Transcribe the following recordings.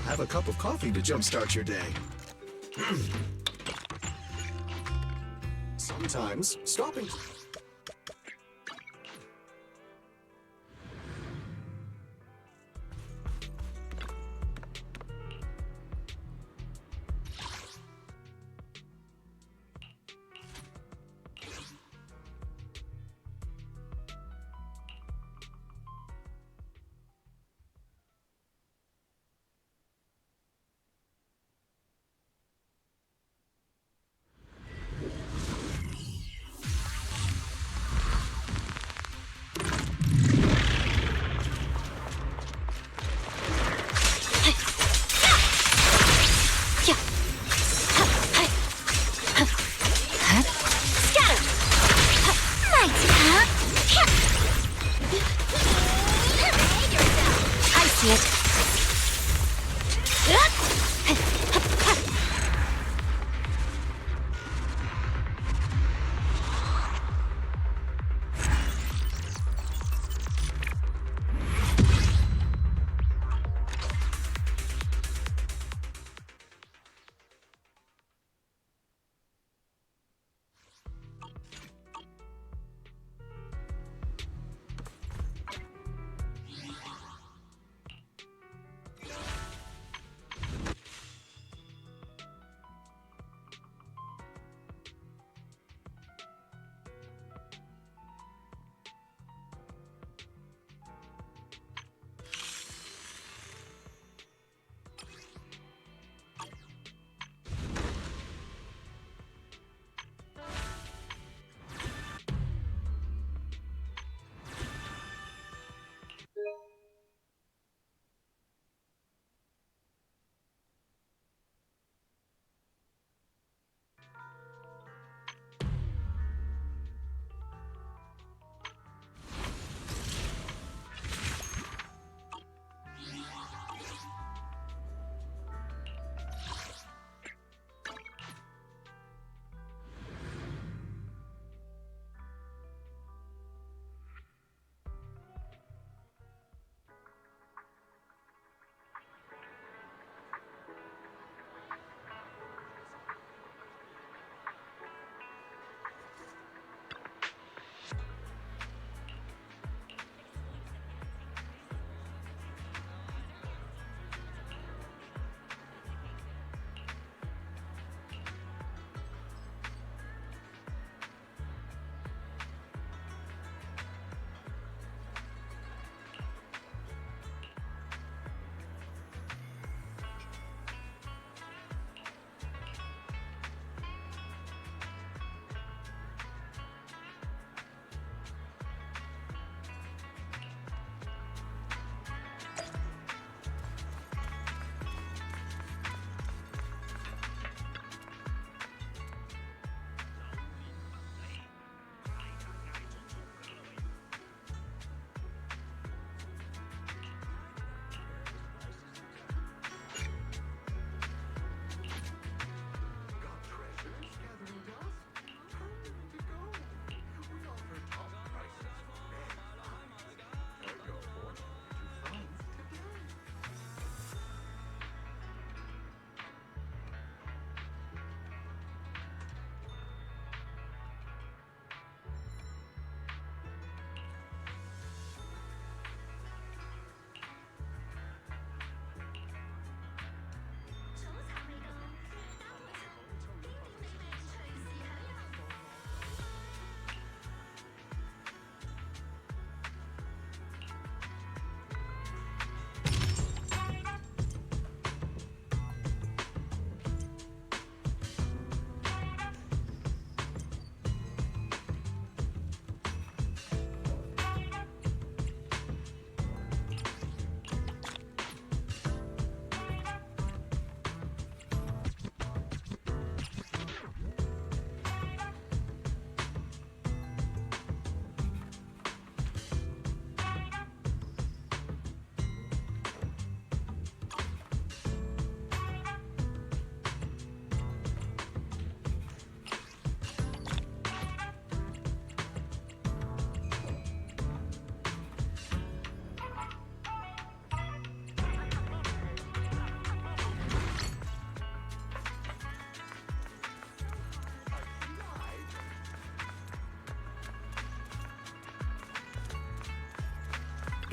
Have a cup of coffee to jumpstart your day. Sometimes stopping.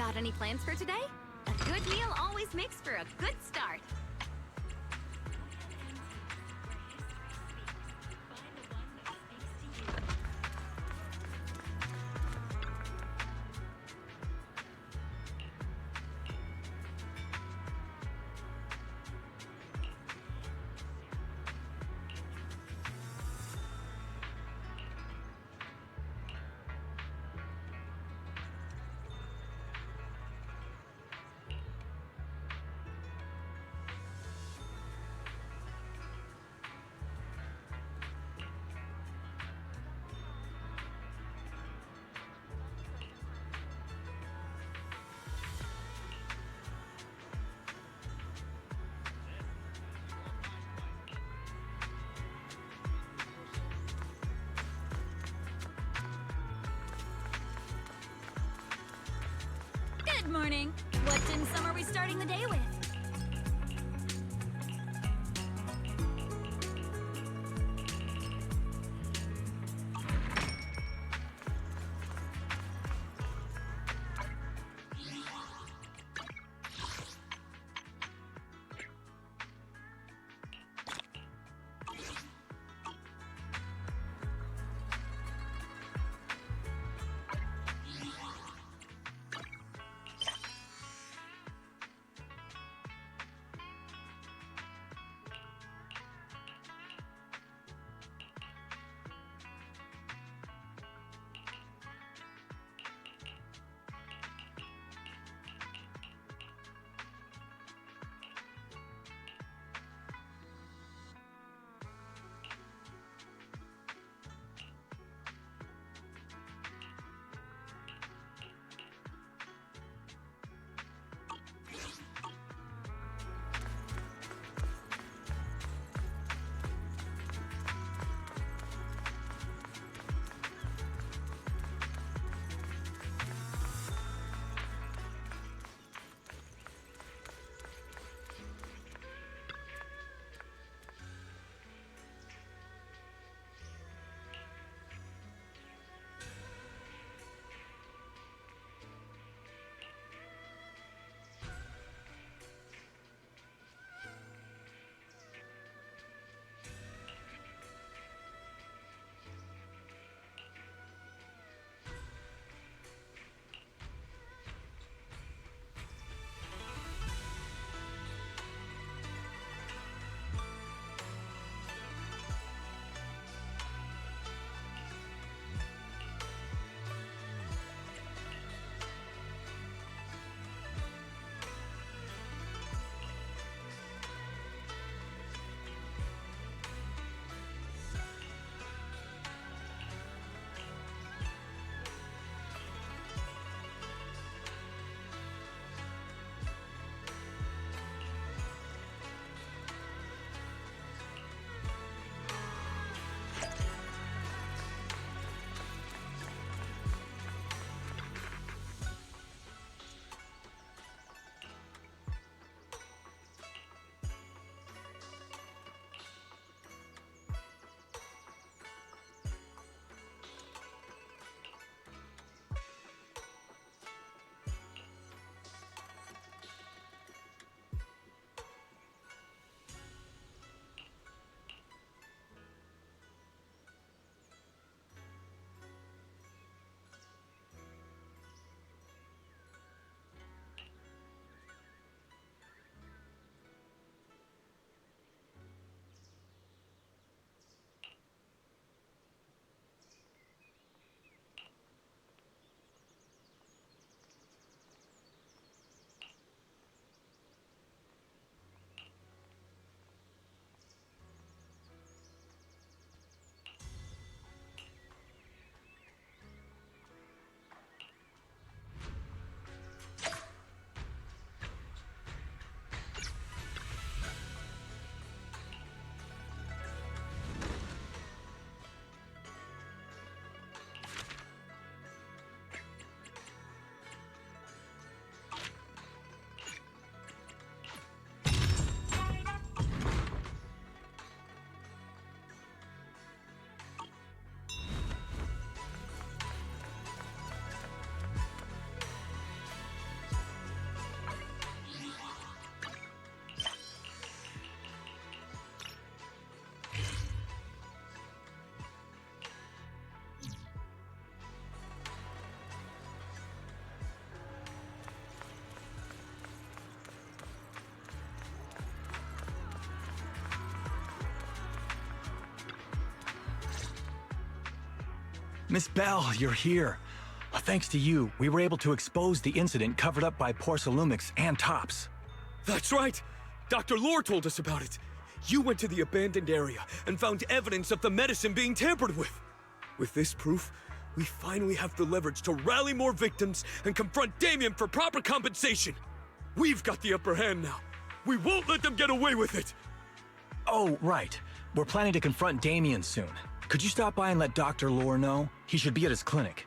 Got any plans for today? A good meal always makes for a good start. Good morning. What dim sum are we starting the day with? Miss Bell, you're here. Thanks to you, we were able to expose the incident covered up by Porcelumix and Tops. That's right! Dr. Lore told us about it. You went to the abandoned area and found evidence of the medicine being tampered with. With this proof, we finally have the leverage to rally more victims and confront Damien for proper compensation. We've got the upper hand now. We won't let them get away with it! Oh, right. We're planning to confront Damien soon. Could you stop by and let Dr. Lore know? He should be at his clinic.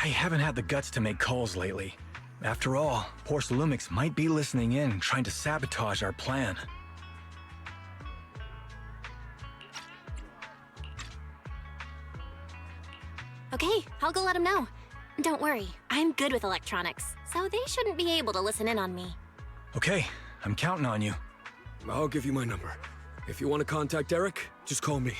I haven't had the guts to make calls lately. After all, Porcelumix might be listening in, trying to sabotage our plan. Okay, I'll go let him know. Don't worry, I'm good with electronics, so they shouldn't be able to listen in on me. Okay, I'm counting on you. I'll give you my number. If you want to contact Eric, just call me.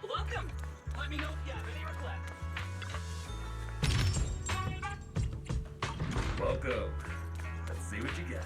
Welcome! Let me know if you have any requests. Welcome. Let's see what you got.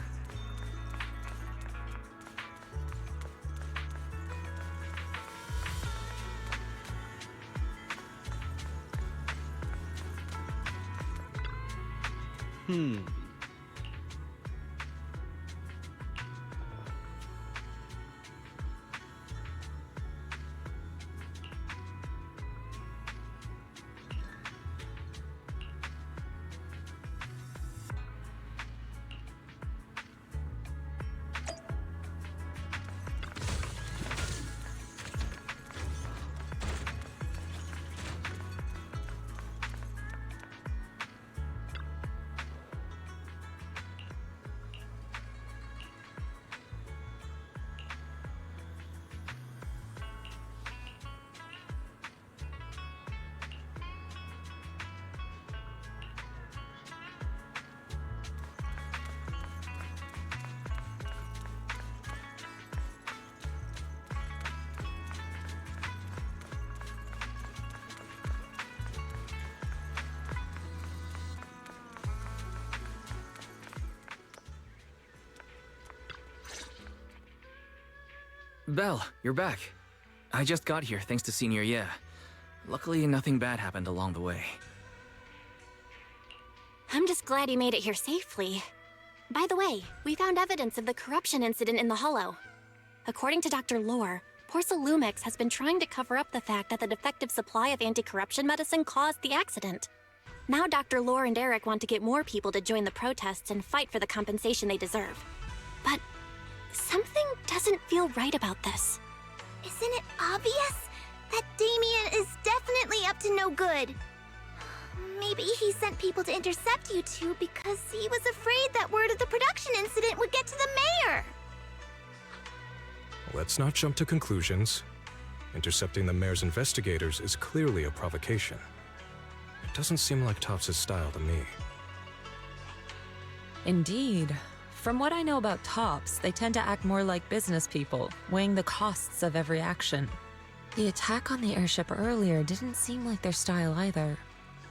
Belle, you're back. I just got here thanks to Senior Ye. Luckily, nothing bad happened along the way. I'm just glad you made it here safely. By the way, we found evidence of the corruption incident in the Hollow. According to Dr. Lore, Lumix has been trying to cover up the fact that the defective supply of anti-corruption medicine caused the accident. Now Dr. Lore and Eric want to get more people to join the protests and fight for the compensation they deserve. But something doesn't feel right about this. Isn't it obvious that Damien is definitely up to no good? Maybe he sent people to intercept you two because he was afraid that word of the production incident would get to the mayor. Let's not jump to conclusions. Intercepting the mayor's investigators is clearly a provocation. It doesn't seem like Topps' style to me. Indeed. From what I know about Topps, they tend to act more like business people, weighing the costs of every action. The attack on the airship earlier didn't seem like their style either.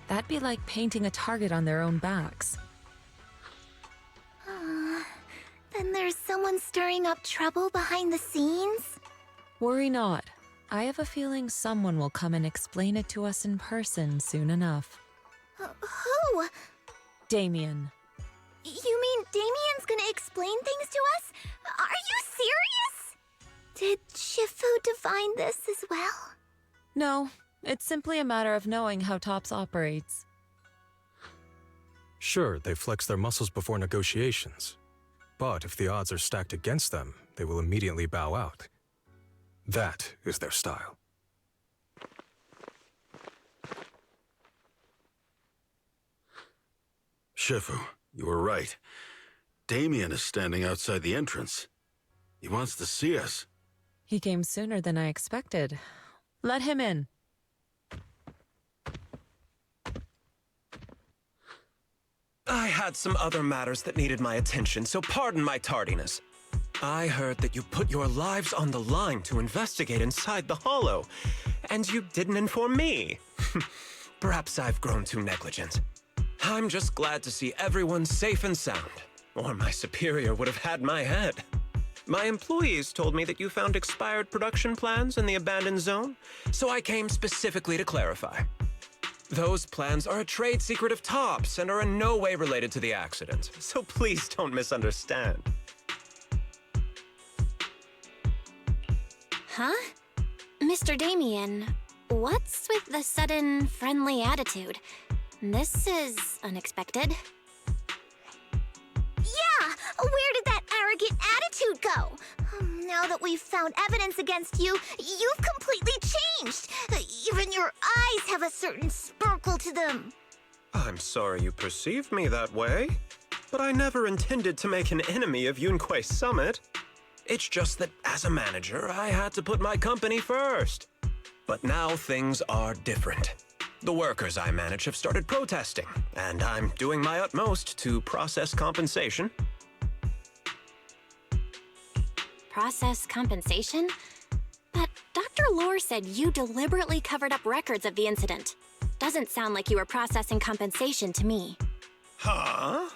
That'd be like painting a target on their own backs. Then there's someone stirring up trouble behind the scenes? Worry not. I have a feeling someone will come and explain it to us in person soon enough. Who? Damien. You mean Damien's gonna explain things to us? Are you serious? Did Shifu divine this as well? No, it's simply a matter of knowing how Topps operates. Sure, they flex their muscles before negotiations. But if the odds are stacked against them, they will immediately bow out. That is their style. Shifu, you were right. Damien is standing outside the entrance. He wants to see us. He came sooner than I expected. Let him in. I had some other matters that needed my attention, so pardon my tardiness. I heard that you put your lives on the line to investigate inside the Hollow, and you didn't inform me. Perhaps I've grown too negligent. I'm just glad to see everyone safe and sound, or my superior would have had my head. My employees told me that you found expired production plans in the abandoned zone, so I came specifically to clarify. Those plans are a trade secret of Topps and are in no way related to the accident, so please don't misunderstand. Huh? Mr. Damien, what's with the sudden friendly attitude? This is unexpected. Yeah! Where did that arrogant attitude go? Now that we've found evidence against you, you've completely changed. Even your eyes have a certain sparkle to them. I'm sorry you perceived me that way, but I never intended to make an enemy of Yunquei Summit. It's just that as a manager, I had to put my company first. But now things are different. The workers I manage have started protesting, and I'm doing my utmost to process compensation. Process compensation? But Dr. Lore said you deliberately covered up records of the incident. Doesn't sound like you were processing compensation to me. Huh?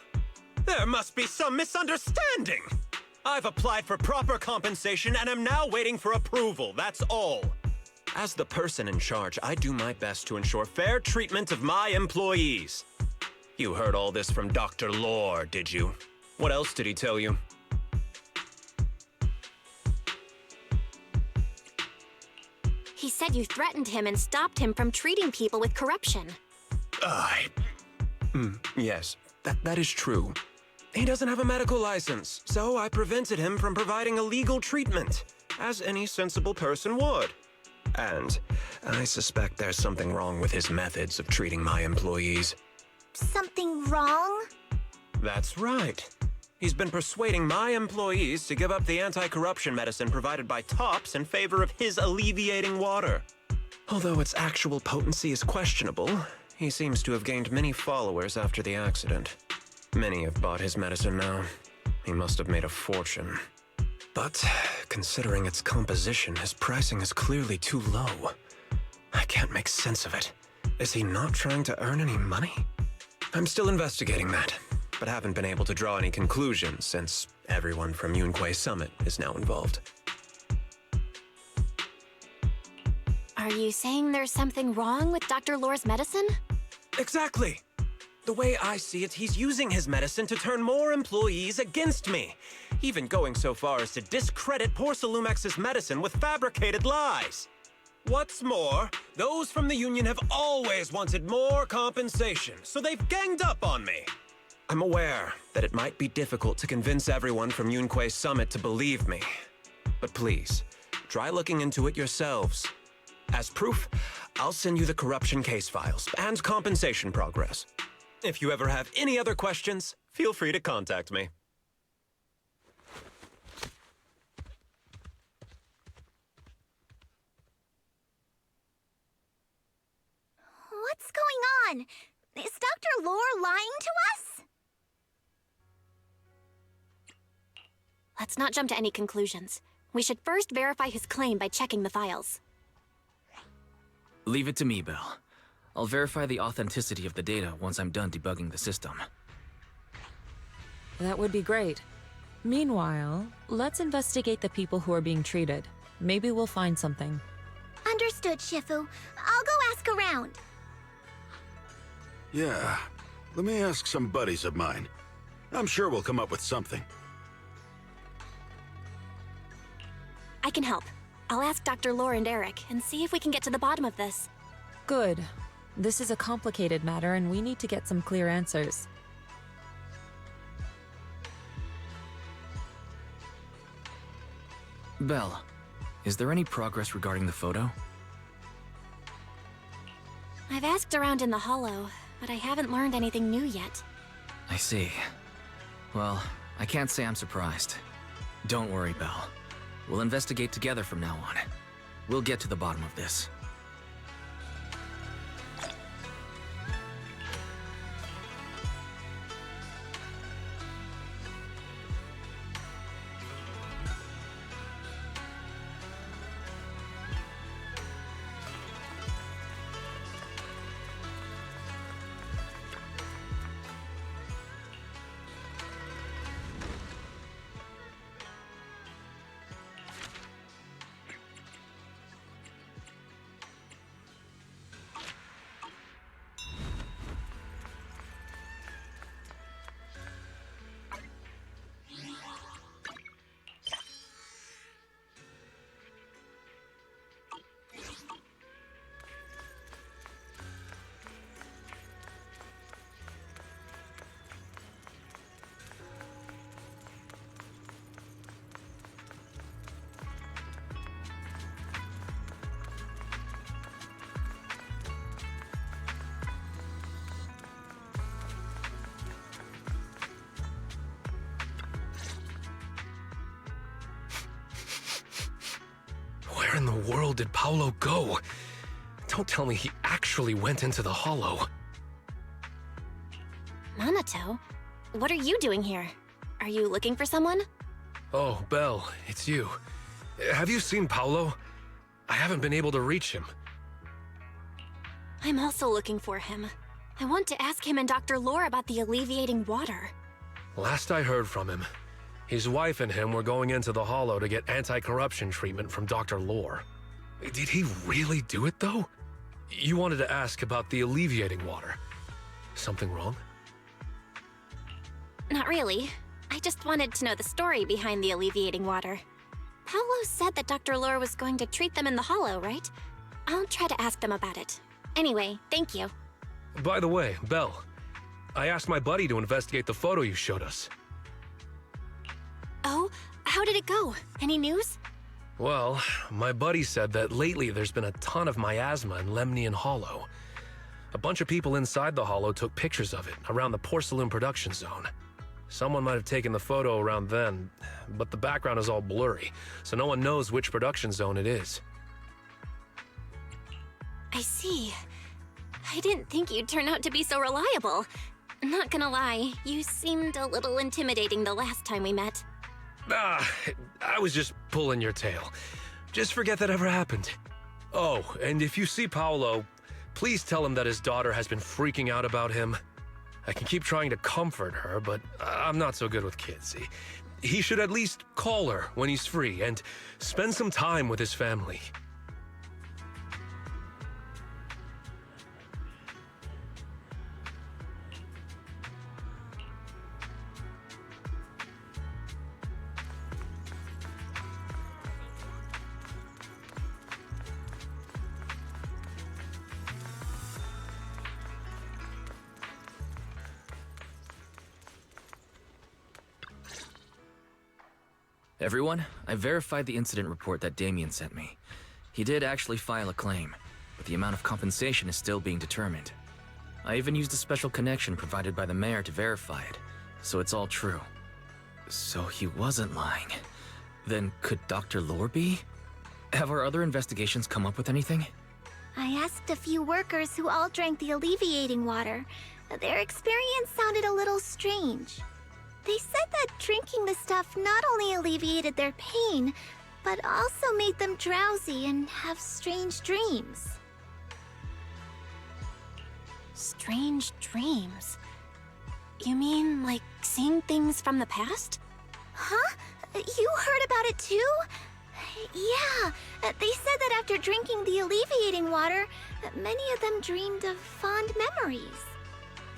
There must be some misunderstanding. I've applied for proper compensation and am now waiting for approval, that's all. As the person in charge, I do my best to ensure fair treatment of my employees. You heard all this from Dr. Lore, did you? What else did he tell you? He said you threatened him and stopped him from treating people with corruption. Yes, that is true. He doesn't have a medical license, so I prevented him from providing a legal treatment, as any sensible person would. And I suspect there's something wrong with his methods of treating my employees. Something wrong? That's right. He's been persuading my employees to give up the anti-corruption medicine provided by Topps in favor of his alleviating water. Although its actual potency is questionable, he seems to have gained many followers after the accident. Many have bought his medicine now. He must have made a fortune. But considering its composition, his pricing is clearly too low. I can't make sense of it. Is he not trying to earn any money? I'm still investigating that, but haven't been able to draw any conclusions since everyone from Yunquei Summit is now involved. Are you saying there's something wrong with Dr. Lore's medicine? Exactly. The way I see it, he's using his medicine to turn more employees against me. Even going so far as to discredit Porcelumex's medicine with fabricated lies. What's more, those from the union have always wanted more compensation, so they've ganged up on me. I'm aware that it might be difficult to convince everyone from Yunque's summit to believe me. But please, try looking into it yourselves. As proof, I'll send you the corruption case files and compensation progress. If you ever have any other questions, feel free to contact me. What's going on? Is Dr. Lore lying to us? Let's not jump to any conclusions. We should first verify his claim by checking the files. Leave it to me, Belle. I'll verify the authenticity of the data once I'm done debugging the system. That would be great. Meanwhile, let's investigate the people who are being treated. Maybe we'll find something. Understood, Shifu. I'll go ask around. Yeah, let me ask some buddies of mine. I'm sure we'll come up with something. I can help. I'll ask Dr. Lore and Eric and see if we can get to the bottom of this. Good. This is a complicated matter and we need to get some clear answers. Belle, is there any progress regarding the photo? I've asked around in the Hollow, but I haven't learned anything new yet. I see. Well, I can't say I'm surprised. Don't worry, Belle. We'll investigate together from now on. We'll get to the bottom of this. Where in the world did Paolo go? Don't tell me he actually went into the Hollow. Nanato? What are you doing here? Are you looking for someone? Oh, Belle, it's you. Have you seen Paolo? I haven't been able to reach him. I'm also looking for him. I want to ask him and Dr. Lore about the alleviating water. Last I heard from him, his wife and him were going into the Hollow to get anti-corruption treatment from Dr. Lore. Did he really do it, though? You wanted to ask about the alleviating water. Something wrong? Not really. I just wanted to know the story behind the alleviating water. Paolo said that Dr. Lore was going to treat them in the Hollow, right? I'll try to ask them about it. Anyway, thank you. By the way, Belle, I asked my buddy to investigate the photo you showed us. Oh, how did it go? Any news? Well, my buddy said that lately there's been a ton of miasma in Lemnian Hollow. A bunch of people inside the Hollow took pictures of it around the Porcelain production zone. Someone might have taken the photo around then, but the background is all blurry, so no one knows which production zone it is. I see. I didn't think you'd turn out to be so reliable. Not gonna lie, you seemed a little intimidating the last time we met. I was just pulling your tail. Just forget that ever happened. Oh, and if you see Paolo, please tell him that his daughter has been freaking out about him. I can keep trying to comfort her, but I'm not so good with kids. He should at least call her when he's free and spend some time with his family. Everyone, I verified the incident report that Damien sent me. He did actually file a claim, but the amount of compensation is still being determined. I even used a special connection provided by the mayor to verify it, so it's all true. So he wasn't lying. Then could Dr. Lore be? Have our other investigations come up with anything? I asked a few workers who all drank the alleviating water. Their experience sounded a little strange. They said that drinking the stuff not only alleviated their pain, but also made them drowsy and have strange dreams. Strange dreams? You mean, like, seeing things from the past? Huh? You heard about it too? Yeah, they said that after drinking the alleviating water, many of them dreamed of fond memories.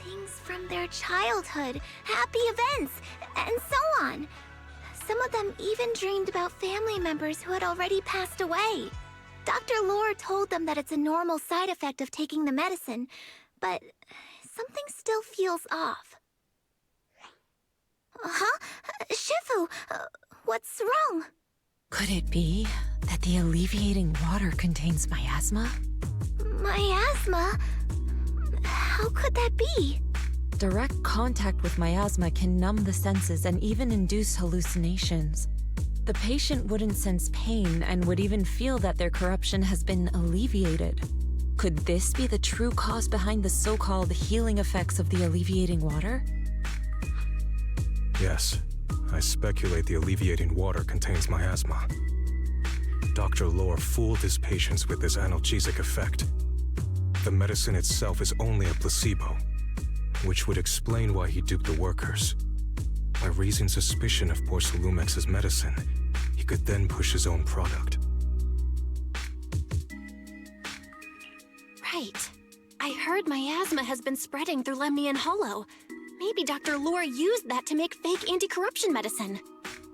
Things from their childhood, happy events, and so on. Some of them even dreamed about family members who had already passed away. Dr. Lore told them that it's a normal side effect of taking the medicine, but something still feels off. Huh? Shifu, what's wrong? Could it be that the alleviating water contains miasma? Miasma? How could that be? Direct contact with miasma can numb the senses and even induce hallucinations. The patient wouldn't sense pain and would even feel that their corruption has been alleviated. Could this be the true cause behind the so-called healing effects of the alleviating water? Yes, I speculate the alleviating water contains miasma. Dr. Lore fooled his patients with this analgesic effect. The medicine itself is only a placebo, which would explain why he duped the workers. By raising suspicion of Porcelumex's medicine, he could then push his own product. Right. I heard miasma has been spreading through Lemnian Hollow. Maybe Dr. Lore used that to make fake anti-corruption medicine.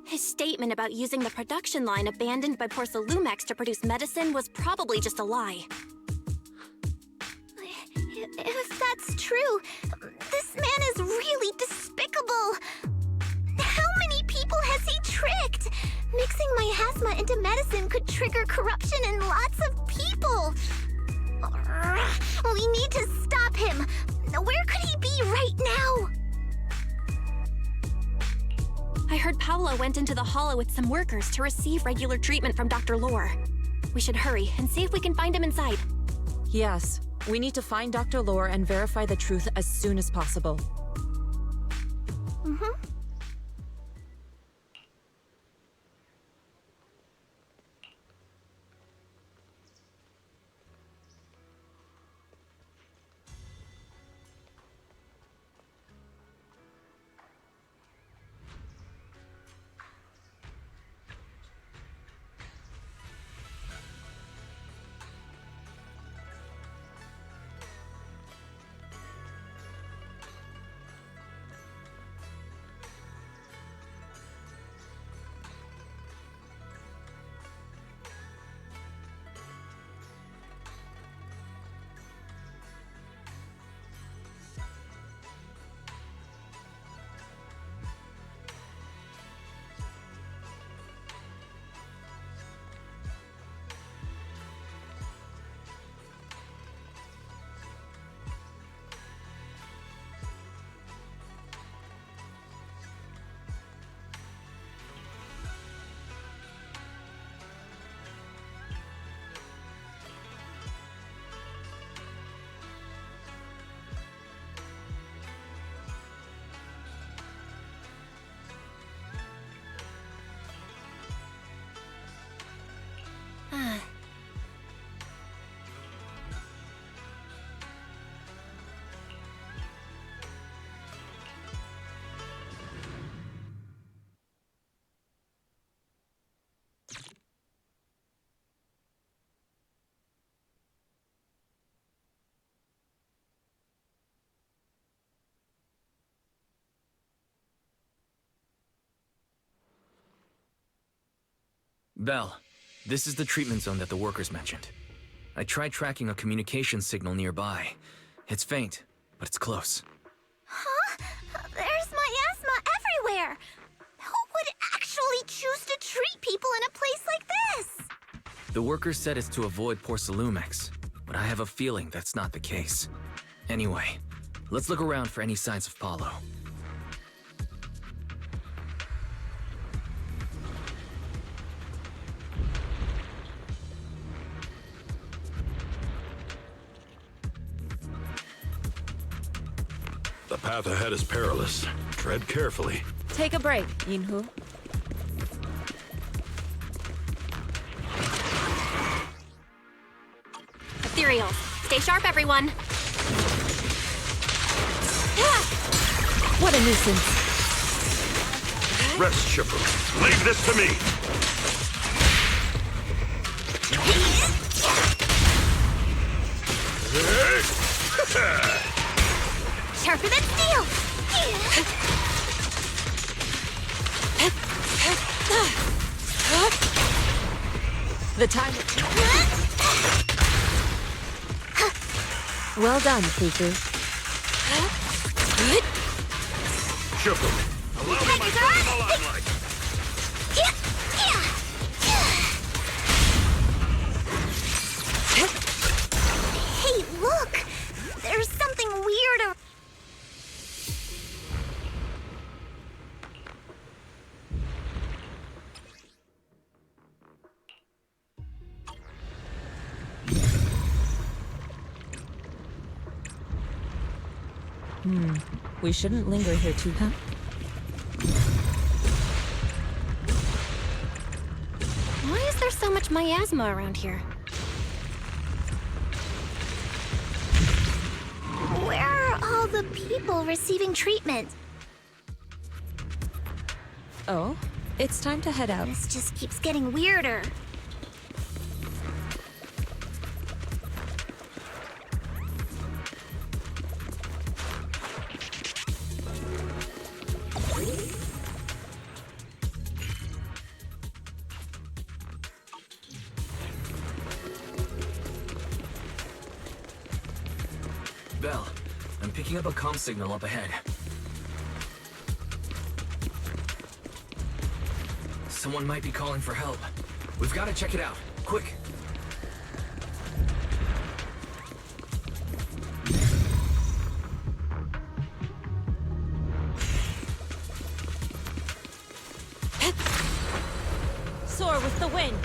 His statement about using the production line abandoned by Porcelumex to produce medicine was probably just a lie. If that's true, this man is really despicable. How many people has he tricked? Mixing miasma into medicine could trigger corruption in lots of people. We need to stop him. Where could he be right now? I heard Paolo went into the Hollow with some workers to receive regular treatment from Dr. Lore. We should hurry and see if we can find him inside. Yes, we need to find Dr. Lore and verify the truth as soon as possible. Mm-hmm. Belle, this is the treatment zone that the workers mentioned. I tried tracking a communication signal nearby. It's faint, but it's close. Huh? There's miasma everywhere! Who would actually choose to treat people in a place like this? The workers said it's to avoid Porcelumex, but I have a feeling that's not the case. Anyway, let's look around for any signs of Paulo. The path ahead is perilous. Tread carefully. Take a break, Yinhu. Ethereal, stay sharp, everyone. What a nuisance. Rest, Shipper. Leave this to me. Sharper than steel! The time. Well done, Fuku. Shipper, allow me my turn in the limelight. Hey, look! There's something weird. We shouldn't linger here too, huh? Why is there so much miasma around here? Where are all the people receiving treatment? Oh, it's time to head out. This just keeps getting weirder. Belle, I'm picking up a comm signal up ahead. Someone might be calling for help. We've got to check it out. Quick! Soar with the wind.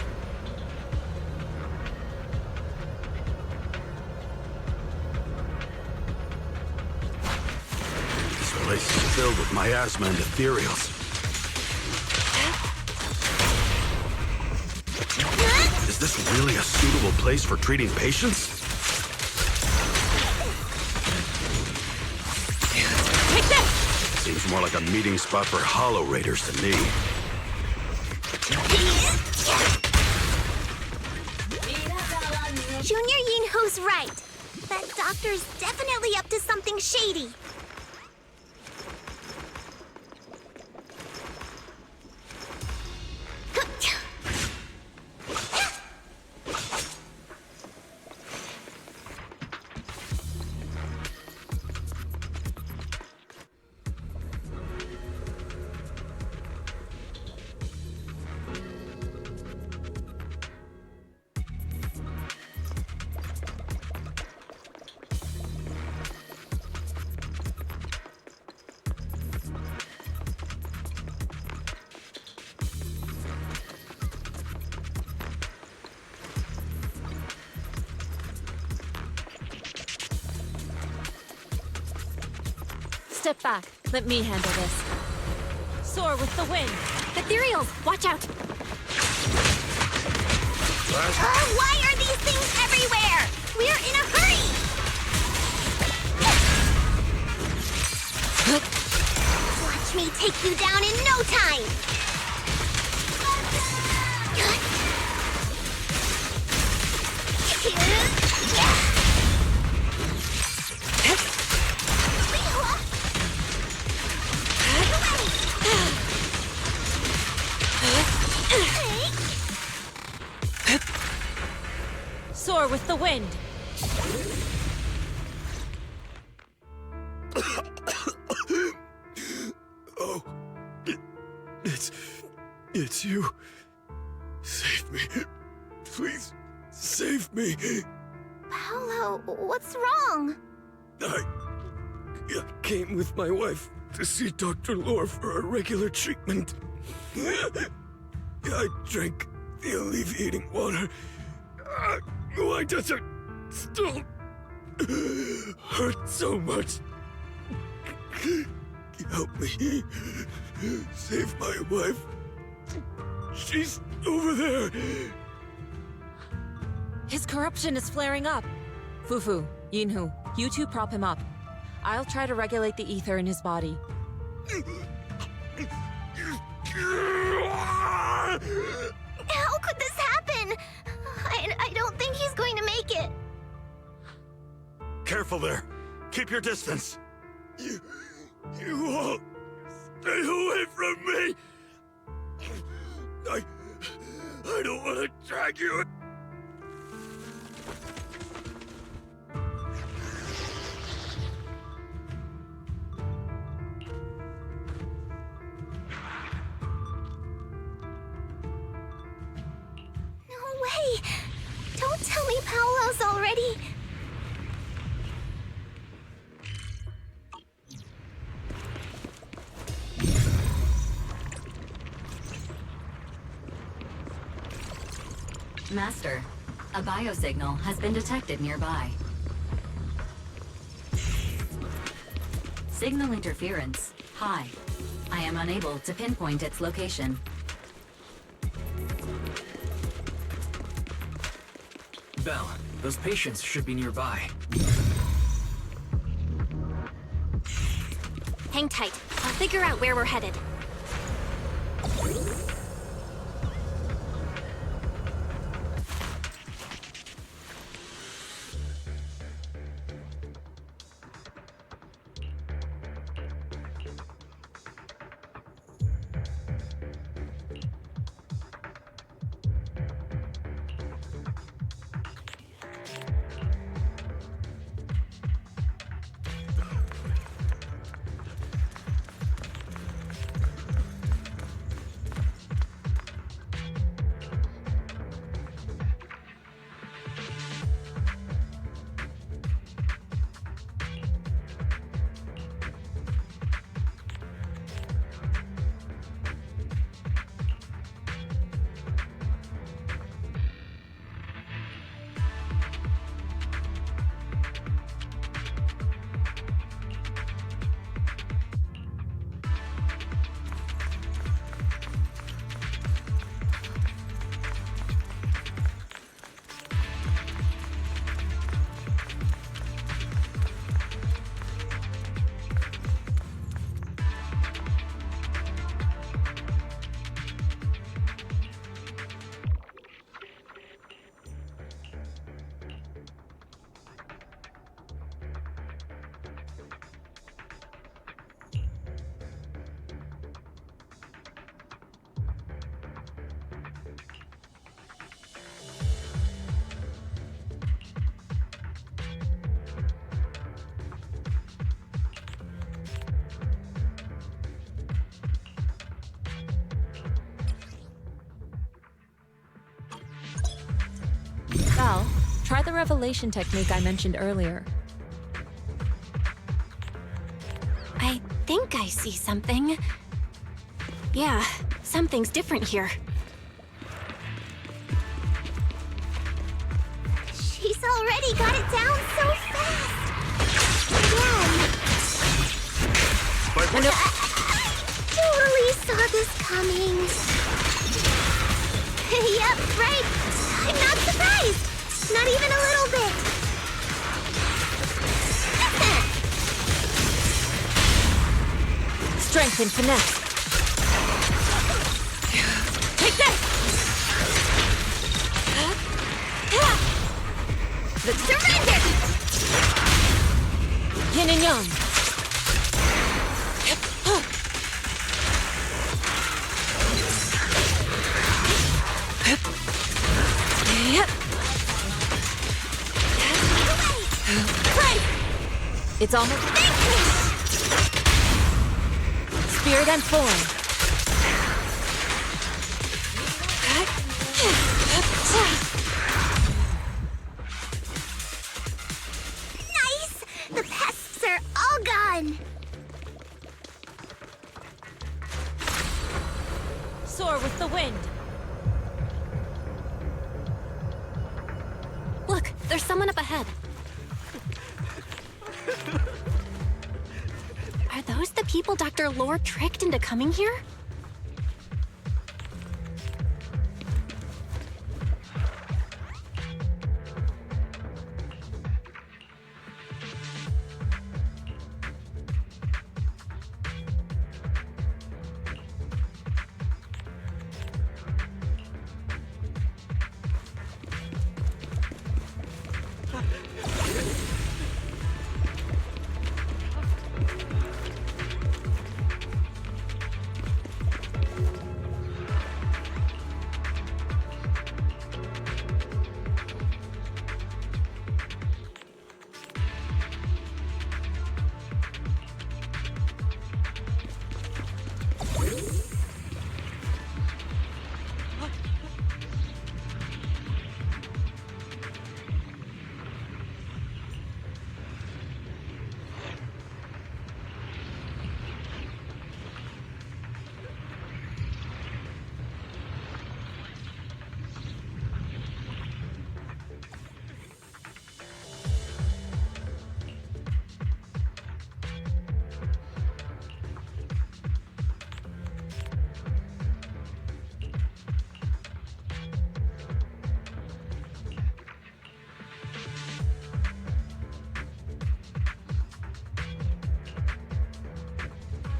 This place is filled with miasma and ethereals. Is this really a suitable place for treating patients? Take this! Seems more like a meeting spot for Hollow Raiders to me. Junior Yinhu's right. That doctor's definitely up to something shady. Step back. Let me handle this. Soar with the wind. Ethereal, watch out! Why are these things everywhere? We're in a hurry! Watch me take you down in no time! Soar with the wind. Oh, It's you. Save me. Please, save me. Paolo, what's wrong? I came with my wife to see Dr. Lore for a regular treatment. I drank the alleviating water. Why does it still hurt so much? Help me. Save my wife. She's over there. His corruption is flaring up. Fufu, Yinhu, you two prop him up. I'll try to regulate the ether in his body. How could this happen? I don't think he's going to make it. Careful there. Keep your distance. You all stay away from me. I don't want to drag you. No way! Don't tell me Paolo's already... Master, a biosignal has been detected nearby. Signal interference high. I am unable to pinpoint its location. Belle, those patients should be nearby. Hang tight. I'll figure out where we're headed. Val, try the revelation technique I mentioned earlier. I think I see something. Yeah, something's different here. She's already got it down so fast! Again! I totally saw this coming. Yep, right. I'm not surprised. Not even a little bit. Strength and finesse. Take this! Surrender! Yin and yang. Yep. It's almost... Spirit and form. Nice! The pests are all gone! Soar with the wind. Look, there's someone up ahead. Are those the people Dr. Lore tricked into coming here?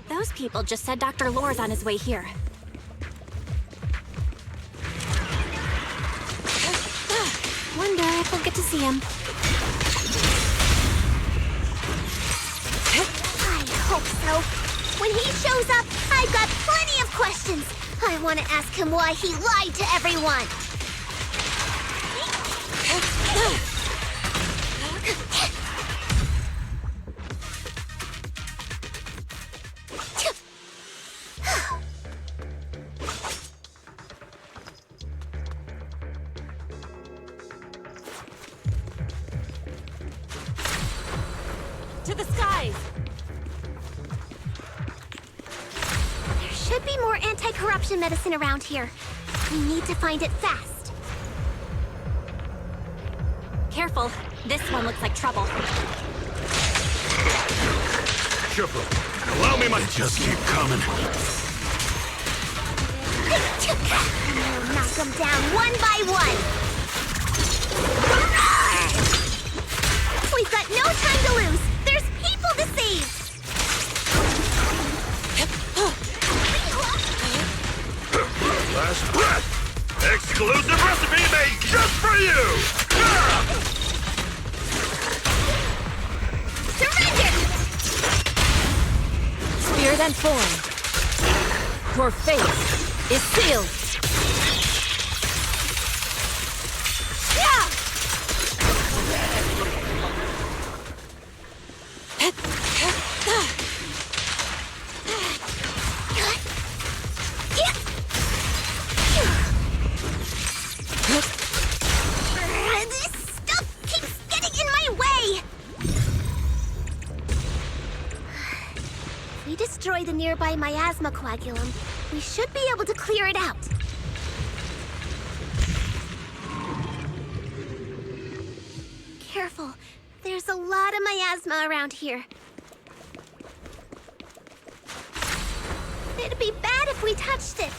Those people just said Dr. Lore's on his way here. Wonder if we'll get to see him. I hope so. When he shows up, I've got plenty of questions. I want to ask him why he lied to everyone. To the skies! There should be more anti-corruption medicine around here. We need to find it fast. Careful. This one looks like trouble. Careful. Allow me, Just keep coming. We'll knock them down one by one. We've got no time to lose. There's people to save. Last breath. Exclusive recipe made just for you. Surrender! Spirit and form. Your fate is sealed. This stuff keeps getting in my way! If we destroy the nearby miasma coagulum, we should be able to clear it out. Careful. There's a lot of miasma around here. It'd be bad if we touched it.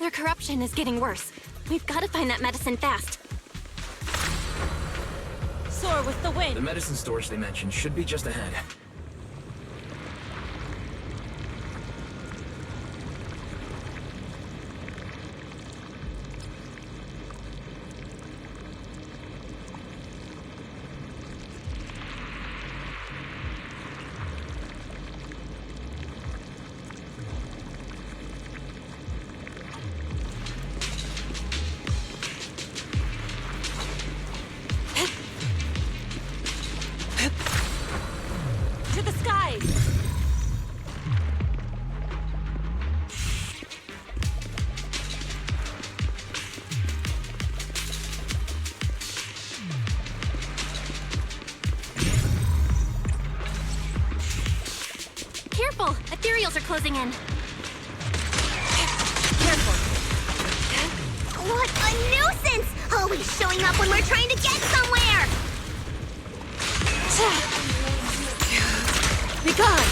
Their corruption is getting worse. We've got to find that medicine fast. Soar with the wind. The medicine storage they mentioned should be just ahead. To the skies! Careful! Ethereals are closing in. Careful. What a nuisance! Always showing up when we're trying to get somewhere! Be gone!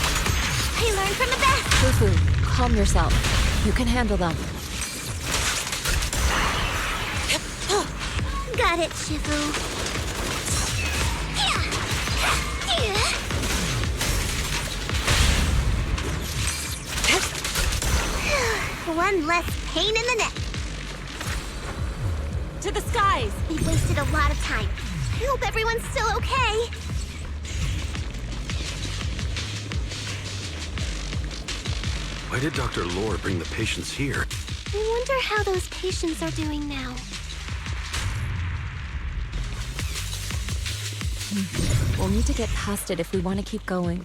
I learned from the best! Fufu, calm yourself. You can handle them. Got it, Shifu. One less pain in the neck. To the skies! We've wasted a lot of time. I hope everyone's still okay. Why did Dr. Lore bring the patients here? I wonder how those patients are doing now. We'll need to get past it if we want to keep going.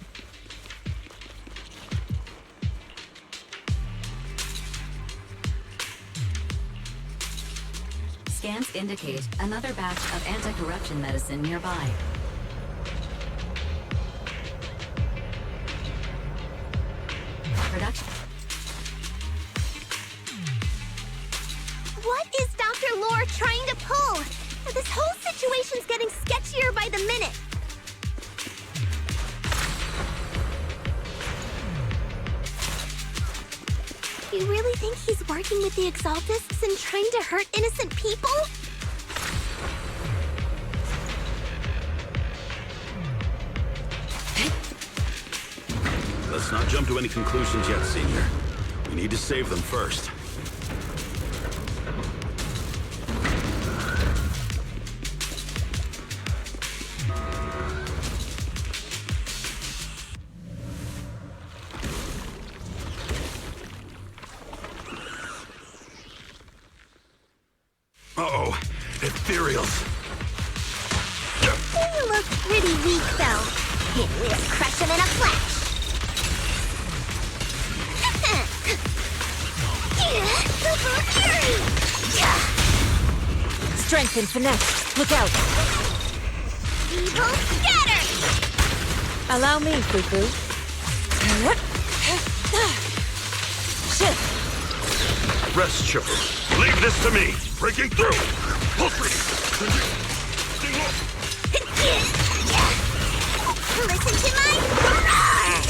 Scans indicate another batch of anti-corruption medicine nearby. Production. What is Dr. Lore trying to pull? This whole situation's getting sketchier by the minute. You really think he's working with the Exaltists and trying to hurt innocent people? Let's not jump to any conclusions yet, Senior. We need to save them first. Uh-oh, ethereals. You look pretty weak, though. We'll crush him in a flash. Strength and finesse. Look out. Evil scatter! Allow me, Fufu. Shift. Rest, Chipper. Leave this to me. Breaking through. Pulsing. Listen to my roar!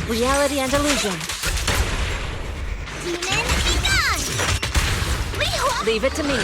Reality and illusion. Demon, be gone! Leave it to me.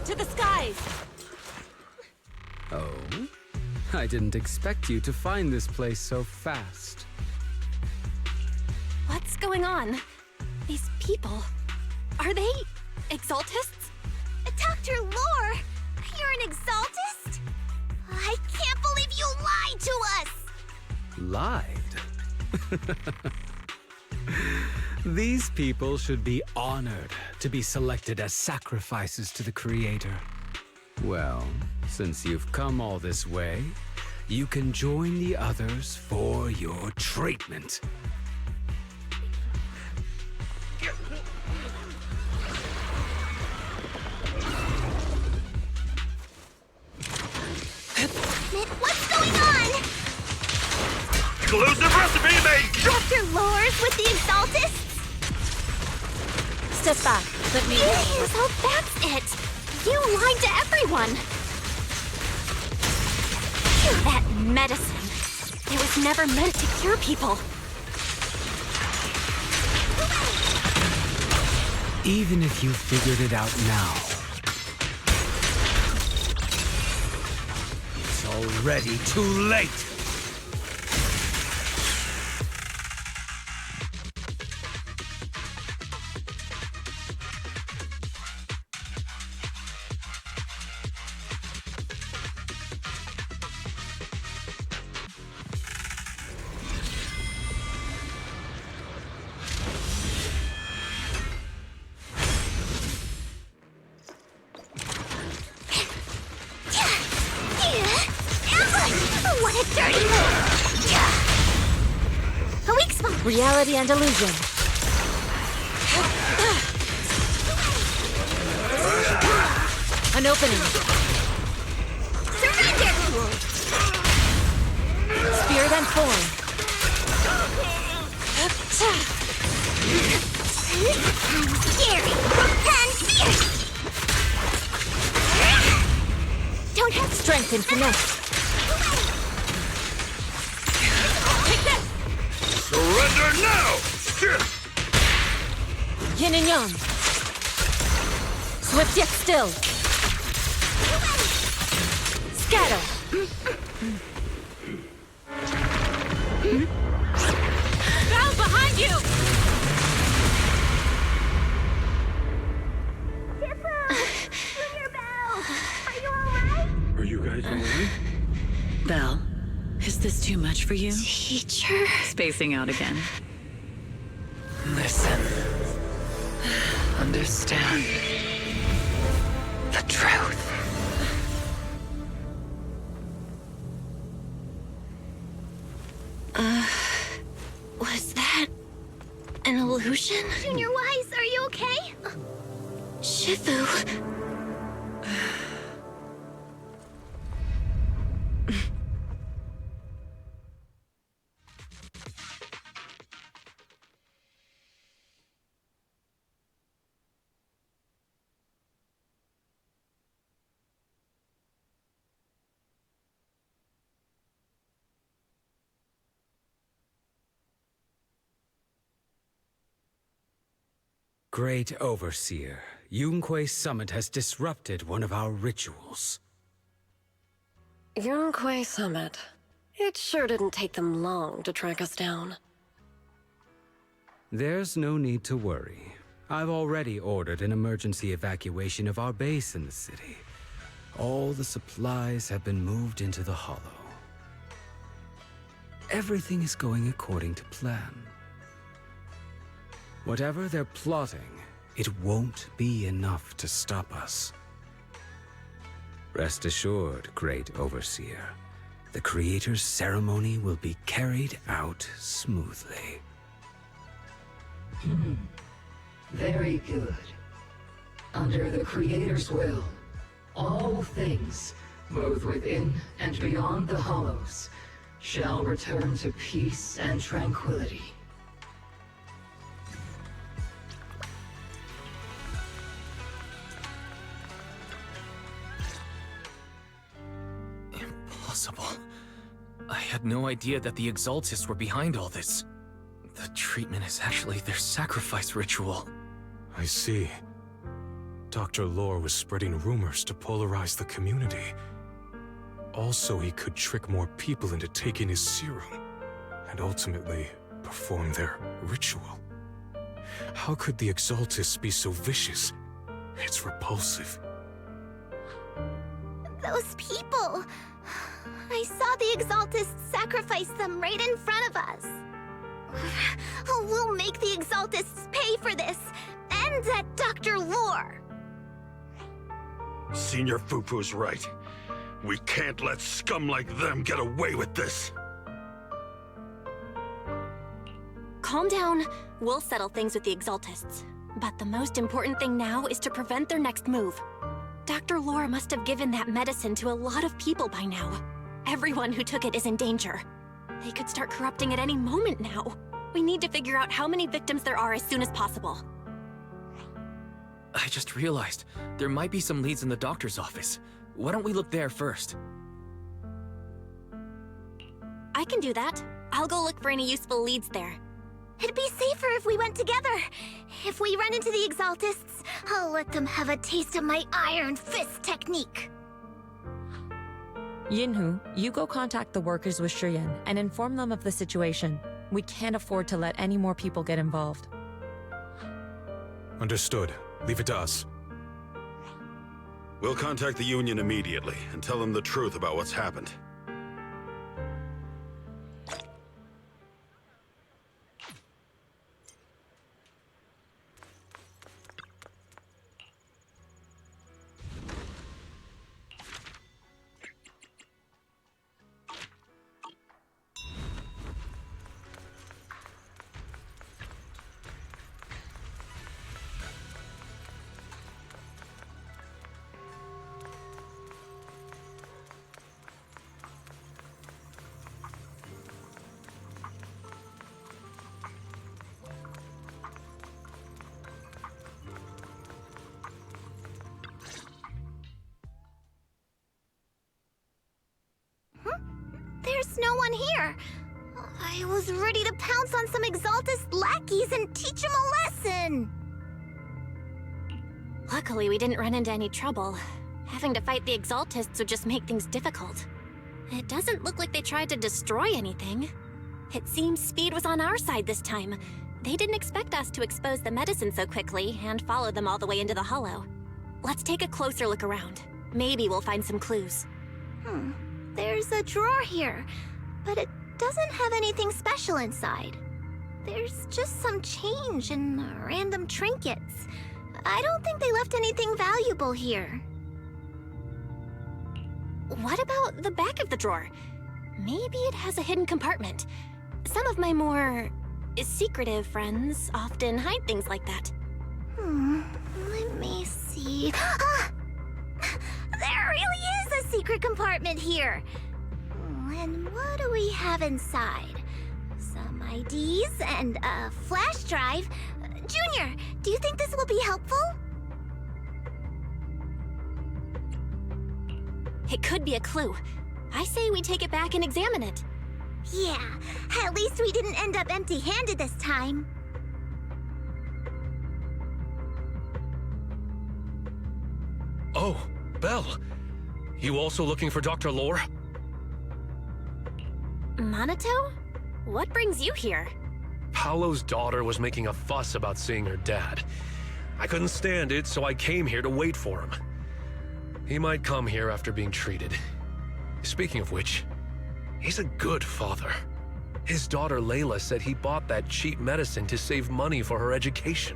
To the skies! Oh? I didn't expect you to find this place so fast. What's going on? These people... Are they... Exaltists? Dr. Lore! You're an Exaltist? I can't believe you lied to us! Lied? These people should be honored to be selected as sacrifices to the Creator. Well, since you've come all this way, you can join the others for your treatment. exclusive recipe made! Dr. Lore's with the Exaltists? Step back. Let me. So that's it! You lied to everyone! That medicine. It was never meant to cure people. Even if you figured it out now, it's already too late! What a dirty A weak spot. Reality and illusion. An opening. Surrender! Spirit and form. Scary and fierce. Don't have Strength and finesse. Surrender now! Yin and yang. Swift yet still. Scatter. Bell behind you! Junior Bell! Are you alright? Are you guys alright? Belle, is this too much for you? Teacher... Spacing out again. Listen. Understand. The truth. Was that... an illusion? Junior Wise, are you okay? Shifu... Great Overseer, Yunque's summit has disrupted one of our rituals. Yunque Summit. It sure didn't take them long to track us down. There's no need to worry. I've already ordered an emergency evacuation of our base in the city. All the supplies have been moved into the Hollow. Everything is going according to plan. Whatever they're plotting, it won't be enough to stop us. Rest assured, Great Overseer, the Creator's ceremony will be carried out smoothly. Very good. Under the Creator's will, all things, both within and beyond the Hollows, shall return to peace and tranquility. Impossible. I had no idea that the Exaltists were behind all this. The treatment is actually their sacrifice ritual. I see. Dr. Lore was spreading rumors to polarize the community. Also, he could trick more people into taking his serum, and ultimately perform their ritual. How could the Exaltists be so vicious? It's repulsive. Those people. I saw the Exaltists sacrifice them right in front of us. We'll make the Exaltists pay for this. And that Dr. Lore. Senior Fufu's right. We can't let scum like them get away with this. Calm down. We'll settle things with the Exaltists. But the most important thing now is to prevent their next move. Dr. Lore must have given that medicine to a lot of people by now. Everyone who took it is in danger. They could start corrupting at any moment now. We need to figure out how many victims there are as soon as possible. I just realized there might be some leads in the doctor's office. Why don't we look there first? I can do that. I'll go look for any useful leads there. It'd be safer if we went together. If we run into the Exaltists, I'll let them have a taste of my Iron Fist technique. Yinhu, you go contact the workers with Shiyan and inform them of the situation. We can't afford to let any more people get involved. Understood. Leave it to us. We'll contact the Union immediately and tell them the truth about what's happened. There's no one here. I was ready to pounce on some Exaltist lackeys and teach them a lesson. Luckily, we didn't run into any trouble. Having to fight the Exaltists would just make things difficult. It doesn't look like they tried to destroy anything. It seems speed was on our side this time. They didn't expect us to expose the medicine so quickly and follow them all the way into the hollow. Let's take a closer look around. Maybe we'll find some clues. There's a drawer here, but it doesn't have anything special inside. There's just some change and random trinkets. I don't think they left anything valuable here. What about the back of the drawer? Maybe it has a hidden compartment. Some of my more secretive friends often hide things like that. Let me see. Ah! There really is a secret compartment here. And what do we have inside? Some IDs and a flash drive. Junior, do you think this will be helpful? It could be a clue. I say we take it back and examine it. Yeah, at least we didn't end up empty-handed this time. Oh, Belle. You also looking for Dr. Lore? Minato? What brings you here? Paolo's daughter was making a fuss about seeing her dad. I couldn't stand it, so I came here to wait for him. He might come here after being treated. Speaking of which, he's a good father. His daughter Layla said he bought that cheap medicine to save money for her education.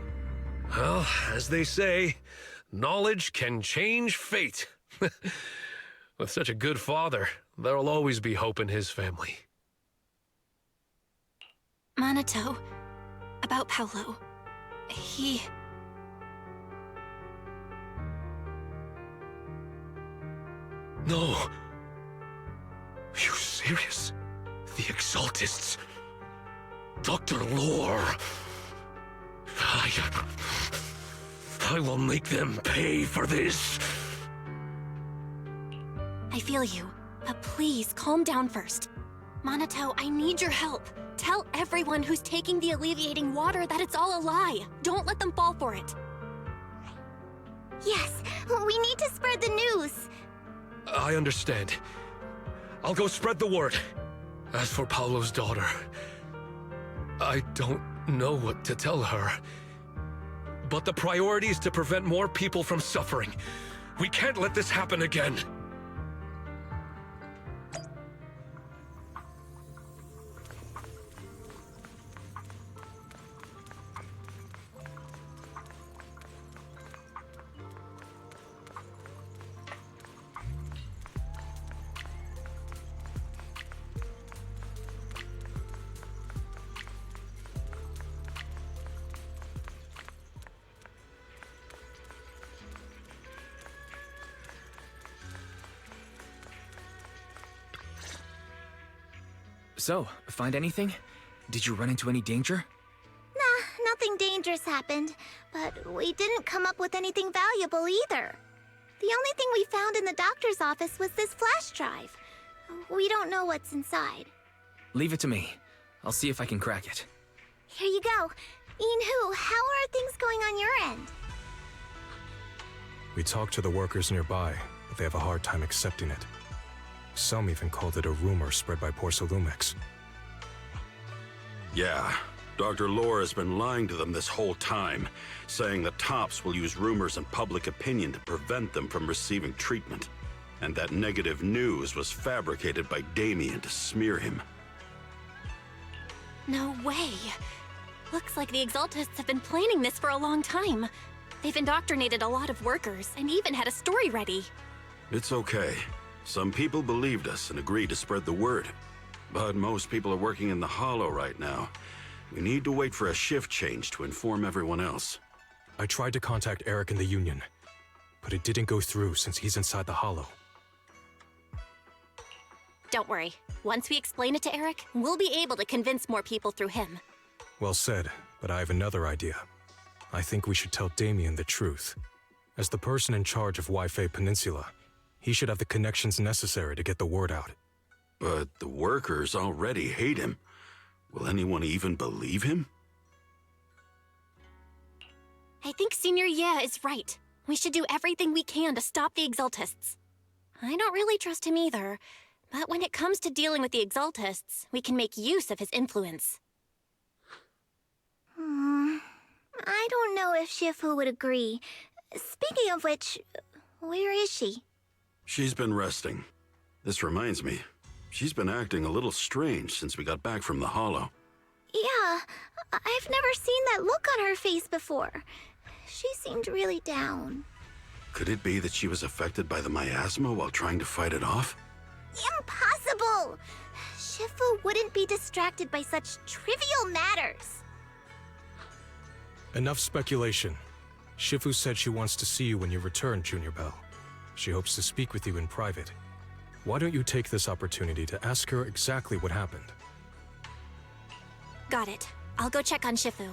Well, as they say, knowledge can change fate. With such a good father, there'll always be hope in his family. Minato, about Paolo. No. Are you serious? The Exaltists. Dr. Lore. I will make them pay for this. I feel you, but please calm down first. Minato, I need your help. Tell everyone who's taking the alleviating water that it's all a lie. Don't let them fall for it. Yes, we need to spread the news. I understand. I'll go spread the word. As for Paolo's daughter, I don't know what to tell her. But the priority is to prevent more people from suffering. We can't let this happen again. So, find anything? Did you run into any danger? Nah, nothing dangerous happened, but we didn't come up with anything valuable either. The only thing we found in the doctor's office was this flash drive. We don't know what's inside. Leave it to me. I'll see if I can crack it. Here you go. Inhu, how are things going on your end? We talked to the workers nearby, but they have a hard time accepting it. Some even called it a rumor spread by Porsalumix. Yeah, Dr. Lore has been lying to them this whole time, saying the Tops will use rumors and public opinion to prevent them from receiving treatment. And that negative news was fabricated by Damien to smear him. No way. Looks like the Exaltists have been planning this for a long time. They've indoctrinated a lot of workers and even had a story ready. It's okay. Some people believed us and agreed to spread the word. But most people are working in the Hollow right now. We need to wait for a shift change to inform everyone else. I tried to contact Eric in the Union, but it didn't go through since he's inside the Hollow. Don't worry. Once we explain it to Eric, we'll be able to convince more people through him. Well said, but I have another idea. I think we should tell Damien the truth. As the person in charge of Wi-Fi Peninsula, he should have the connections necessary to get the word out. But the workers already hate him. Will anyone even believe him? I think Senior Ye is right. We should do everything we can to stop the Exaltists. I don't really trust him either, but when it comes to dealing with the Exaltists, we can make use of his influence. I don't know if Shifu would agree. Speaking of which, where is she? She's been resting. This reminds me, she's been acting a little strange since we got back from the Hollow. Yeah, I've never seen that look on her face before. She seemed really down. Could it be that she was affected by the miasma while trying to fight it off? Impossible! Shifu wouldn't be distracted by such trivial matters. Enough speculation. Shifu said she wants to see you when you return, Junior Bell. She hopes to speak with you in private. Why don't you take this opportunity to ask her exactly what happened? Got it. I'll go check on Shifu.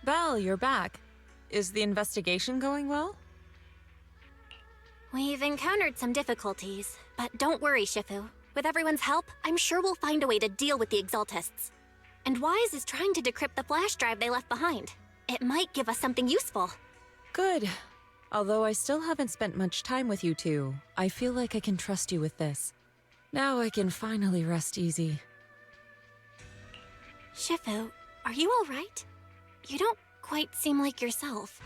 Belle, you're back. Is the investigation going well? We've encountered some difficulties, but don't worry, Shifu. With everyone's help, I'm sure we'll find a way to deal with the Exaltists. And Wise is trying to decrypt the flash drive they left behind. It might give us something useful. Good. Although I still haven't spent much time with you two, I feel like I can trust you with this. Now I can finally rest easy. Shifu, are you all right? You don't quite seem like yourself.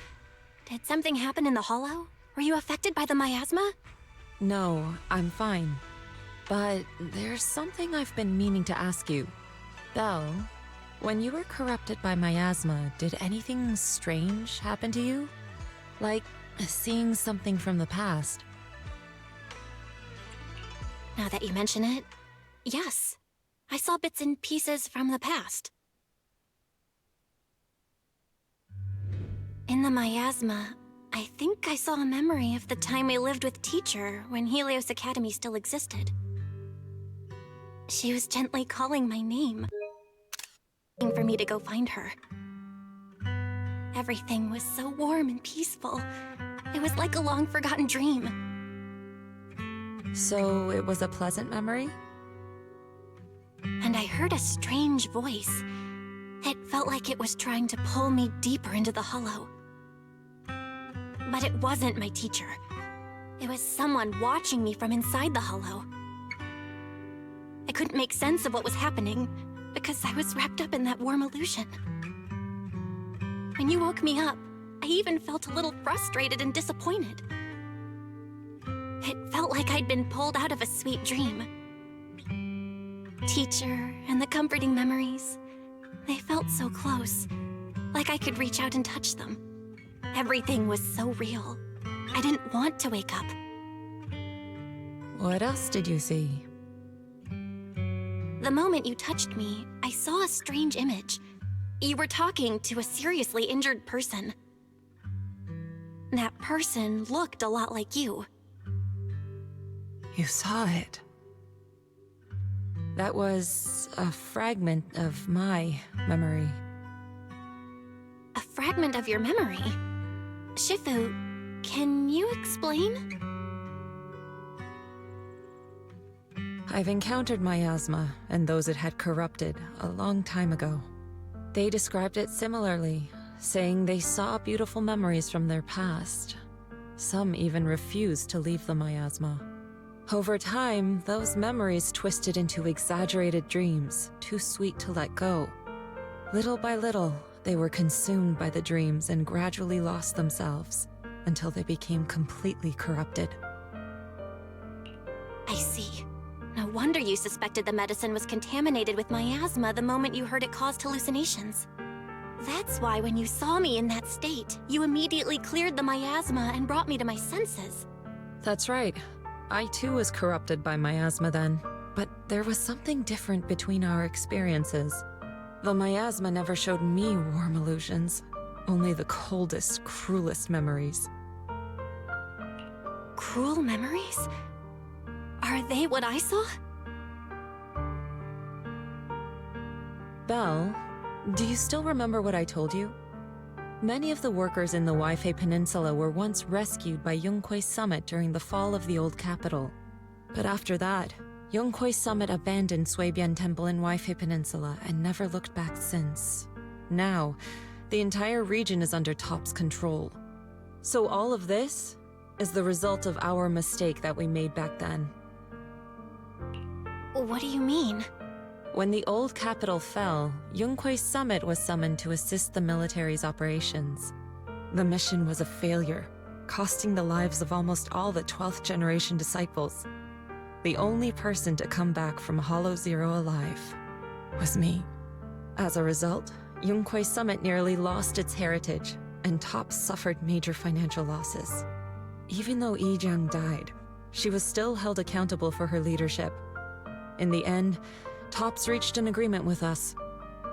Did something happen in the Hollow? Were you affected by the miasma? No, I'm fine. But there's something I've been meaning to ask you. Belle, when you were corrupted by miasma, did anything strange happen to you? Like seeing something from the past? Now that you mention it, yes. I saw bits and pieces from the past. In the miasma, I think I saw a memory of the time we lived with Teacher when Helios Academy still existed. She was gently calling my name, for me to go find her. Everything was so warm and peaceful. It was like a long-forgotten dream. So it was a pleasant memory? And I heard a strange voice. It felt like it was trying to pull me deeper into the hollow. But it wasn't my teacher. It was someone watching me from inside the hollow. I couldn't make sense of what was happening because I was wrapped up in that warm illusion. When you woke me up, I even felt a little frustrated and disappointed. It felt like I'd been pulled out of a sweet dream. Teacher and the comforting memories, they felt so close, like I could reach out and touch them. Everything was so real. I didn't want to wake up. What else did you see? The moment you touched me, I saw a strange image. You were talking to a seriously injured person. That person looked a lot like you. You saw it. That was a fragment of my memory. A fragment of your memory? Shifu, can you explain? I've encountered miasma and those it had corrupted a long time ago. They described it similarly, saying they saw beautiful memories from their past. Some even refused to leave the miasma. Over time, those memories twisted into exaggerated dreams, too sweet to let go. Little by little, they were consumed by the dreams and gradually lost themselves, until they became completely corrupted. I see. No wonder you suspected the medicine was contaminated with miasma the moment you heard it caused hallucinations. That's why when you saw me in that state, you immediately cleared the miasma and brought me to my senses. That's right. I too was corrupted by miasma then, but there was something different between our experiences. The miasma never showed me warm illusions, only the coldest, cruelest memories. Cruel memories? Are they what I saw? Belle, do you still remember what I told you? Many of the workers in the Waifei Peninsula were once rescued by Yonghui Summit during the fall of the old capital. But after that, Yonghui Summit abandoned Suibian Temple in Waifei Peninsula and never looked back since. Now, the entire region is under Top's control. So all of this is the result of our mistake that we made back then. What do you mean? When the old capital fell, Yonghui Summit was summoned to assist the military's operations. The mission was a failure, costing the lives of almost all the 12th generation disciples. The only person to come back from Hollow Zero alive was me. As a result, Yonghui Summit nearly lost its heritage, and Top suffered major financial losses. Even though Yijiang died, she was still held accountable for her leadership. In the end, Tops reached an agreement with us.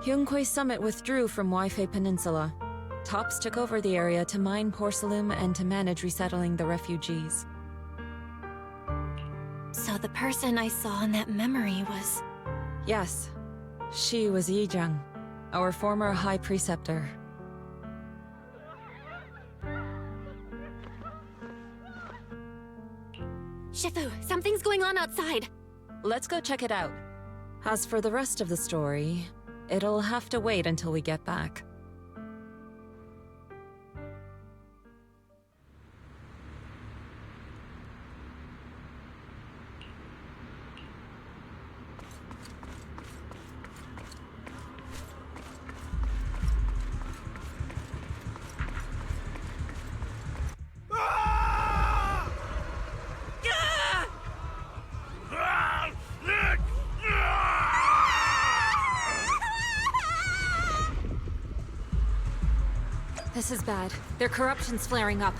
Yonghui Summit withdrew from Waifei Peninsula. Tops took over the area to mine porcelain and to manage resettling the refugees. So the person I saw in that memory was... Yes, she was Yijiang, our former High Preceptor. Shifu, something's going on outside. Let's go check it out. As for the rest of the story, it'll have to wait until we get back. This is bad. Their corruption's flaring up.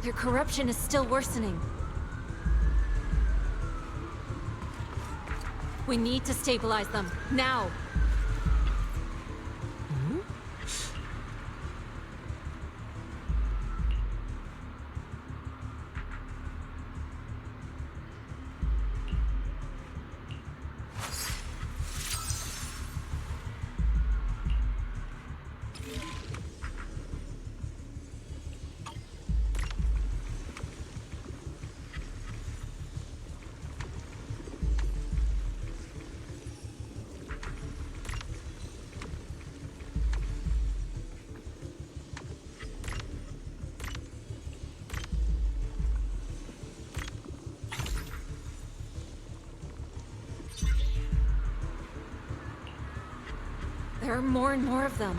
Their corruption is still worsening. We need to stabilize them, now! There are more and more of them.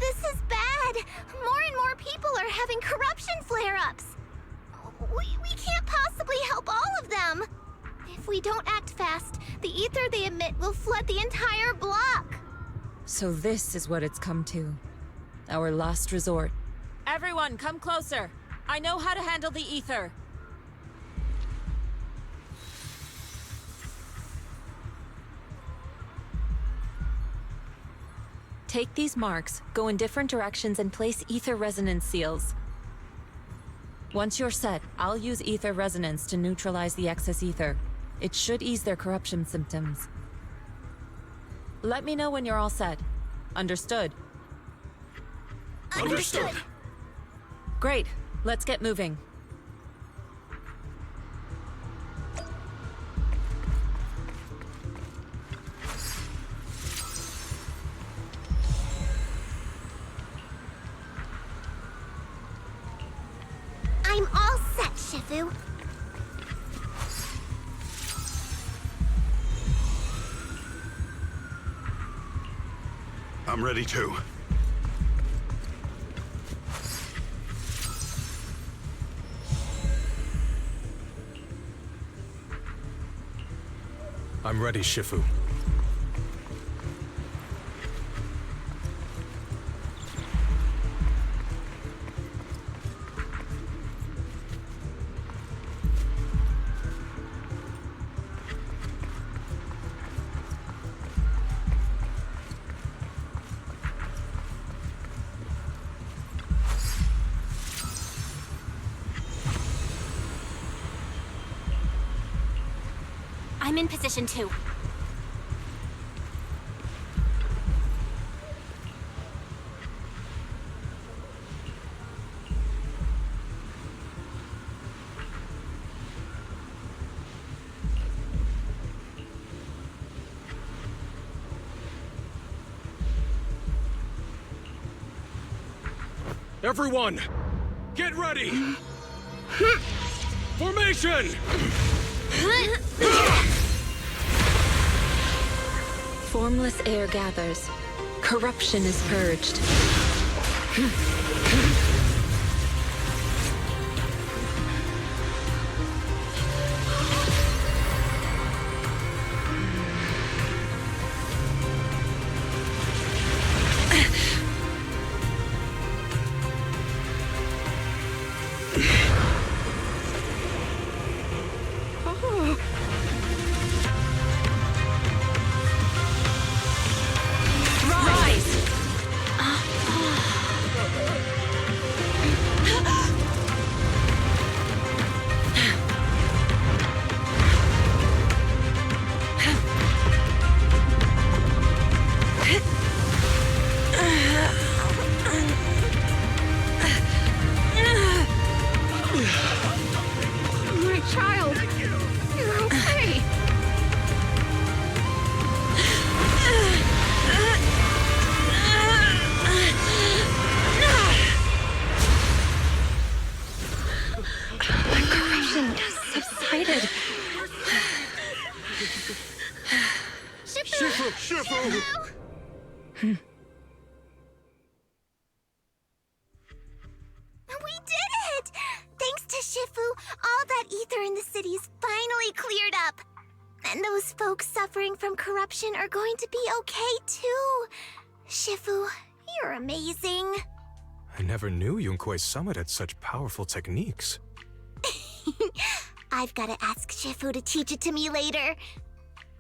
This is bad! More and more people are having corruption flare-ups! We can't possibly help all of them! If we don't act fast, the ether they emit will flood the entire block! So this is what it's come to. Our last resort. Everyone, come closer! I know how to handle the ether! Take these marks, go in different directions, and place ether resonance seals. Once you're set, I'll use ether resonance to neutralize the excess ether. It should ease their corruption symptoms. Let me know when you're all set. Understood? Understood! Great. Let's get moving. I'm all set, Shifu. I'm ready too. I'm ready, Shifu. I'm in position 2. Everyone, get ready! Formation! Formless air gathers. Corruption is purged. city's finally cleared up. And those folks suffering from corruption are going to be okay too. Shifu, you're amazing. I never knew Yunkuei Summit had such powerful techniques. I've gotta ask Shifu to teach it to me later.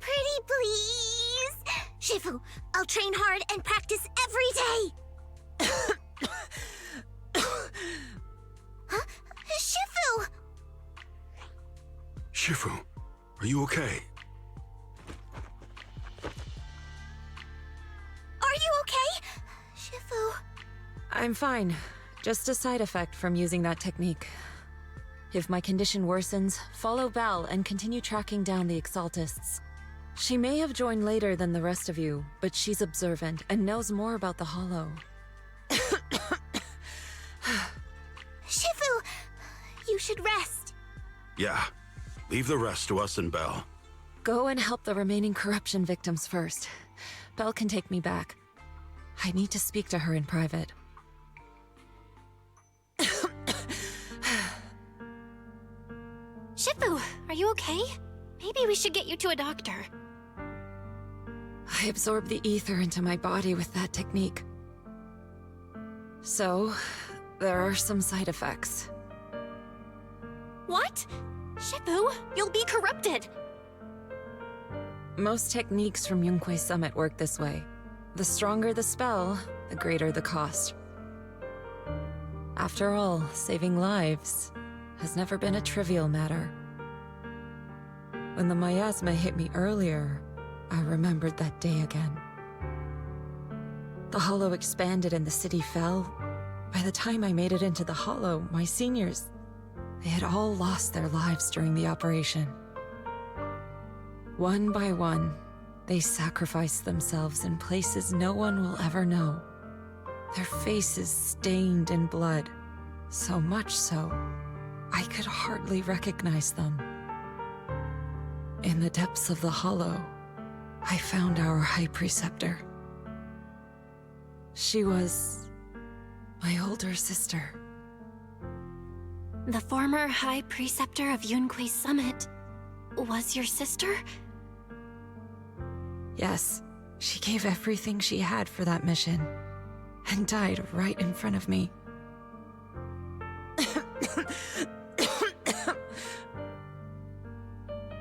Pretty please? Shifu, I'll train hard and practice every day. Huh? Shifu! Shifu, are you okay? Are you okay? Shifu... I'm fine. Just a side effect from using that technique. If my condition worsens, follow Val and continue tracking down the Exaltists. She may have joined later than the rest of you, but she's observant and knows more about the Hollow. Shifu! You should rest. Yeah. Leave the rest to us and Belle. Go and help the remaining corruption victims first. Belle can take me back. I need to speak to her in private. Shifu, are you okay? Maybe we should get you to a doctor. I absorbed the ether into my body with that technique. So, there are some side effects. What? Shifu, you'll be corrupted! Most techniques from Yunkuei Summit work this way. The stronger the spell, the greater the cost. After all, saving lives has never been a trivial matter. When the miasma hit me earlier, I remembered that day again. The Hollow expanded and the city fell. By the time I made it into the Hollow, my seniors, they had all lost their lives during the operation. One by one, they sacrificed themselves in places no one will ever know. Their faces stained in blood, so much so, I could hardly recognize them. In the depths of the Hollow, I found our High Preceptor. She was my older sister. The former High Preceptor of Yunkuei Summit was your sister? Yes, she gave everything she had for that mission, and died right in front of me.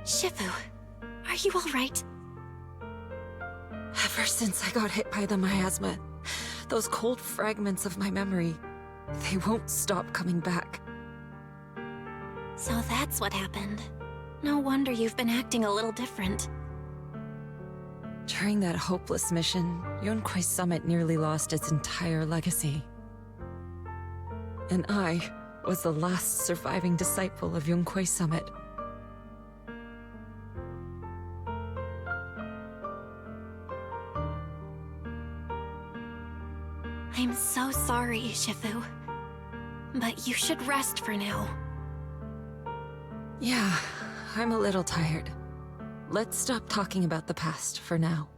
Shifu, are you all right? Ever since I got hit by the miasma, those cold fragments of my memory, they won't stop coming back. So that's what happened. No wonder you've been acting a little different. During that hopeless mission, Yunkuei Summit nearly lost its entire legacy. And I was the last surviving disciple of Yunkuei Summit. I'm so sorry, Shifu. But you should rest for now. Yeah, I'm a little tired. Let's stop talking about the past for now.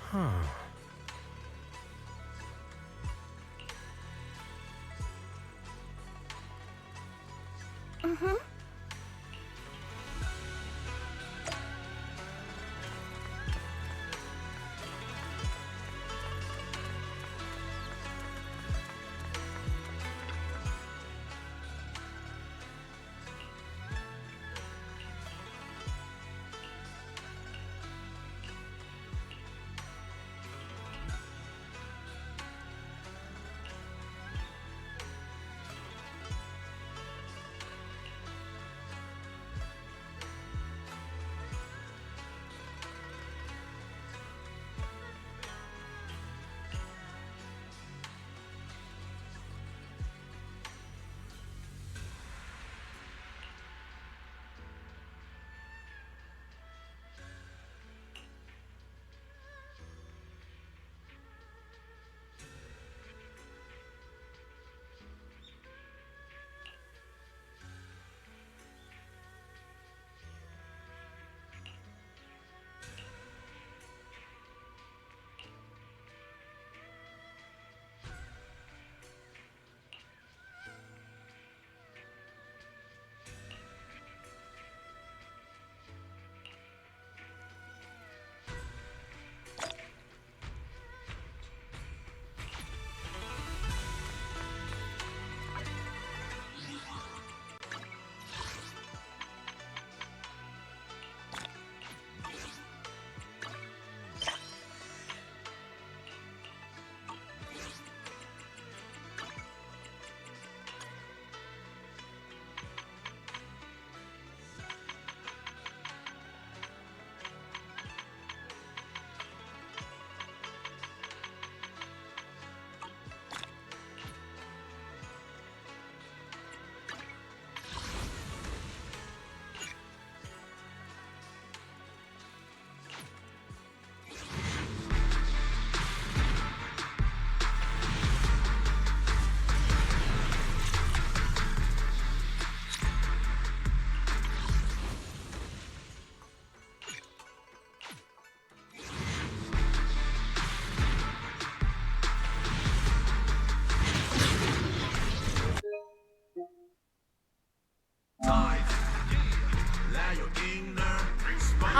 Huh.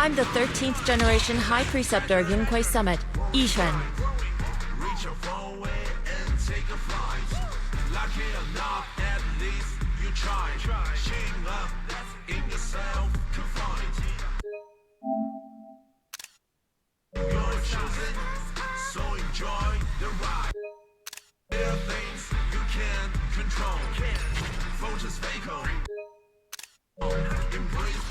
I'm the 13th generation High Preceptor Yunquei Summit, Yishen. Reach your phone way and take a flight. Lucky or not, at least you try. Shaking up in yourself to find. You're chosen, so enjoy the ride. There are things you can't control. Photos fake on. Embrace.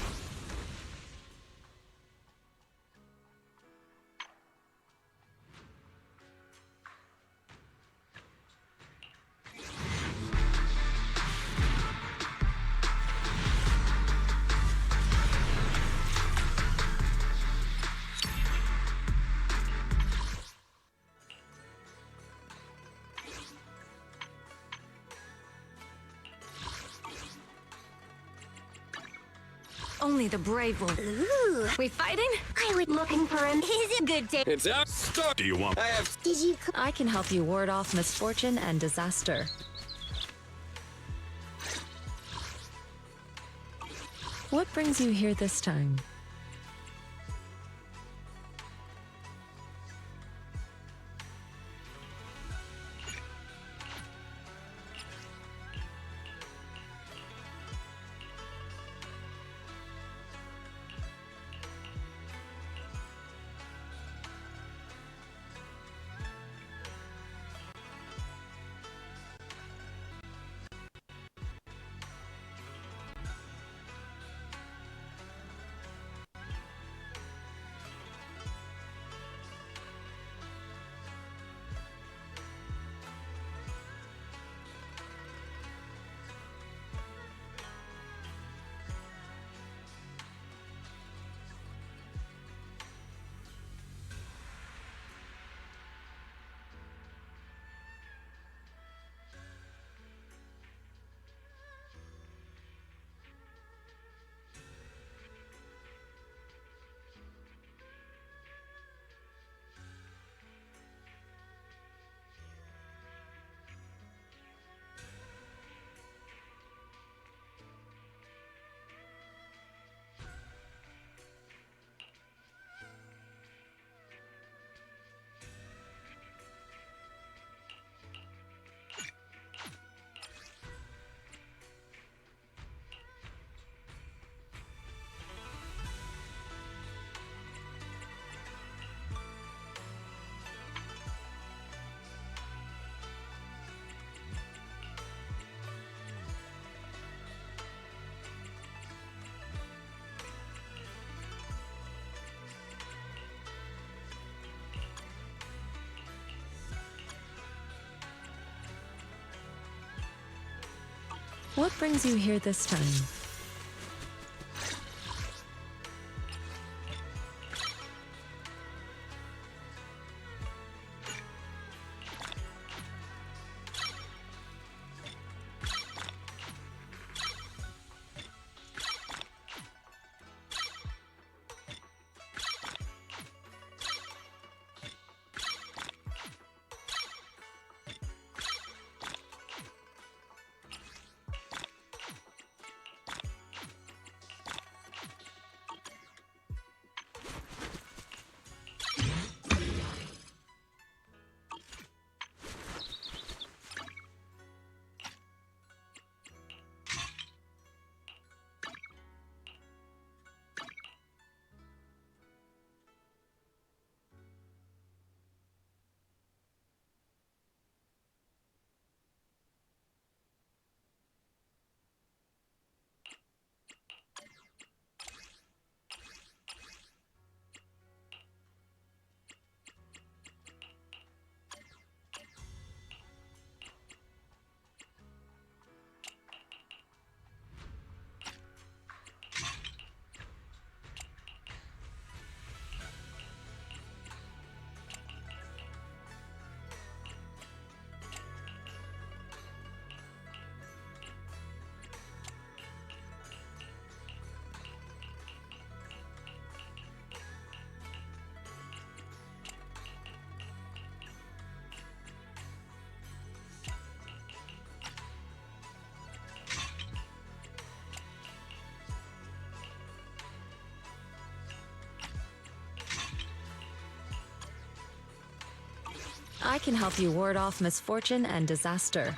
Only the brave will. Ooh. We fighting? I was looking for him. Is it good day? It's our story. Do you want? Did you? I can help you ward off misfortune and disaster. What brings you here this time? What brings you here this time? I can help you ward off misfortune and disaster.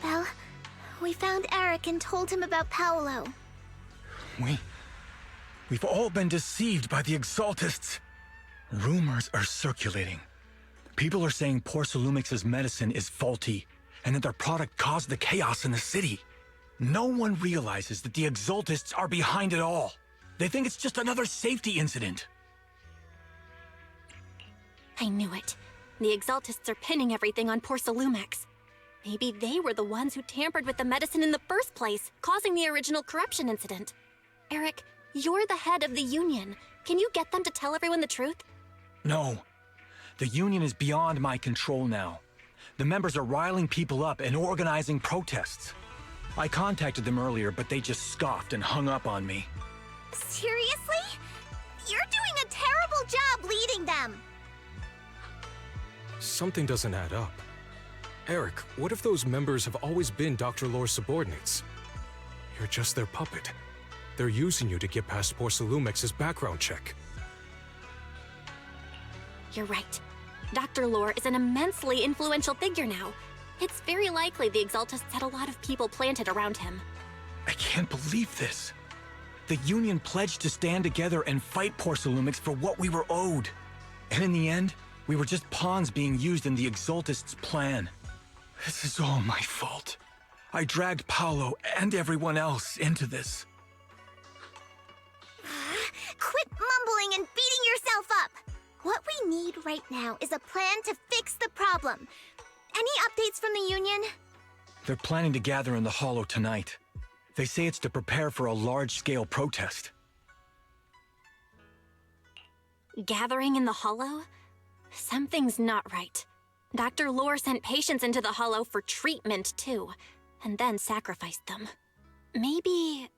Well, we found Eric and told him about Paolo. We've all been deceived by the Exaltists. Rumors are circulating. People are saying Porcelumix's medicine is faulty, and that their product caused the chaos in the city. No one realizes that the Exaltists are behind it all. They think it's just another safety incident. I knew it. The Exaltists are pinning everything on Porcelumix. Maybe they were the ones who tampered with the medicine in the first place, causing the original corruption incident. Eric, you're the head of the Union. Can you get them to tell everyone the truth? No. The Union is beyond my control now. The members are riling people up and organizing protests. I contacted them earlier, but they just scoffed and hung up on me. Seriously? You're doing a terrible job leading them! Something doesn't add up. Eric, what if those members have always been Dr. Lore's subordinates? You're just their puppet. They're using you to get past Porcelumix's background check. You're right. Dr. Lore is an immensely influential figure now. It's very likely the Exaltists had a lot of people planted around him. I can't believe this. The Union pledged to stand together and fight Porcelumix for what we were owed. And in the end, we were just pawns being used in the Exaltists' plan. This is all my fault. I dragged Paolo and everyone else into this. Quit mumbling and beating yourself up! What we need right now is a plan to fix the problem. Any updates from the Union? They're planning to gather in the Hollow tonight. They say it's to prepare for a large-scale protest. Gathering in the Hollow? Something's not right. Dr. Lore sent patients into the Hollow for treatment, too, and then sacrificed them. Maybe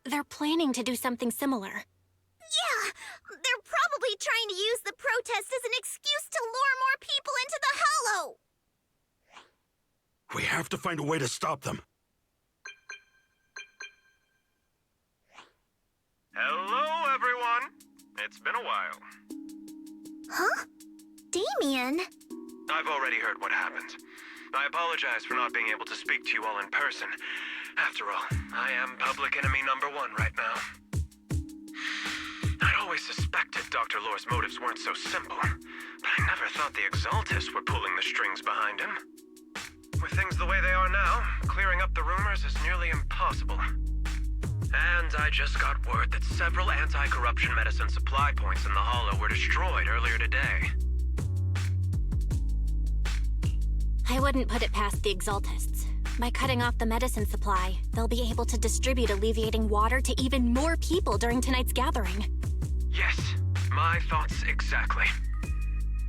they're planning to do something similar. Yeah! They're probably trying to use the protest as an excuse to lure more people into the Hollow! We have to find a way to stop them. Hello, everyone. It's been a while. Huh? Damien? I've already heard what happened. I apologize for not being able to speak to you all in person. After all, I am public enemy #1 right now. I'd always suspected Dr. Lore's motives weren't so simple, but I never thought the Exaltists were pulling the strings behind him. With things the way they are now, clearing up the rumors is nearly impossible. And I just got word that several anti-corruption medicine supply points in the Hollow were destroyed earlier today. I wouldn't put it past the Exaltists. By cutting off the medicine supply, they'll be able to distribute alleviating water to even more people during tonight's gathering. Yes, my thoughts exactly.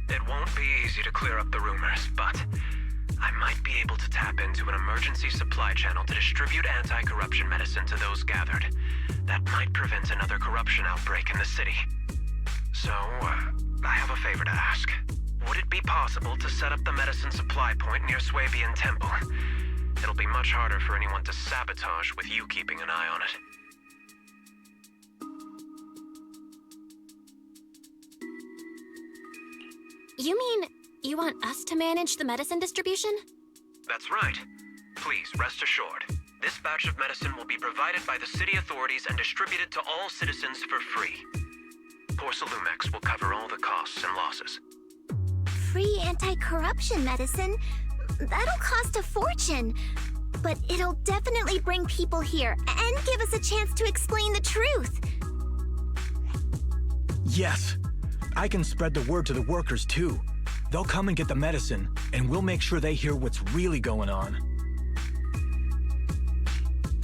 It won't be easy to clear up the rumors, but I might be able to tap into an emergency supply channel to distribute anti-corruption medicine to those gathered. That might prevent another corruption outbreak in the city. So, I have a favor to ask. Would it be possible to set up the medicine supply point near Swabian Temple? It'll be much harder for anyone to sabotage with you keeping an eye on it. You mean you want us to manage the medicine distribution? That's right. Please, rest assured. This batch of medicine will be provided by the city authorities and distributed to all citizens for free. Porcelumix will cover all the costs and losses. Free anti-corruption medicine? That'll cost a fortune. But it'll definitely bring people here and give us a chance to explain the truth. Yes. I can spread the word to the workers, too. They'll come and get the medicine, and we'll make sure they hear what's really going on.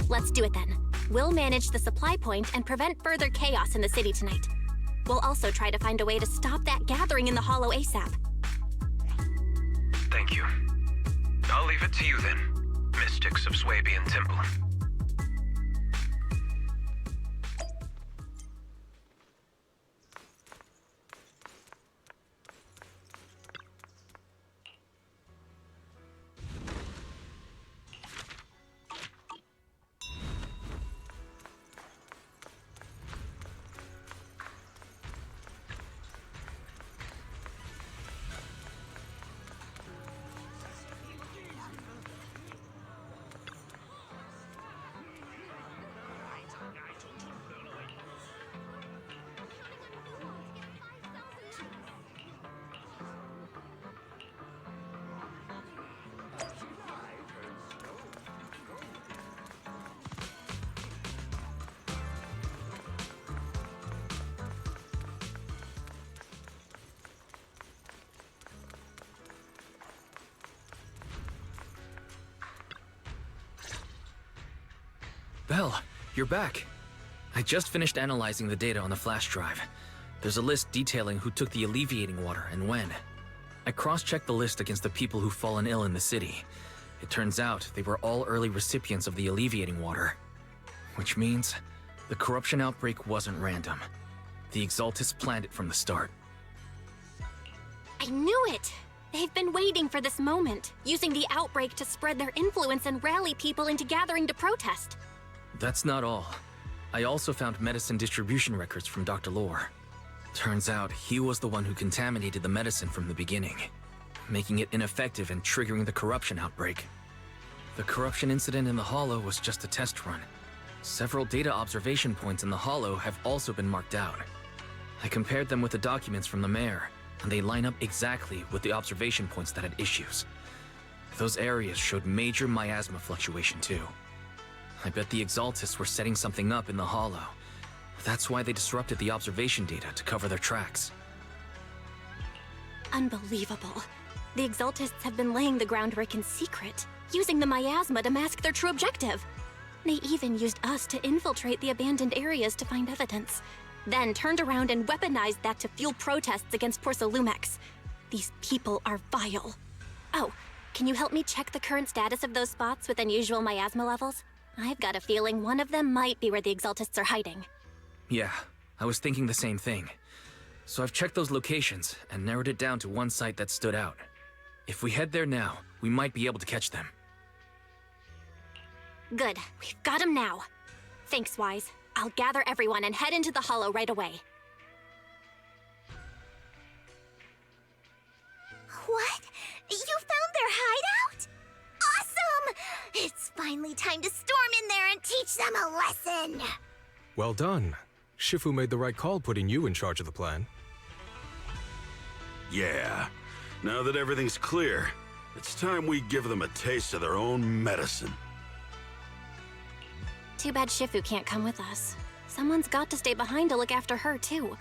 Let's do it then. We'll manage the supply point and prevent further chaos in the city tonight. We'll also try to find a way to stop that gathering in the Hollow ASAP. Thank you. I'll leave it to you then, Mystics of Swabian Temple. Belle, you're back. I just finished analyzing the data on the flash drive. There's a list detailing who took the alleviating water and when. I cross-checked the list against the people who've fallen ill in the city. It turns out they were all early recipients of the alleviating water. Which means the corruption outbreak wasn't random. The Exaltists planned it from the start. I knew it! They've been waiting for this moment, using the outbreak to spread their influence and rally people into gathering to protest. That's not all. I also found medicine distribution records from Dr. Lore. Turns out he was the one who contaminated the medicine from the beginning, making it ineffective and triggering the corruption outbreak. The corruption incident in the Hollow was just a test run. Several data observation points in the Hollow have also been marked out. I compared them with the documents from the mayor, and they line up exactly with the observation points that had issues. Those areas showed major miasma fluctuation too. I bet the Exaltists were setting something up in the Hollow. That's why they disrupted the observation data to cover their tracks. Unbelievable. The Exaltists have been laying the groundwork in secret, using the miasma to mask their true objective. They even used us to infiltrate the abandoned areas to find evidence, then turned around and weaponized that to fuel protests against Porsalumex. These people are vile. Oh, can you help me check the current status of those spots with unusual miasma levels? I've got a feeling one of them might be where the Exaltists are hiding. Yeah, I was thinking the same thing. So I've checked those locations and narrowed it down to one site that stood out. If we head there now, we might be able to catch them. Good, we've got them now. Thanks, Wise. I'll gather everyone and head into the Hollow right away. What? You found their hideout? Awesome! It's finally time to storm in there and teach them a lesson! Well done. Shifu made the right call putting you in charge of the plan. Yeah. Now that everything's clear, it's time we give them a taste of their own medicine. Too bad Shifu can't come with us. Someone's got to stay behind to look after her, too.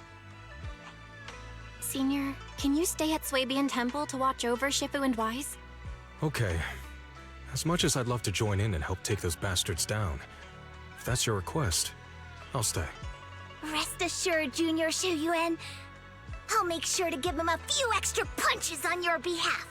Senior, can you stay at Swabian Temple to watch over Shifu and Wise? Okay. As much as I'd love to join in and help take those bastards down, if that's your request, I'll stay. Rest assured, Junior Shuyuan. I'll make sure to give him a few extra punches on your behalf.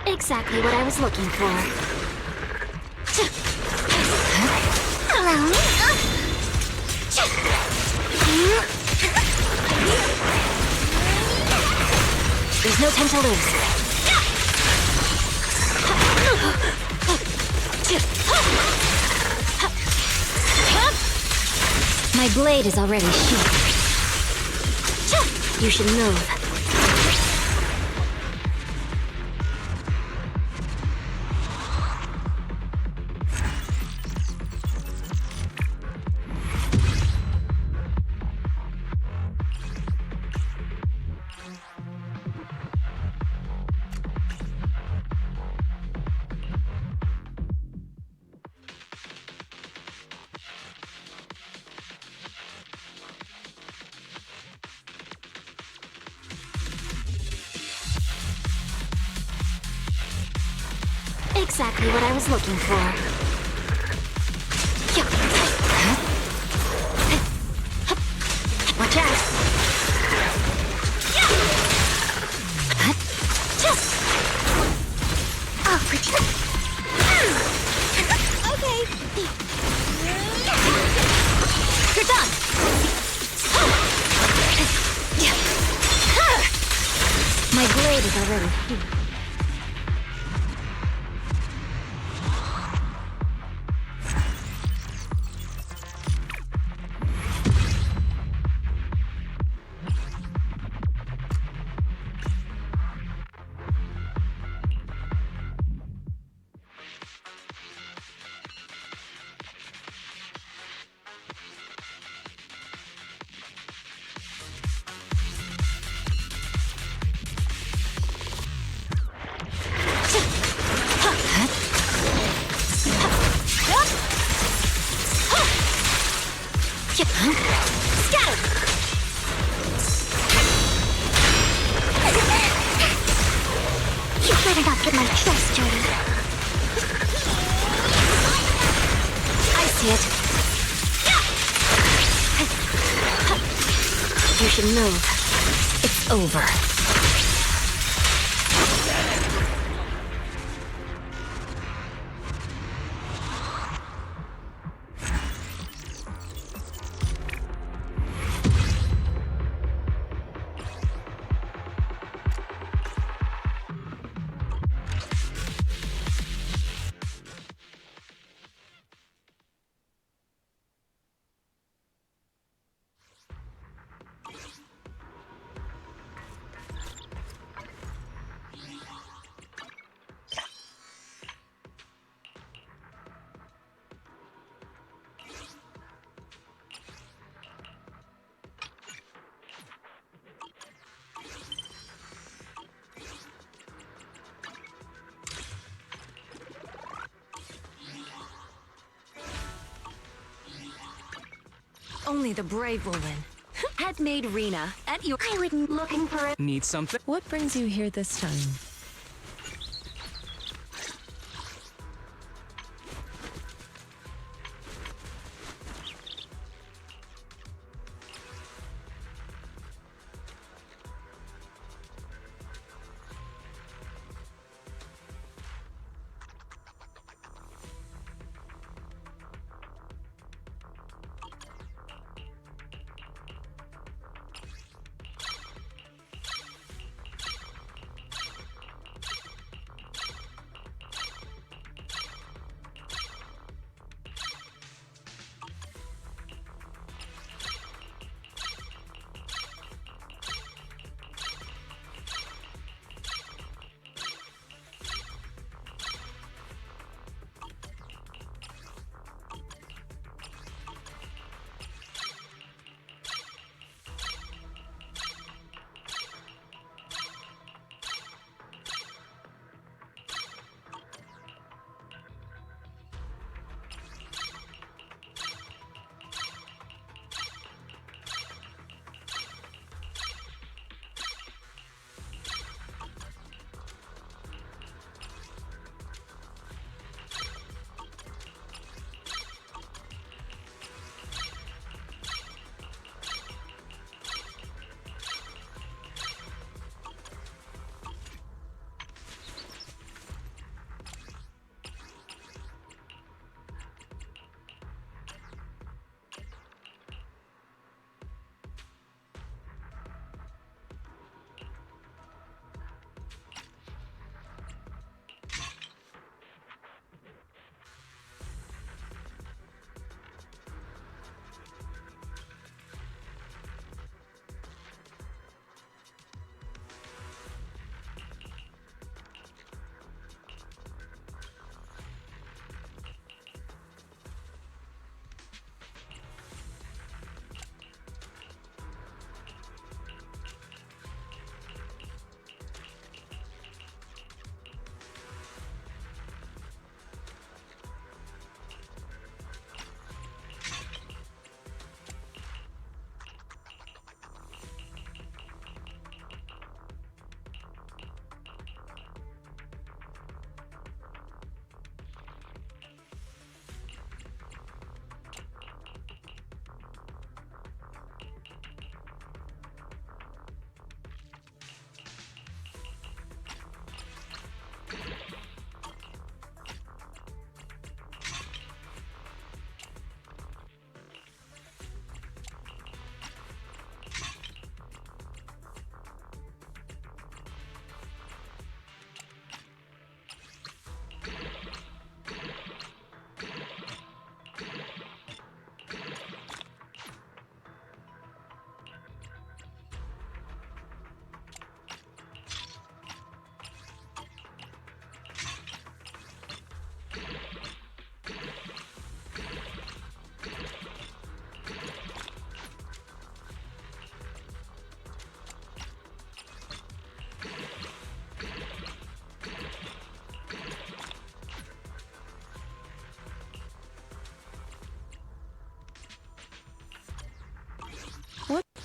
Exactly what I was looking for. There's no time to lose. My blade is already sheathed. You should move. Exactly what I was looking for. Watch out! Oh, okay. You're done. My blade is already here. You better not get my trust dirty. I see it. You should move. It's over. Only the brave will win. Had made Rena at your— I wouldn't looking for it. Need something? What brings you here this time?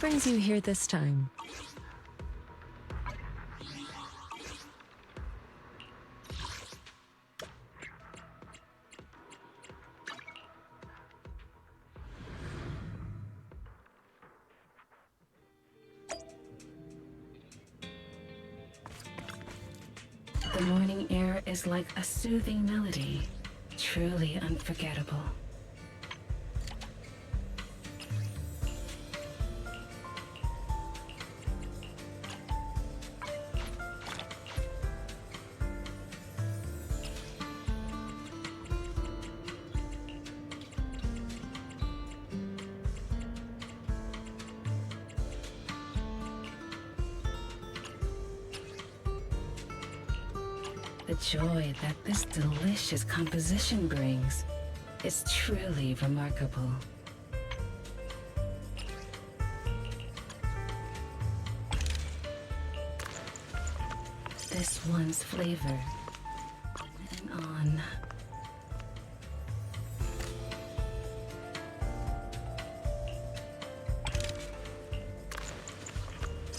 brings you here this time? The morning air is like a soothing melody, truly unforgettable. The joy that this delicious composition brings is truly remarkable. This one's flavor and on.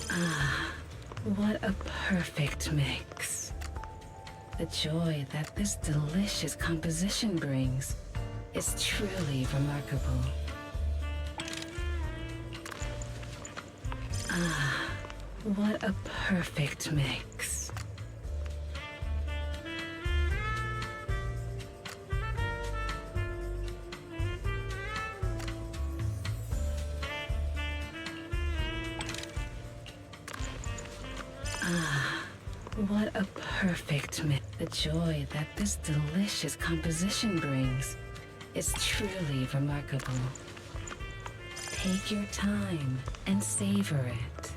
Ah, what a perfect mix. The joy that this delicious composition brings is truly remarkable. Ah, what a perfect mix. Ah, what a perfect mix. The joy that this delicious composition brings is truly remarkable. Take your time and savor it.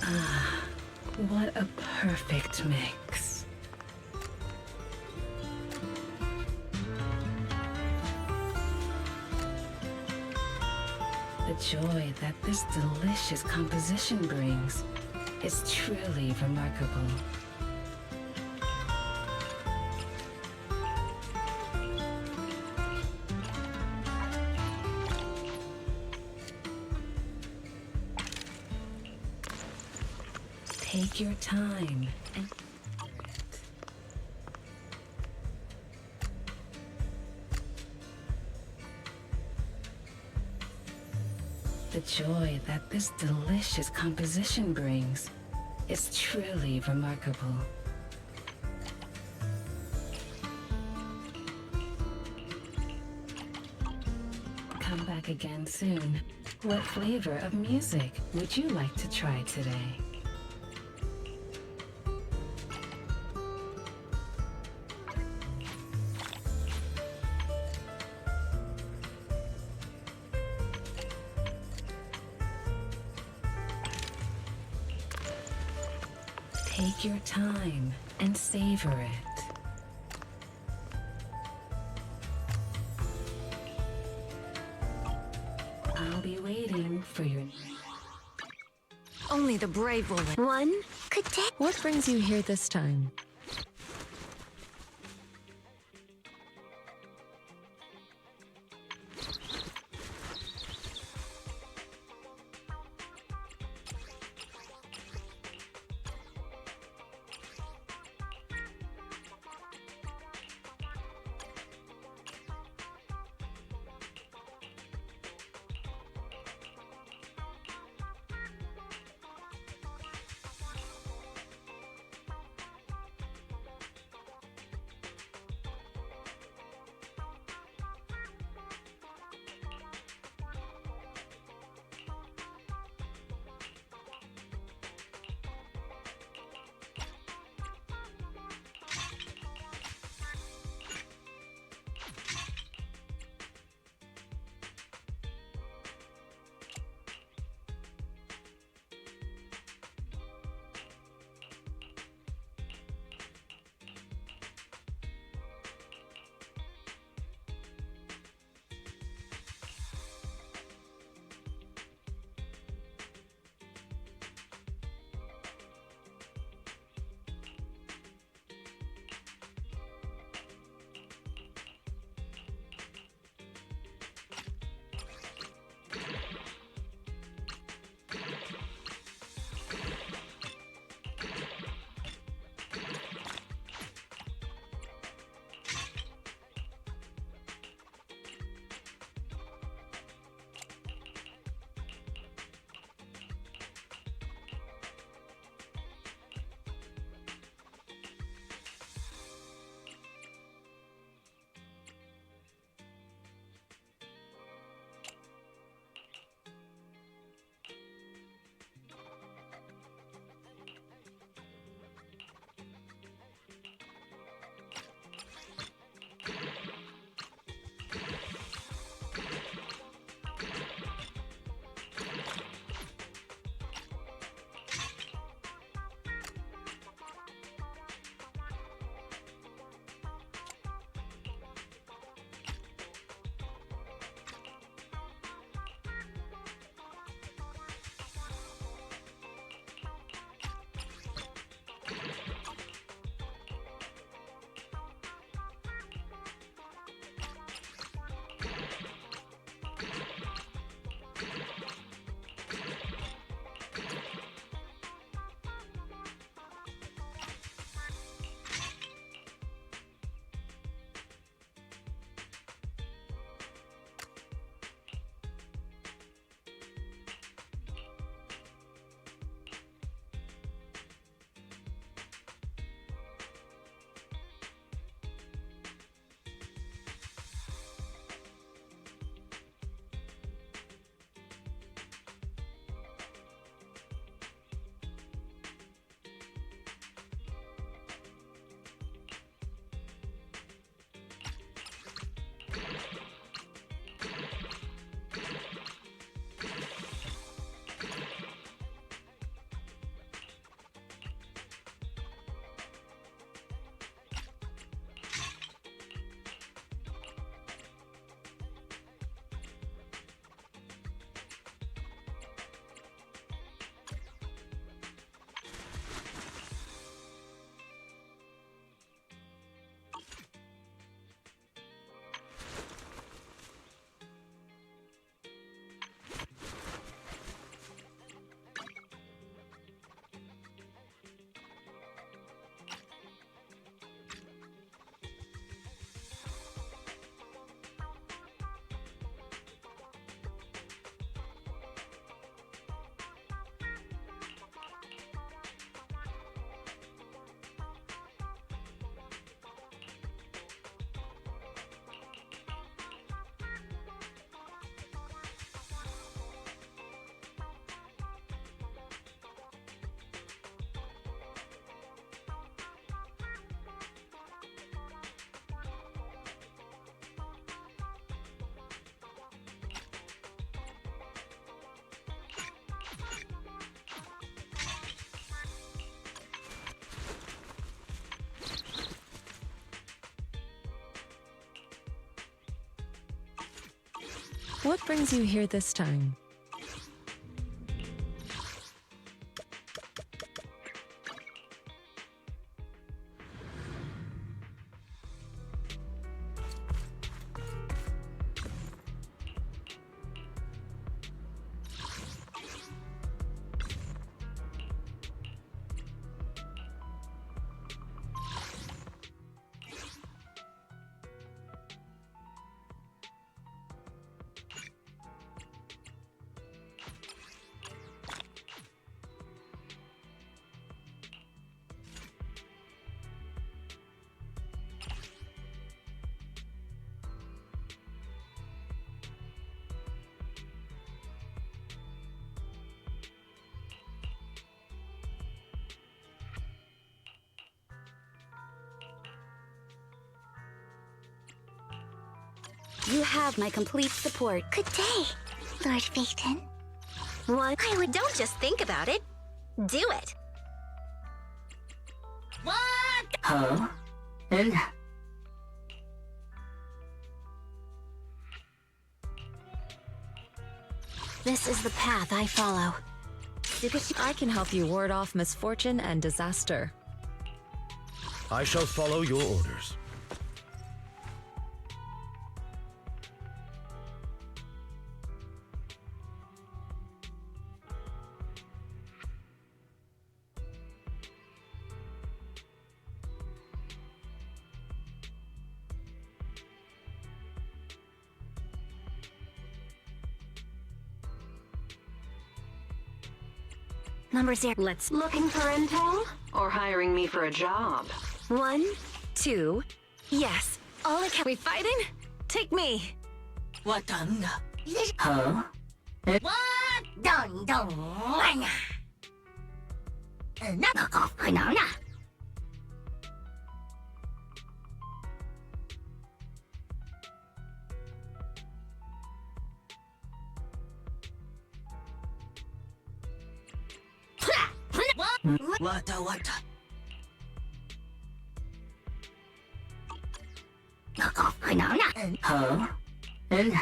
Ah, what a perfect mix. The joy that this delicious composition brings is truly remarkable. Take your time and the joy that this delicious composition brings is truly remarkable. Come back again soon. What flavor of music would you like to try today? Take your time and savor it. I'll be waiting for your... Only the brave will win. One could take... What brings you here this time? What brings you here this time? You have my complete support. Good day, Lord Phaeton. What? Don't just think about it. Do it. What? Huh? And This is the path I follow. I can help you ward off misfortune and disaster. I shall follow your orders. Number 0. let's looking for intel or hiring me for a job. 1, 2, yes. All I can. We fighting? Take me. What done? Huh? What done? Done. What? Huh? And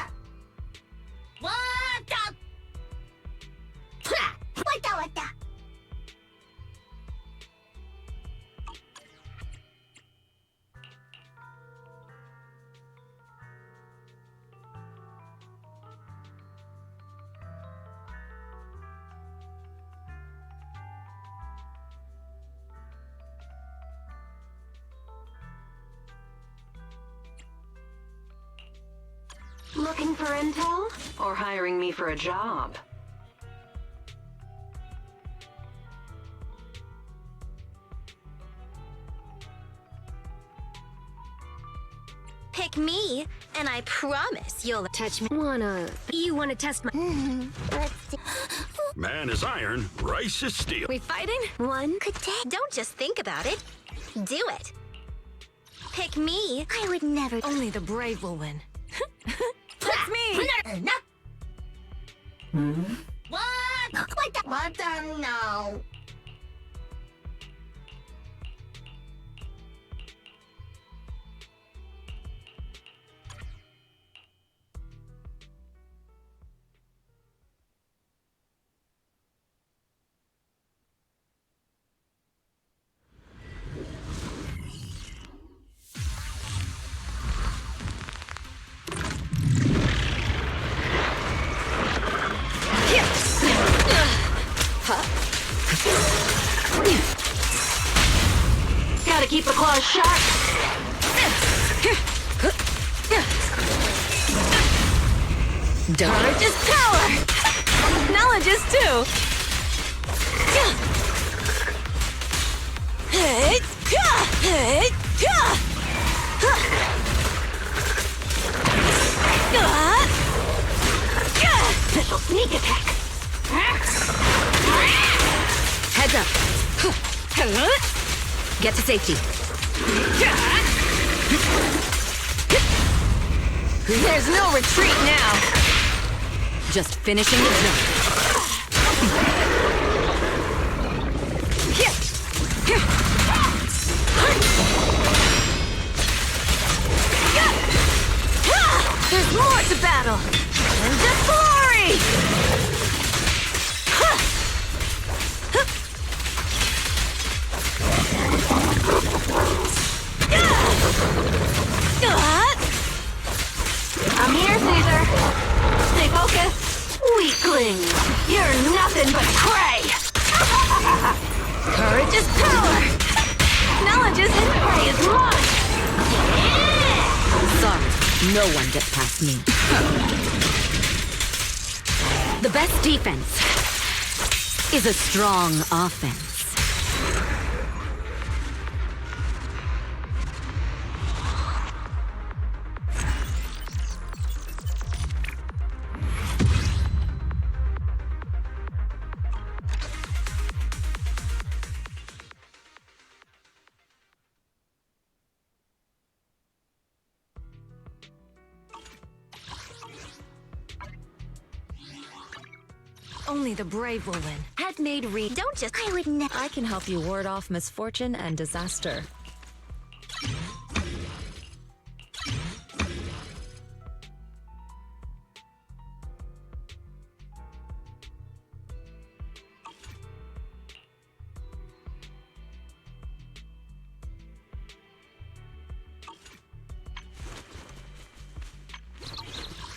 looking for intel or hiring me for a job. Pick me, and I promise you'll touch me. You wanna test my Let's see. Man is iron, rice is steel. We fighting? 1 good day. Don't just think about it. Do it. Pick me. I would never. Only the brave will win. That's me! What no? Gotta keep the claws sharp. Courage is power. Knowledge is too. Special sneak attack. Heads up. Get to safety. There's no retreat now. Just finishing the job. There's more to battle. And You're nothing but prey! Courage is power! Knowledge is prey is mine! Sorry, no one gets past me. The best defense is a strong offense. Only the brave will win. Had made read. Don't just. I would never. I can help you ward off misfortune and disaster.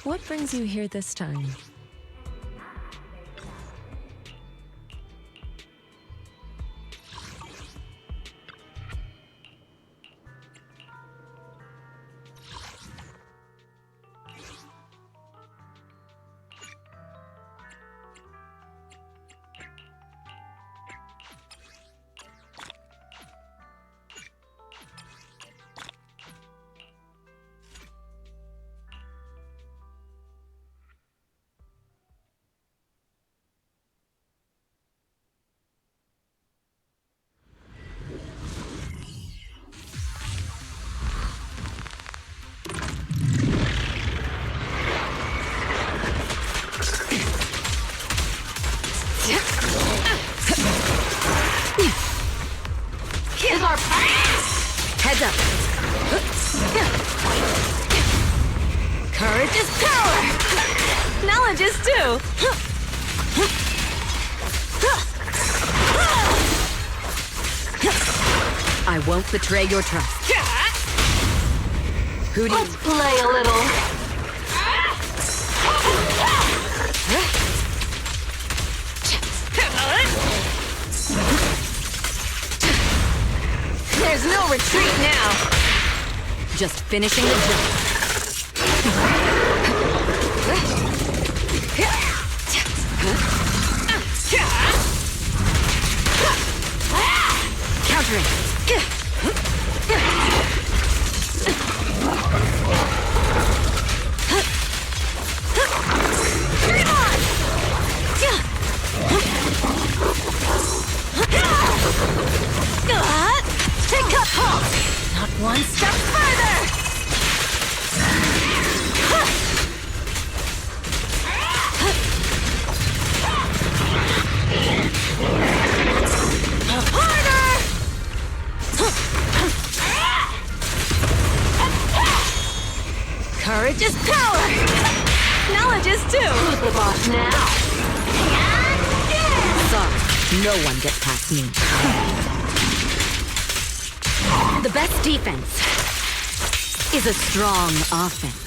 What brings you here this time? Here's our Heads up. courage is power! Knowledge is too! I won't betray your trust. Who do Let's play a little. There's no retreat now. Just finishing the job. Countering. Take up halt! Not one step further! Harder! Courage is power! Knowledge is too! Who's the boss now? Sorry, no one gets past me. The best defense is a strong offense.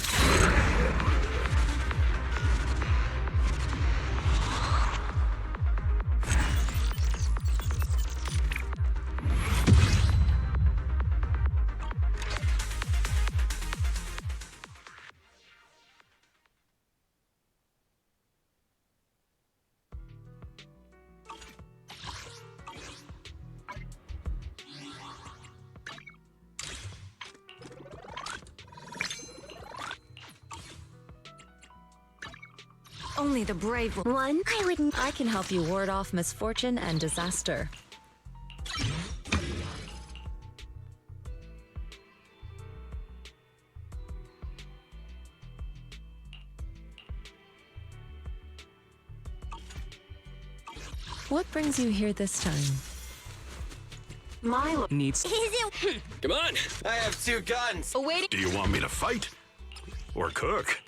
Only the brave will. One, I wouldn't. I can help you ward off misfortune and disaster. What brings you here this time? Milo needs. Come on! I have 2 guns! Awaiting. Do you want me to fight? Or cook?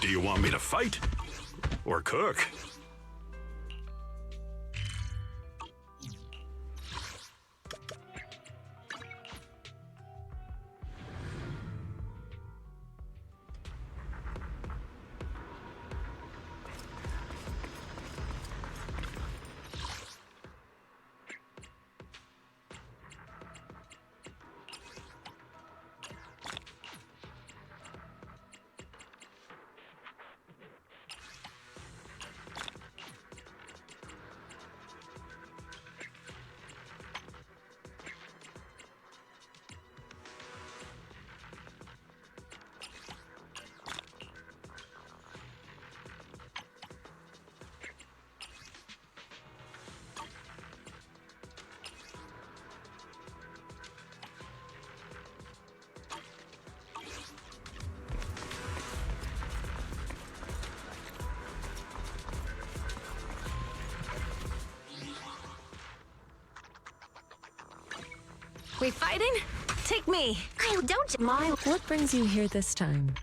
Do you want me to fight? Or cook? We fighting? Take me. I don't mind. What brings you here this time?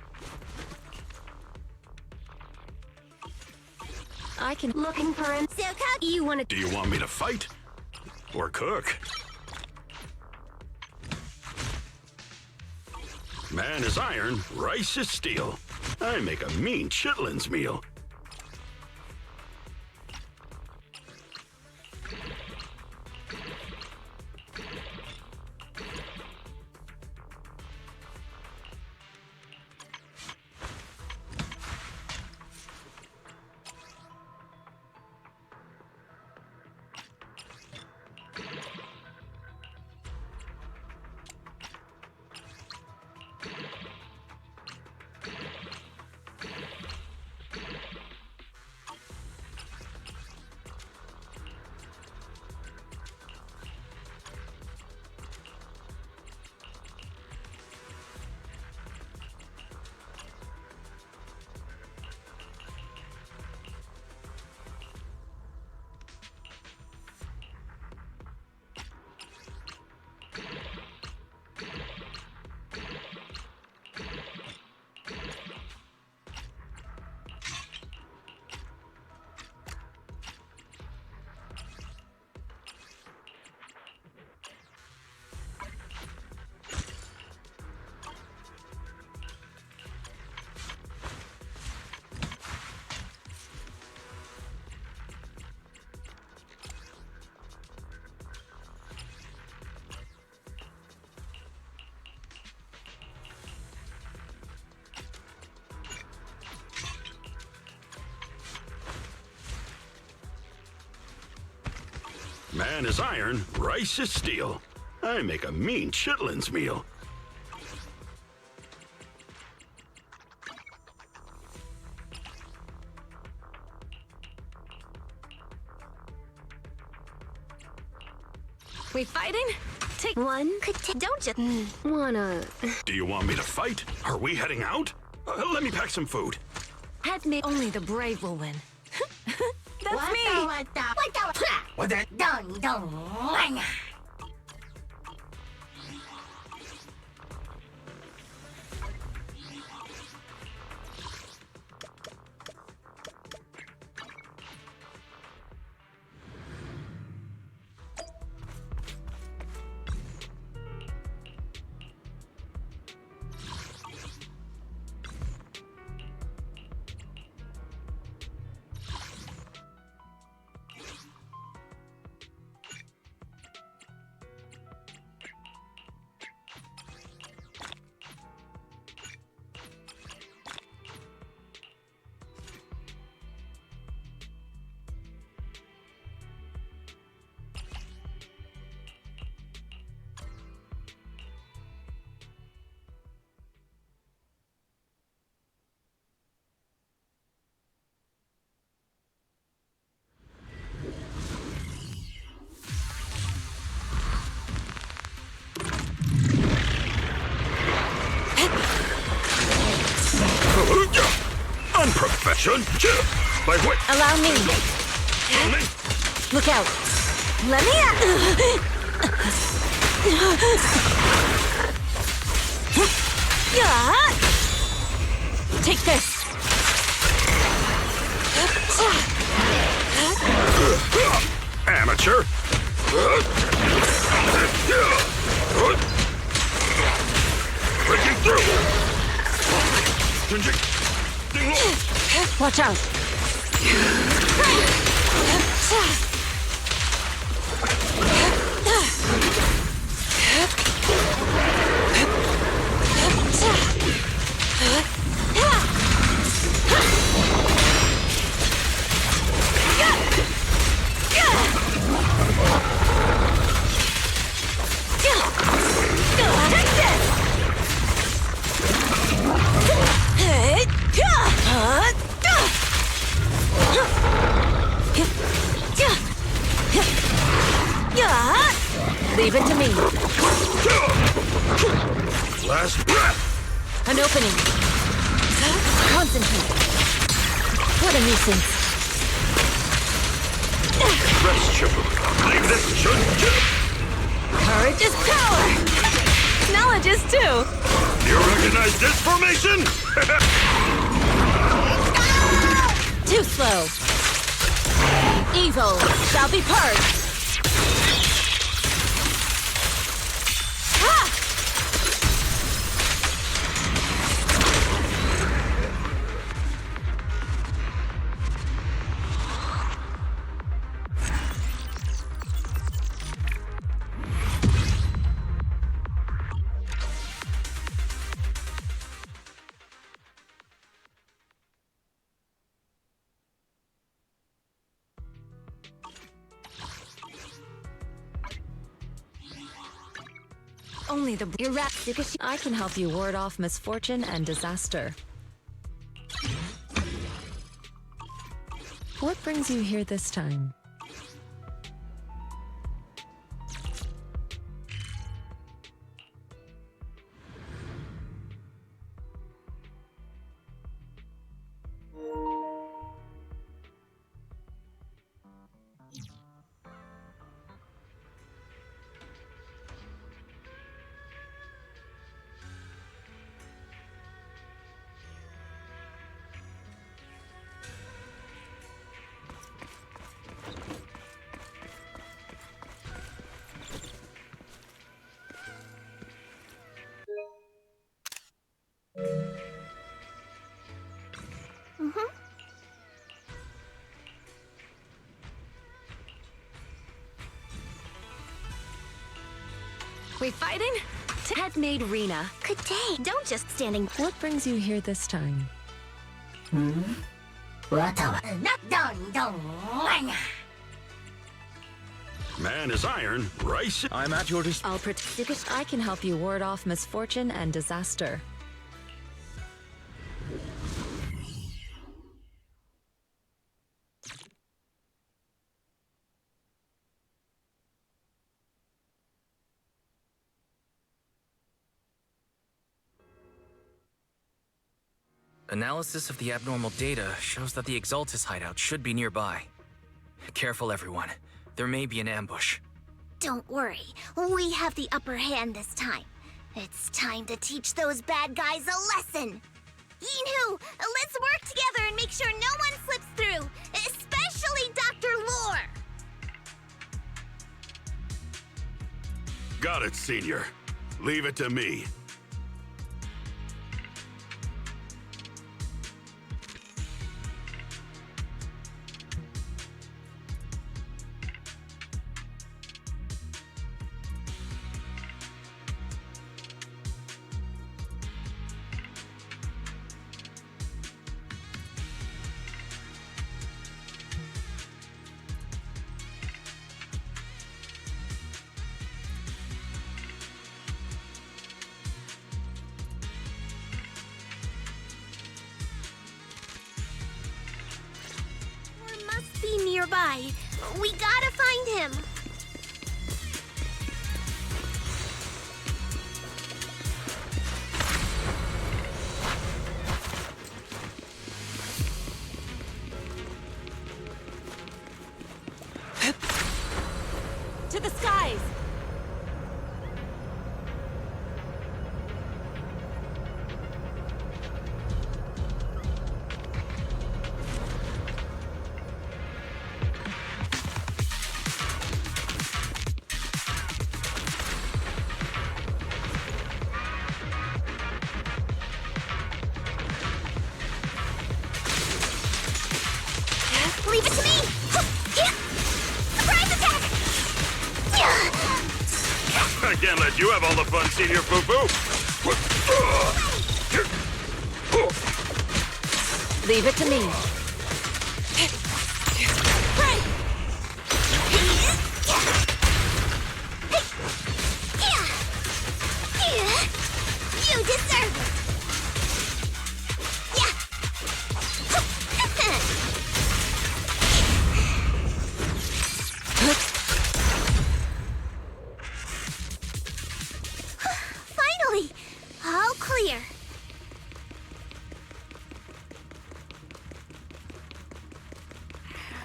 I can. Looking for him. So, you want to? Do you want me to fight? Or cook? Man is iron, rice is steel. I make a mean chitlins meal. Man is iron, rice is steel. I make a mean chitlins meal. We fighting? Take one. Don't you wanna? Do you want me to fight? Are we heading out? Let me pack some food. Head me. Only the brave will win. That's me. Unprofession. Like what? Allow me. Look out. Let me out. Take this. pressure. Breaking through. Watch out! Leave it to me. Last breath. An opening. Concentrate. What a nuisance. Rest, Chipper. Leave this should. Courage is power. Knowledge is too. You recognize this formation? Too slow. Evil shall be purged. Only the I can help you ward off misfortune and disaster. What brings you here this time? We fighting? Ted made Rena. Good day. Don't just standing. What brings you here this time? Man is iron, rice. I'm at your disposal. I'll protect. I can help you ward off misfortune and disaster. Analysis of the abnormal data shows that the Exaltus hideout should be nearby. Careful, everyone. There may be an ambush. Don't worry. We have the upper hand this time. It's time to teach those bad guys a lesson. Yinhu, let's work together and make sure no one slips through, especially Dr. Lore. Got it, Senior. Leave it to me. Be nearby. We gotta find him. To the skies! Leave it to me! Surprise attack! I can't let you have all the fun, Senior Foo-Foo! Leave it to me. You deserve it! Finally! All clear.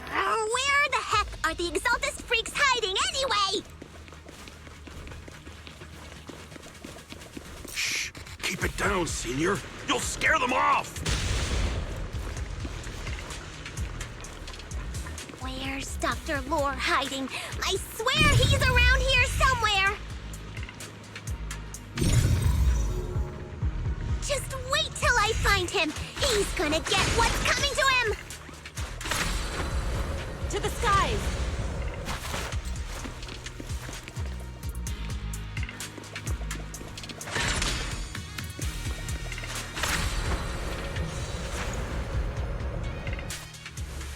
Where the heck are the Exaltus freaks hiding anyway? Shh! Keep it down, Senior! You'll scare them off! Where's Dr. Lore hiding? I swear he's around here somewhere! Just wait till I find him! He's gonna get what's coming to him! To the skies!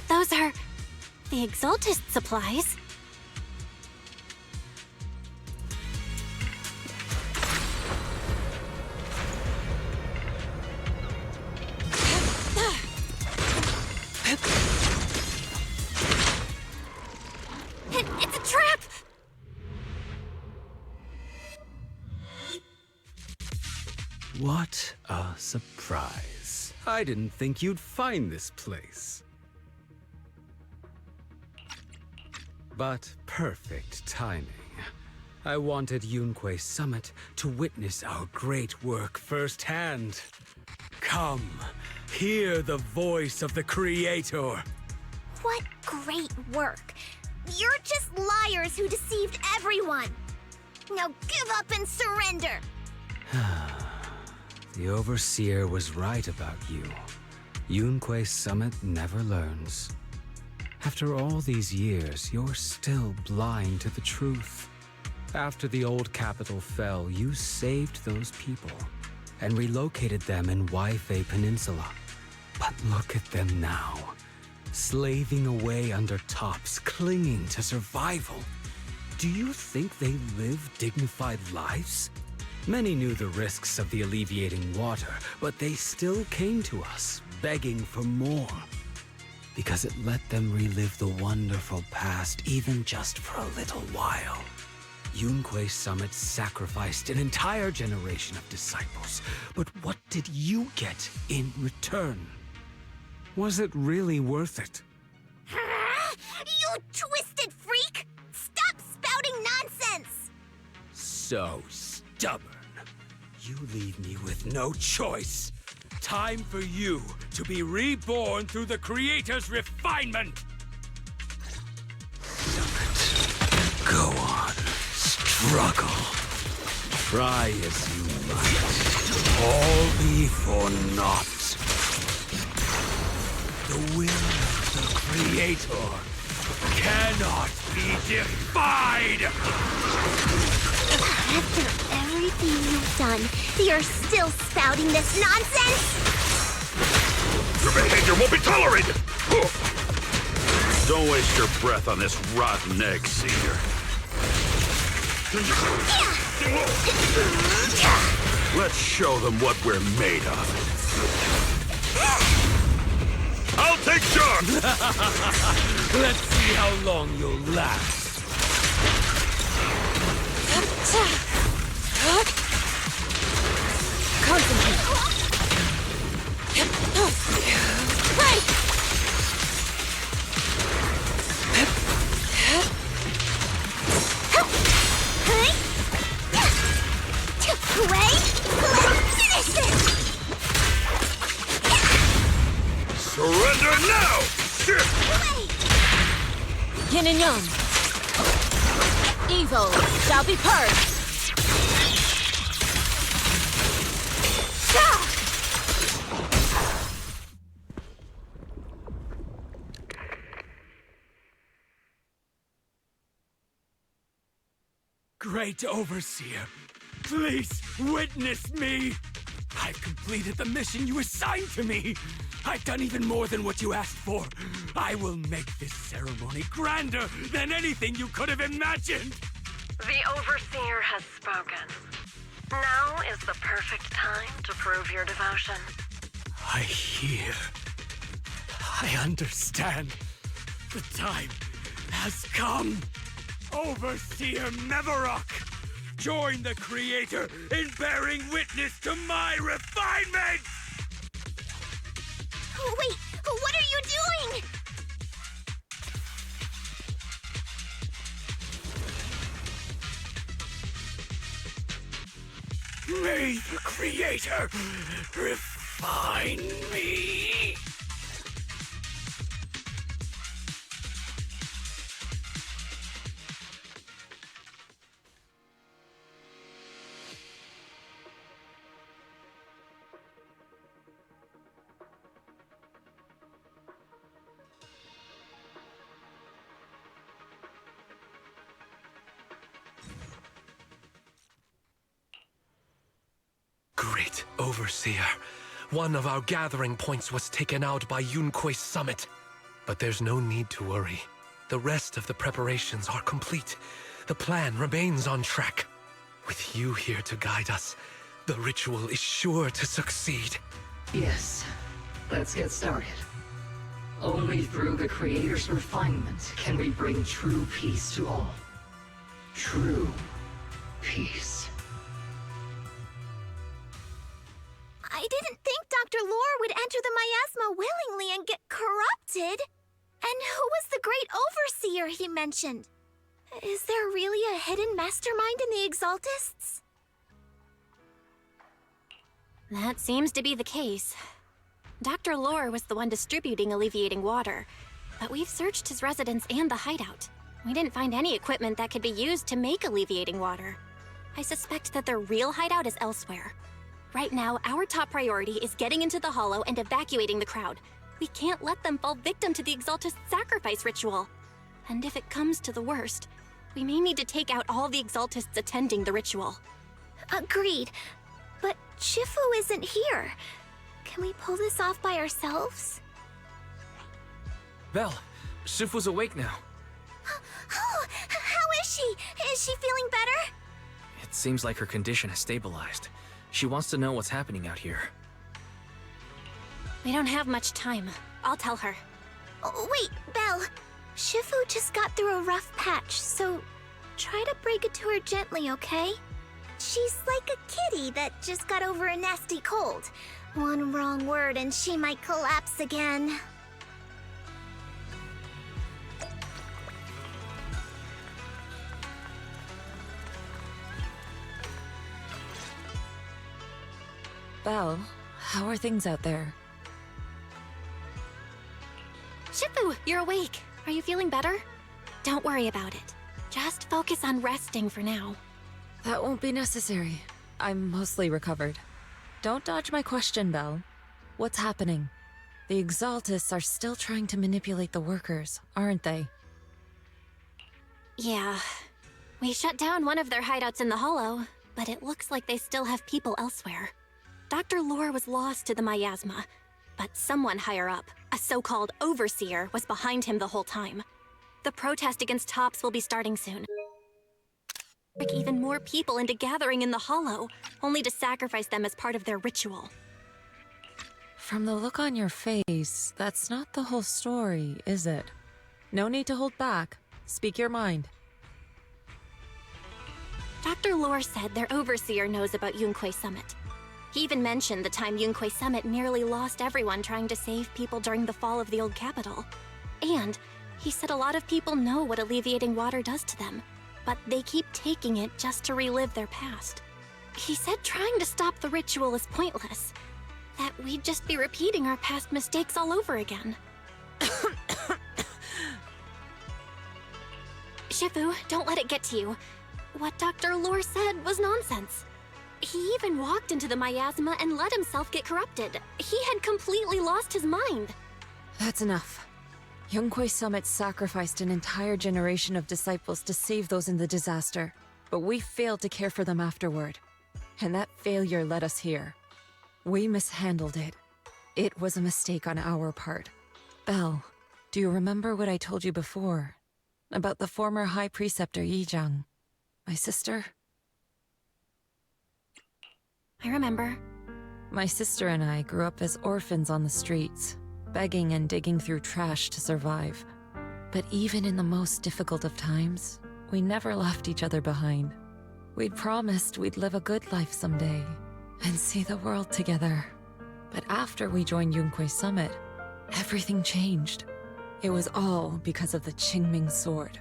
Those are the Exaltist supplies. It's a trap! What a surprise. I didn't think you'd find this place. But perfect timing. I wanted Yunque Summit to witness our great work firsthand. Come, hear the voice of the Creator. What great work! You're just liars who deceived everyone! Now give up and surrender! The Overseer was right about you. Yunque Summit never learns. After all these years, you're still blind to the truth. After the old capital fell, you saved those people and relocated them in Waifei Peninsula. But look at them now, slaving away under tops, clinging to survival. Do you think they live dignified lives? Many knew the risks of the alleviating water, but they still came to us, begging for more. Because it let them relive the wonderful past, even just for a little while. Yunque Summit sacrificed an entire generation of disciples, but what did you get in return? Was it really worth it? You twisted freak! Stop spouting nonsense! So stubborn. You leave me with no choice. Time for you to be reborn through the Creator's refinement! Go on, struggle. Try as you might, all be for naught. The will of the Creator cannot be defied! After everything you've done, you're still spouting this nonsense? Your behavior won't be tolerated! Don't waste your breath on this rotten egg, Senior. Let's show them what we're made of. I'll take charge! Let's see how long you'll last. Concentrate. Let's finish this! Surrender now! Yin and Yang. Evil shall be purged. Great Overseer, please witness me! I've completed the mission you assigned to me! I've done even more than what you asked for! I will make this ceremony grander than anything you could have imagined! The Overseer has spoken. Now is the perfect time to prove your devotion. I hear. I understand. The time has come. Overseer Mevarok, join the Creator in bearing witness to my refinement! Wait, what are you doing? May the Creator refine me! Great Overseer, one of our gathering points was taken out by Yunque's summit. But there's no need to worry. The rest of the preparations are complete. The plan remains on track. With you here to guide us, the ritual is sure to succeed. Yes, let's get started. Only through the Creator's refinement can we bring true peace to all. True peace. I didn't think Dr. Lore would enter the miasma willingly and get corrupted. And who was the Great Overseer he mentioned? Is there really a hidden mastermind in the Exaltists? That seems to be the case. Dr. Lore was the one distributing alleviating water, but we've searched his residence and the hideout. We didn't find any equipment that could be used to make alleviating water. I suspect that their real hideout is elsewhere. Right now, our top priority is getting into the Hollow and evacuating the crowd. We can't let them fall victim to the Exaltist sacrifice ritual. And if it comes to the worst, we may need to take out all the Exaltists attending the ritual. Agreed. But Shifu isn't here. Can we pull this off by ourselves? Belle, Shifu's awake now. Oh, how is she? Is she feeling better? It seems like her condition has stabilized. She wants to know what's happening out here. We don't have much time. I'll tell her. Oh, wait, Belle. Shifu just got through a rough patch, so try to break it to her gently, okay? She's like a kitty that just got over a nasty cold. One wrong word and she might collapse again. Belle, how are things out there? Shifu, you're awake. Are you feeling better? Don't worry about it. Just focus on resting for now. That won't be necessary. I'm mostly recovered. Don't dodge my question, Belle. What's happening? The Exaltists are still trying to manipulate the workers, aren't they? Yeah. We shut down one of their hideouts in the Hollow, but it looks like they still have people elsewhere. Dr. Lore was lost to the miasma, but someone higher up, a so-called Overseer, was behind him the whole time. The protest against Tops will be starting soon. Trick even more people into gathering in the Hollow, only to sacrifice them as part of their ritual. From the look on your face, that's not the whole story, is it? No need to hold back. Speak your mind. Dr. Lore said their Overseer knows about Yunque Summit. He even mentioned the time Yunque Summit nearly lost everyone trying to save people during the fall of the old capital. And he said a lot of people know what alleviating water does to them, but they keep taking it just to relive their past. He said trying to stop the ritual is pointless, that we'd just be repeating our past mistakes all over again. Shifu, don't let it get to you. What Dr. Lore said was nonsense. He even walked into the miasma and let himself get corrupted. He had completely lost his mind. That's enough. Yunque Summit sacrificed an entire generation of disciples to save those in the disaster. but we failed to care for them afterward. And that failure led us here. We mishandled it. It was a mistake on our part. Belle, do you remember what I told you before? About the former High Preceptor Yijang? My sister? I remember. My sister and I grew up as orphans on the streets, begging and digging through trash to survive. But even in the most difficult of times, we never left each other behind. We'd promised we'd live a good life someday, and see the world together. But after we joined Yunquei Summit, everything changed. It was all because of the Qingming Sword.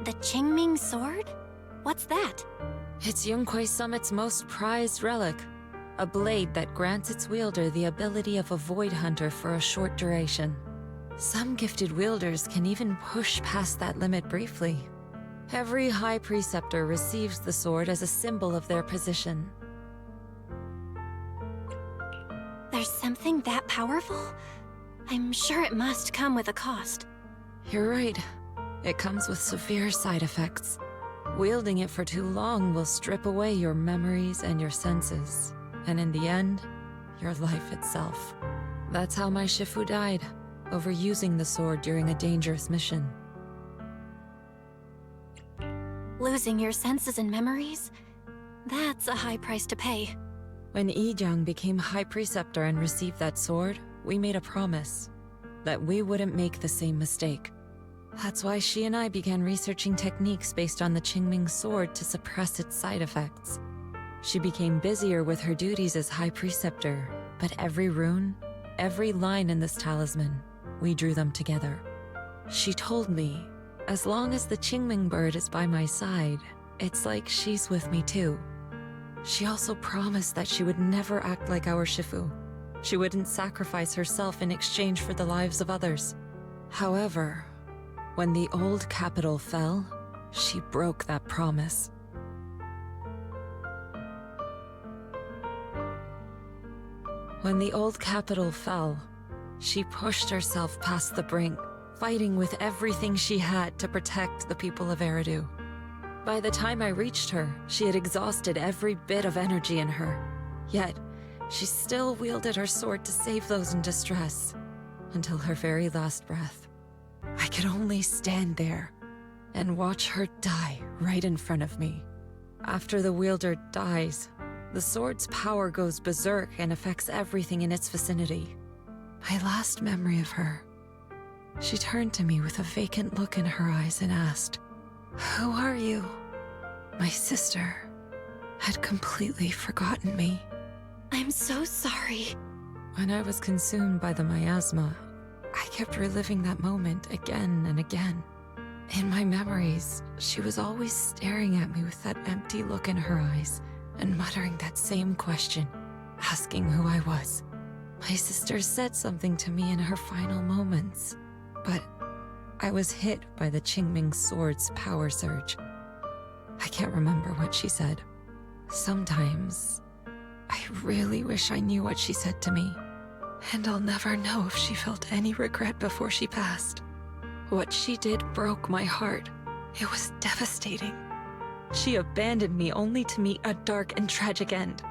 The Qingming Sword? What's that? It's Yunquei Summit's most prized relic. A blade that grants its wielder the ability of a void hunter for a short duration. Some gifted wielders can even push past that limit briefly. Every High Preceptor receives the sword as a symbol of their position. There's something that powerful? I'm sure it must come with a cost. You're right. It comes with severe side effects. Wielding it for too long will strip away your memories and your senses. And in the end, your life itself. That's how my Shifu died, overusing the sword during a dangerous mission. Losing your senses and memories? That's a high price to pay. When Yijang became High Preceptor and received that sword, we made a promise that we wouldn't make the same mistake. That's why she and I began researching techniques based on the Qingming Sword to suppress its side effects. She became busier with her duties as High Preceptor, but every rune, every line in this talisman, we drew them together. She told me, as long as the Qingming bird is by my side, it's like she's with me too. She also promised that she would never act like our Shifu. She wouldn't sacrifice herself in exchange for the lives of others. However, when the old capital fell, she broke that promise. When the old capital fell, she pushed herself past the brink, fighting with everything she had to protect the people of Eridu. By the time I reached her, she had exhausted every bit of energy in her. Yet, she still wielded her sword to save those in distress, until her very last breath. I could only stand there and watch her die right in front of me. After the wielder dies, the sword's power goes berserk and affects everything in its vicinity. My last memory of her, she turned to me with a vacant look in her eyes and asked, "Who are you?" My sister had completely forgotten me. I'm so sorry. When I was consumed by the miasma, I kept reliving that moment again and again. In my memories, she was always staring at me with that empty look in her eyes and muttering that same question, asking who I was. My sister said something to me in her final moments, but I was hit by the Qingming Sword's power surge. I can't remember what she said. Sometimes, I really wish I knew what she said to me, and I'll never know if she felt any regret before she passed. What she did broke my heart. It was devastating. She abandoned me only to meet a dark and tragic end.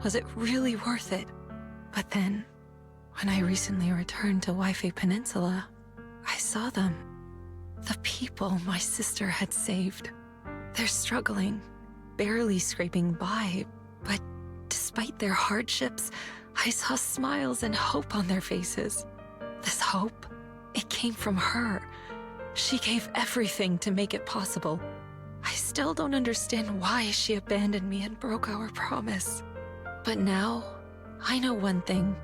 Was it really worth it? But then, when I recently returned to Waifei Peninsula, I saw them. The people my sister had saved. They're struggling, barely scraping by, but despite their hardships, I saw smiles and hope on their faces. This hope, it came from her. She gave everything to make it possible. I still don't understand why she abandoned me and broke our promise. But now, I know one thing.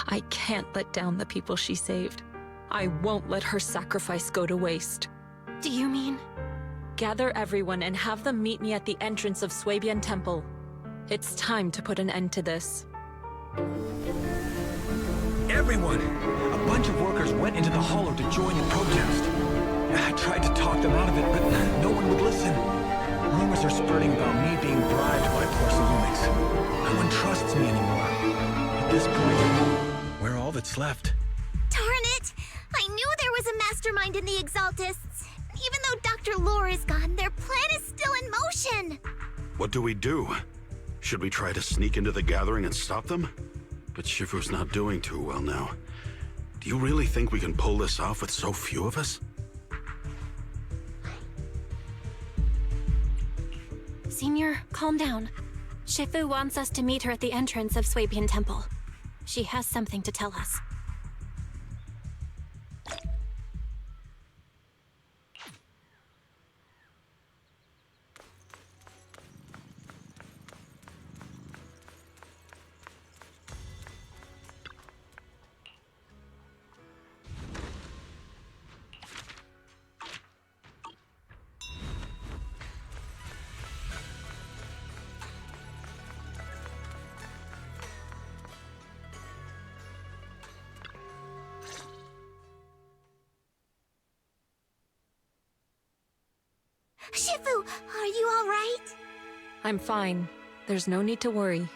I can't let down the people she saved. I won't let her sacrifice go to waste. Do you mean? Gather everyone and have them meet me at the entrance of Suibian Temple. It's time to put an end to this. Everyone! A bunch of workers went into the hollow to join the protest. I tried to talk them out of it, but no one would listen. Rumors are spreading about me being bribed by Porcelumix. No one trusts me anymore. At this point, we're all that's left. Darn it! I knew there was a mastermind in the Exaltists. Even though Dr. Lore is gone, their plan is still in motion. What do we do? Should we try to sneak into the gathering and stop them? But Shifu's not doing too well now. Do you really think we can pull this off with so few of us? Senior, calm down. Shifu wants us to meet her at the entrance of Swabian Temple. She has something to tell us. Shifu, are you all right? I'm fine. There's no need to worry.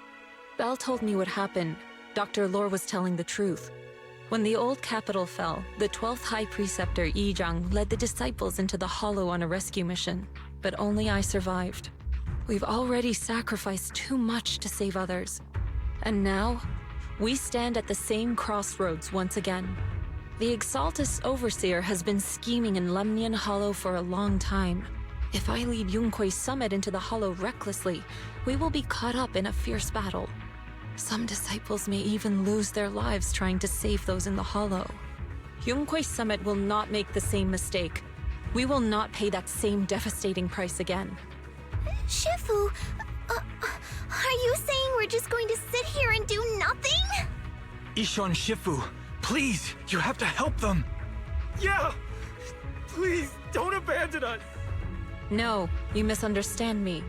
Belle told me what happened. Dr. Lore was telling the truth. When the old capital fell, the 12th High Preceptor Yi Zhang led the disciples into the Hollow on a rescue mission, but only I survived. We've already sacrificed too much to save others. And now, we stand at the same crossroads once again. The Exaltus Overseer has been scheming in Lemnian Hollow for a long time. If I lead Yunque's summit into the Hollow recklessly, we will be caught up in a fierce battle. Some disciples may even lose their lives trying to save those in the Hollow. Yunque's summit will not make the same mistake. We will not pay that same devastating price again. Shifu, are you saying we're just going to sit here and do nothing? Isha and Shifu, please, you have to help them. Yeah! Please, don't abandon us! No, you misunderstand me.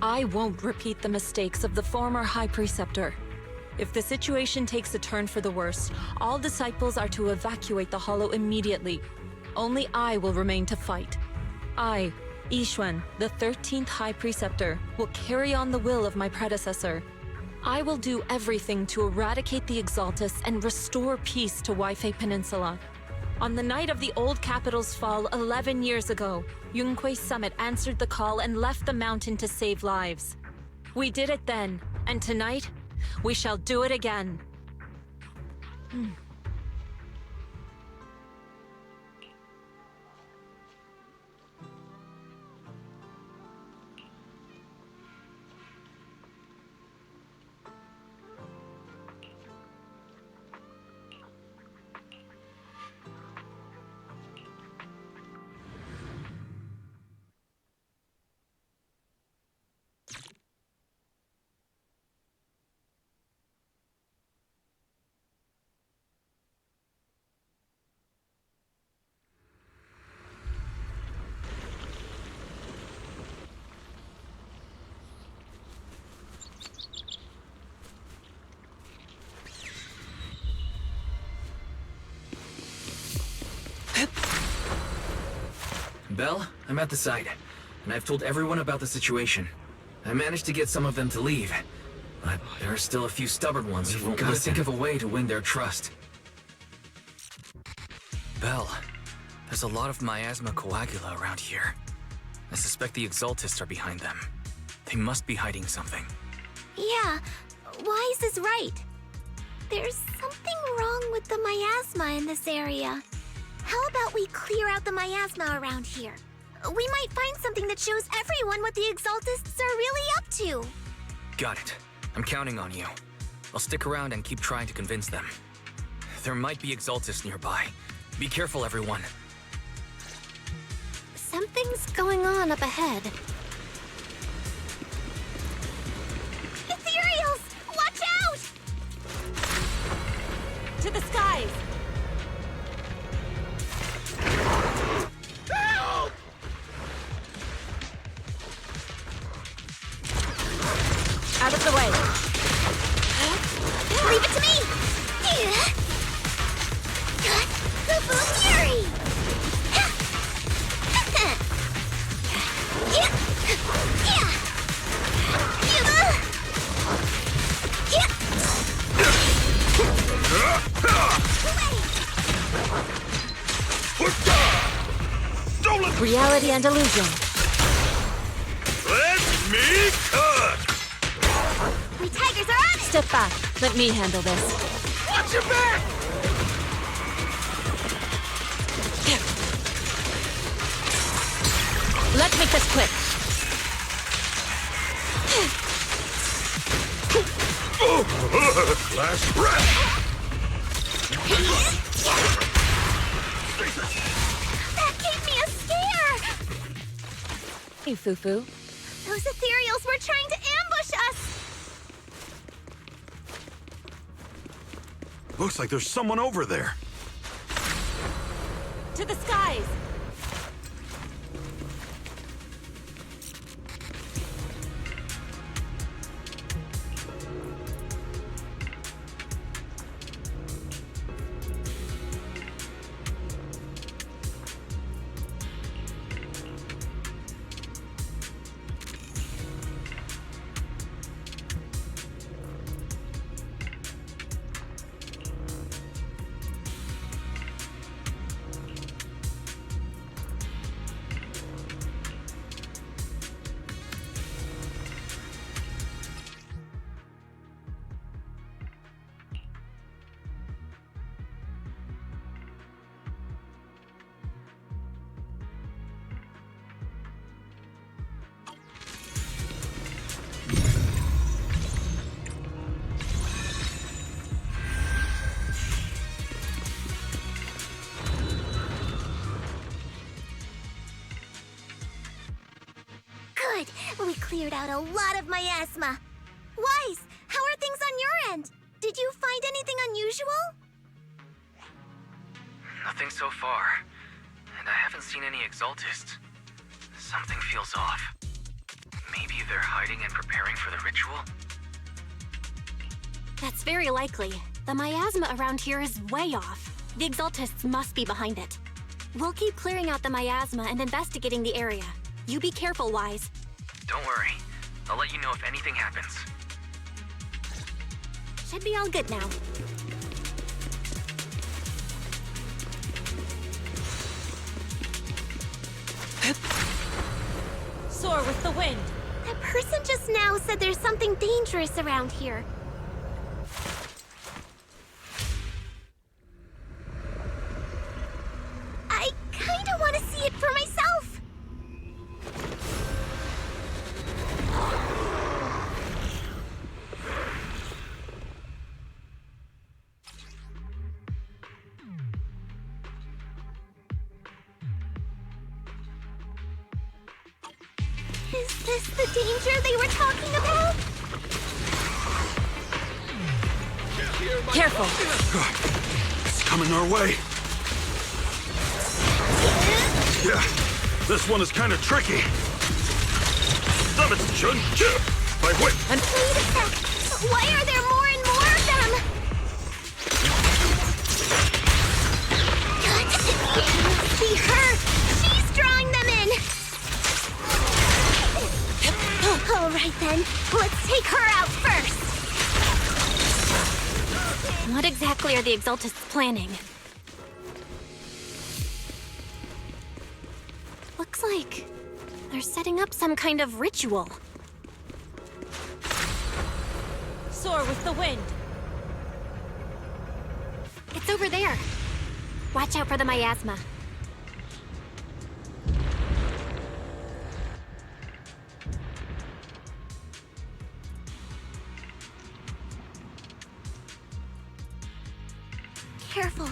I won't repeat the mistakes of the former High Preceptor. If the situation takes a turn for the worse, all disciples are to evacuate the Hollow immediately. Only I will remain to fight. I, Yixuan, the 13th High Preceptor, will carry on the will of my predecessor. I will do everything to eradicate the Exaltus and restore peace to Waifei Peninsula. On the night of the old capital's fall 11 years ago, Yunque's summit answered the call and left the mountain to save lives. We did it then, and tonight, we shall do it again. Belle, I'm at the site, and I've told everyone about the situation. I managed to get some of them to leave, but there are still a few stubborn ones who won't listen. Think of a way to win their trust. Belle, there's a lot of miasma coagula around here. I suspect the Exaltists are behind them. They must be hiding something. Yeah, Wise is right. There's something wrong with the miasma in this area. How about we clear out the miasma around here? We might find something that shows everyone what the Exaltists are really up to. Got it. I'm counting on you. I'll stick around and keep trying to convince them. There might be Exaltists nearby. Be careful, everyone. Something's going on up ahead. Ethereals! Watch out! To the skies! Help! Out of the way! Leave it to me! Fufu Fury! Reality and illusion. Let me cut! We tigers are on it! Step back. Let me handle this. Watch your back! Let's make this quick. Last breath! That gave me a scare! Hey, Fufu. Those ethereals were trying to ambush us! Looks like there's someone over there. To the skies! Good! We cleared out a lot of miasma. Wise, how are things on your end? Did you find anything unusual? Nothing so far. And I haven't seen any exaltists. Something feels off. Maybe they're hiding and preparing for the ritual? That's very likely. The miasma around here is way off. The exaltists must be behind it. We'll keep clearing out the miasma and investigating the area. You be careful, Wise. Don't worry. I'll let you know if anything happens. Should be all good now. Soar with the wind. That person just now said there's something dangerous around here. I kinda want to see it for myself. Is this the danger they were talking about? Careful. It's coming our way. Yeah, this one is kind of tricky. Stop it, Chun! My whip! And wait a sec! Why are there more and more of them? See her! She's drawing them in! All right then, let's take her out first! What exactly are the exaltists planning? Looks like they're setting up some kind of ritual. Soar with the wind. It's over there. Watch out for the miasma. Careful,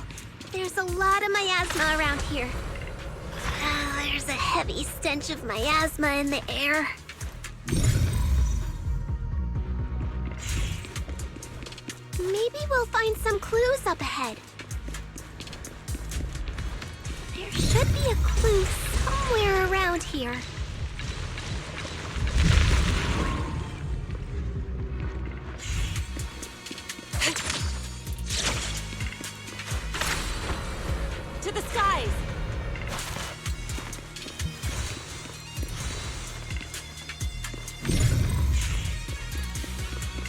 there's a lot of miasma around here. There's a heavy stench of miasma in the air. Maybe we'll find some clues up ahead. There should be a clue somewhere around here. To the skies!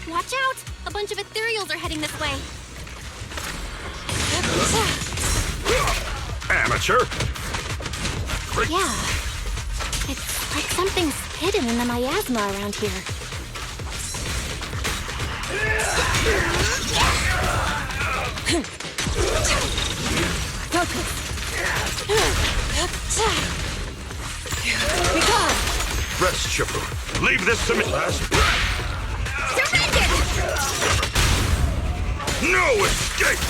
Watch out! A bunch of ethereals are heading this way. Amateur! Yeah. It's like something's hidden in the miasma around here. Focus. Be gone. Rest, Shifu. Leave this to me. Last breath. Surrender! No escape!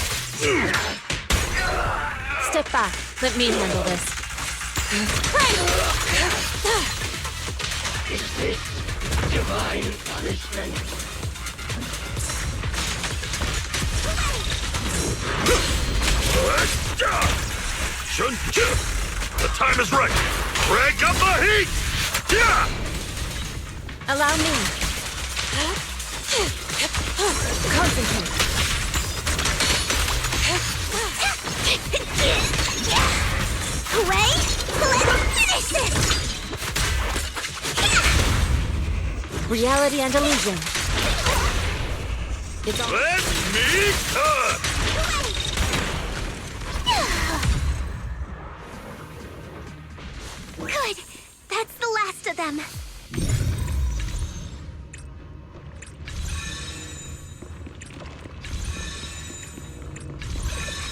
Step back. Let me handle this. Is this divine punishment? The time is right. Crank up the heat! Yeah! Allow me. Concentrate. Hooray! Let's finish this! Reality and illusion. It's all. Let me cook! Good. That's the last of them.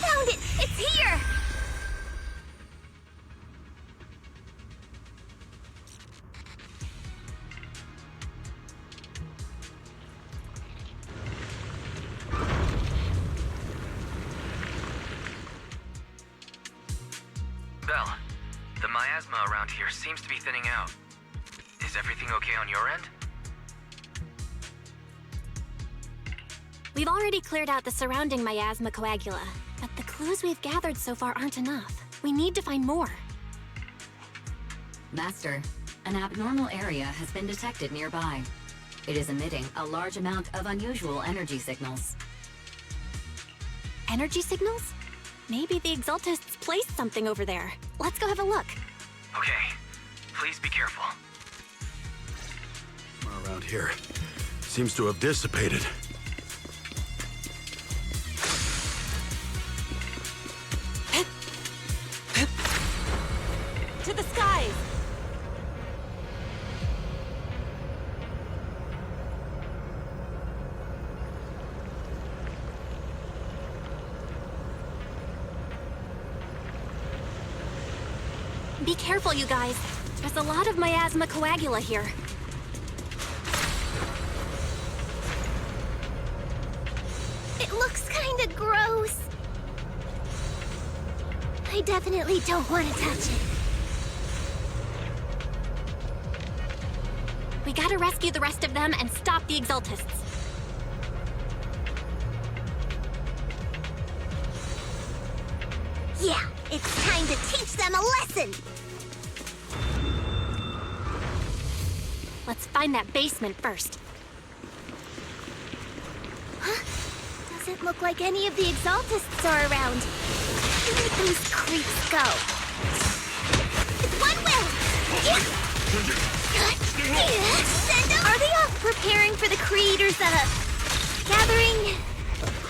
Found it! It's here! Belle, the miasma around here seems to be thinning out. Is everything okay on your end? We've already cleared out the surrounding miasma coagula, but the clues we've gathered so far aren't enough. We need to find more. Master, an abnormal area has been detected nearby. It is emitting a large amount of unusual energy signals. Energy signals? Maybe the Exaltists placed something over there. Let's go have a look. Okay. Please be careful. Around here seems to have dissipated. To the skies! Be careful, you guys. There's a lot of miasma coagula here. It looks kinda gross. I definitely don't want to touch it. We gotta rescue the rest of them and stop the Exaltists. Yeah, it's time to teach them a lesson! Let's find that basement first. Huh? Doesn't look like any of the Exaltists are around. Where did those creeps go? It's one will! Are they all preparing for the Creator's, gathering?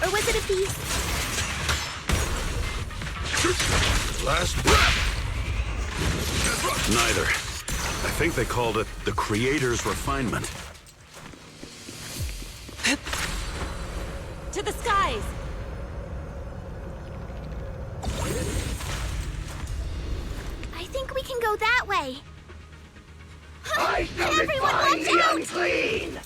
Or was it a feast? Last breath! Neither. I think they called it the Creator's refinement. To the skies! I think we can go that way. I shall Everyone define watch the out! unclean!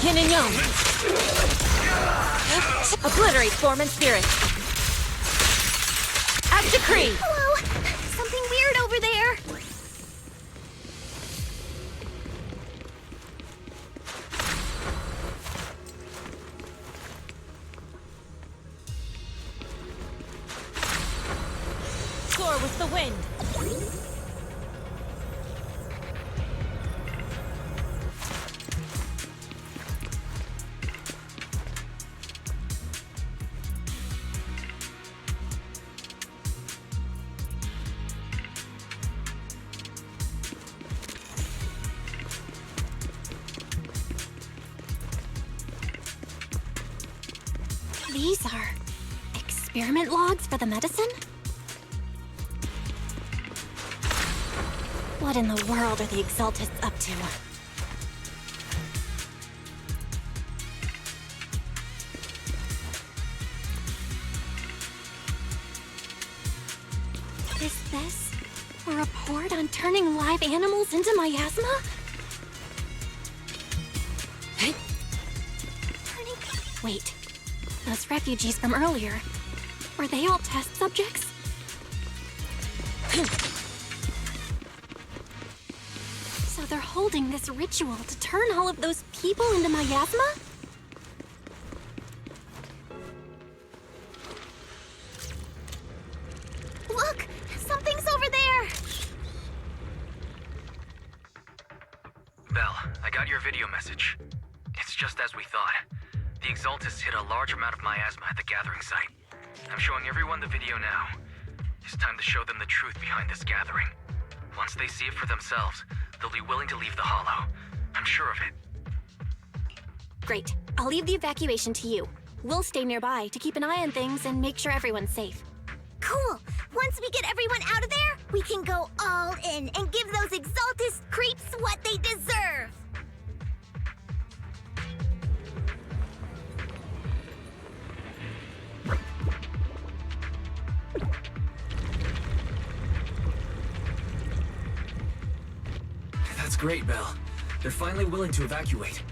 Yin and Yang! Obliterate form and spirit! As decreed! Hello! Something weird over there! Soar with the wind! These are experiment logs for the medicine? What in the world are the Exaltists up to? Is this a report on turning live animals into miasma? Wait, those refugees from earlier, were they all test subjects? So they're holding this ritual to turn all of those people into miasma? Look! Something's over there! Belle, I got your video message. It's just as we thought. The Exaltists hit a large amount of miasma at the gathering site. I'm showing everyone the video now. It's time to show them the truth behind this gathering. Once they see it for themselves, they'll be willing to leave the Hollow. I'm sure of it. Great. I'll leave the evacuation to you. We'll stay nearby to keep an eye on things and make sure everyone's safe. Cool! Once we get everyone out of there, we can go all in and give those Exaltist creeps what they deserve! That's great, Belle. They're finally willing to evacuate.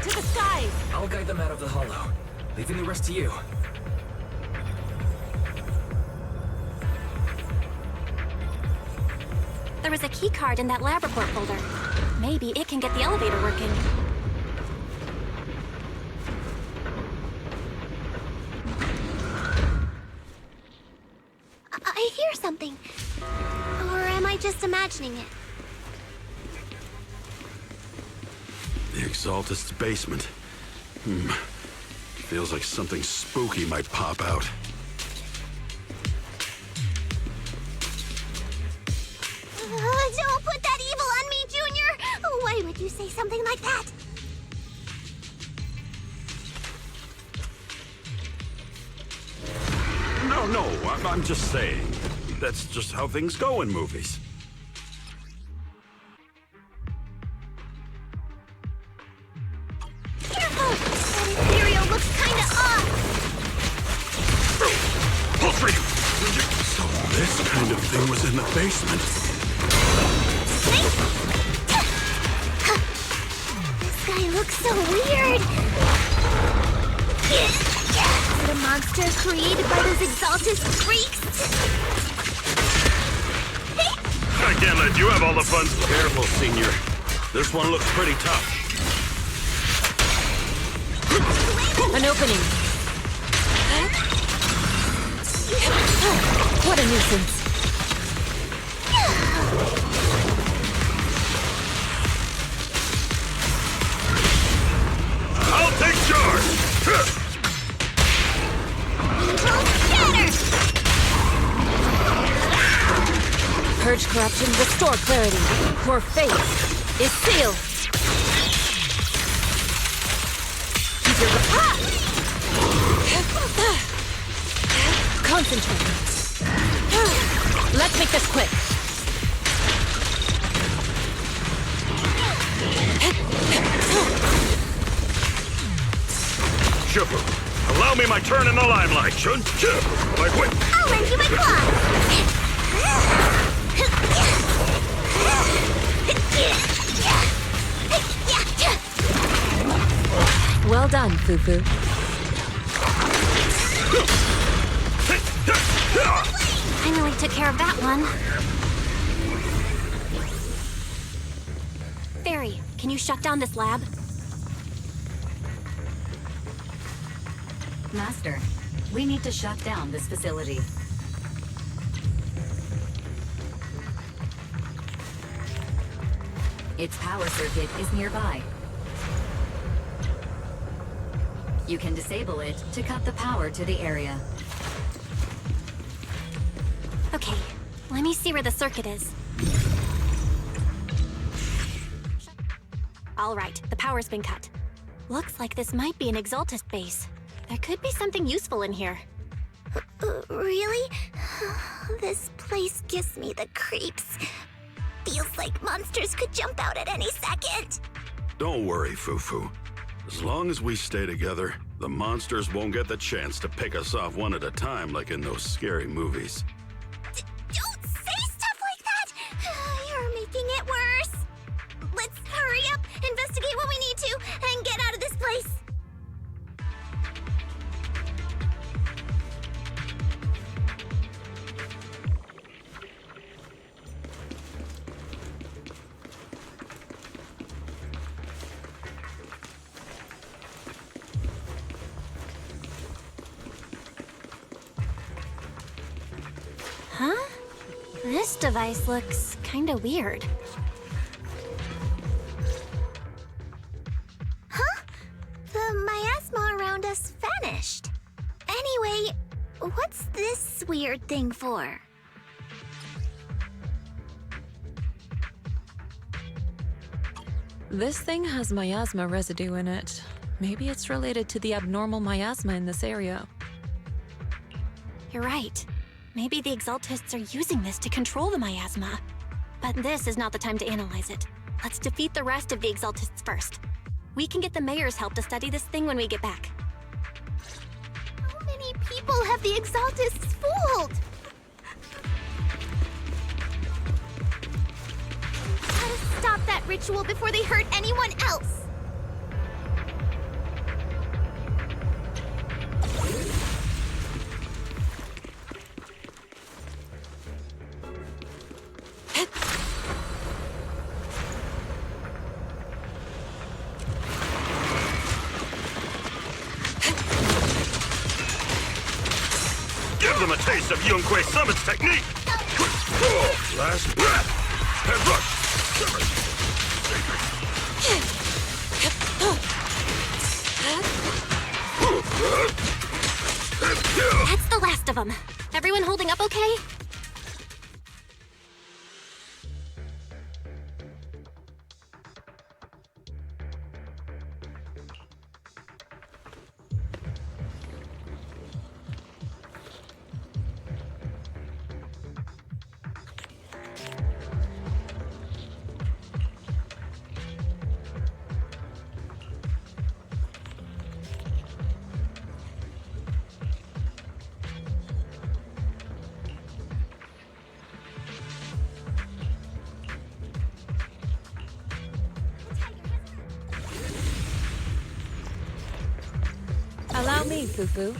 To the skies! I'll guide them out of the Hollow, leaving the rest to you. There was a key card in that lab report folder. Maybe it can get the elevator working. I hear something. Or am I just imagining it? The Exaltist's basement. Feels like something spooky might pop out. Don't put that evil on me, Junior! Why would you say something like that? No, I'm just saying. That's just how things go in movies. Careful! That Imperial looks kinda off! Paltry! So this kind of thing was in the basement. This guy looks so weird! Is it a monster created by those Exaltist freaks? I can't let you have all the fun. Careful, Senior. This one looks pretty tough. An opening. What a nuisance. I'll take charge! Purge corruption, restore clarity. Your fate is sealed. Keep your concentrate. Let's make this quick. Shufu, allow me my turn in the limelight, Shun. My whip. I'll lend you my claw! Well done, Fufu. Finally took care of that one. Fairy, can you shut down this lab? Master, we need to shut down this facility. Its power circuit is nearby. You can disable it to cut the power to the area. Okay, let me see where the circuit is. All right, the power's been cut. Looks like this might be an Exaltist base. There could be something useful in here. Really? This place gives me the creeps. Feels like monsters could jump out at any second. Don't worry, Fufu. As long as we stay together, the monsters won't get the chance to pick us off one at a time like in those scary movies. Don't say stuff like that! You're making it worse. Let's hurry up, investigate what we need to, and get out of this place. Huh? This device looks kinda weird. Huh? The miasma around us vanished. Anyway, what's this weird thing for? This thing has miasma residue in it. Maybe it's related to the abnormal miasma in this area. You're right. Maybe the Exaltists are using this to control the miasma. But this is not the time to analyze it. Let's defeat the rest of the Exaltists first. We can get the mayor's help to study this thing when we get back. How many people have the Exaltists fooled? Gotta stop that ritual before they hurt anyone else. Give them a taste of Yunquei Summit's technique! Last breath! And rush! That's the last of them. Everyone holding up okay? Allow me, Fufu.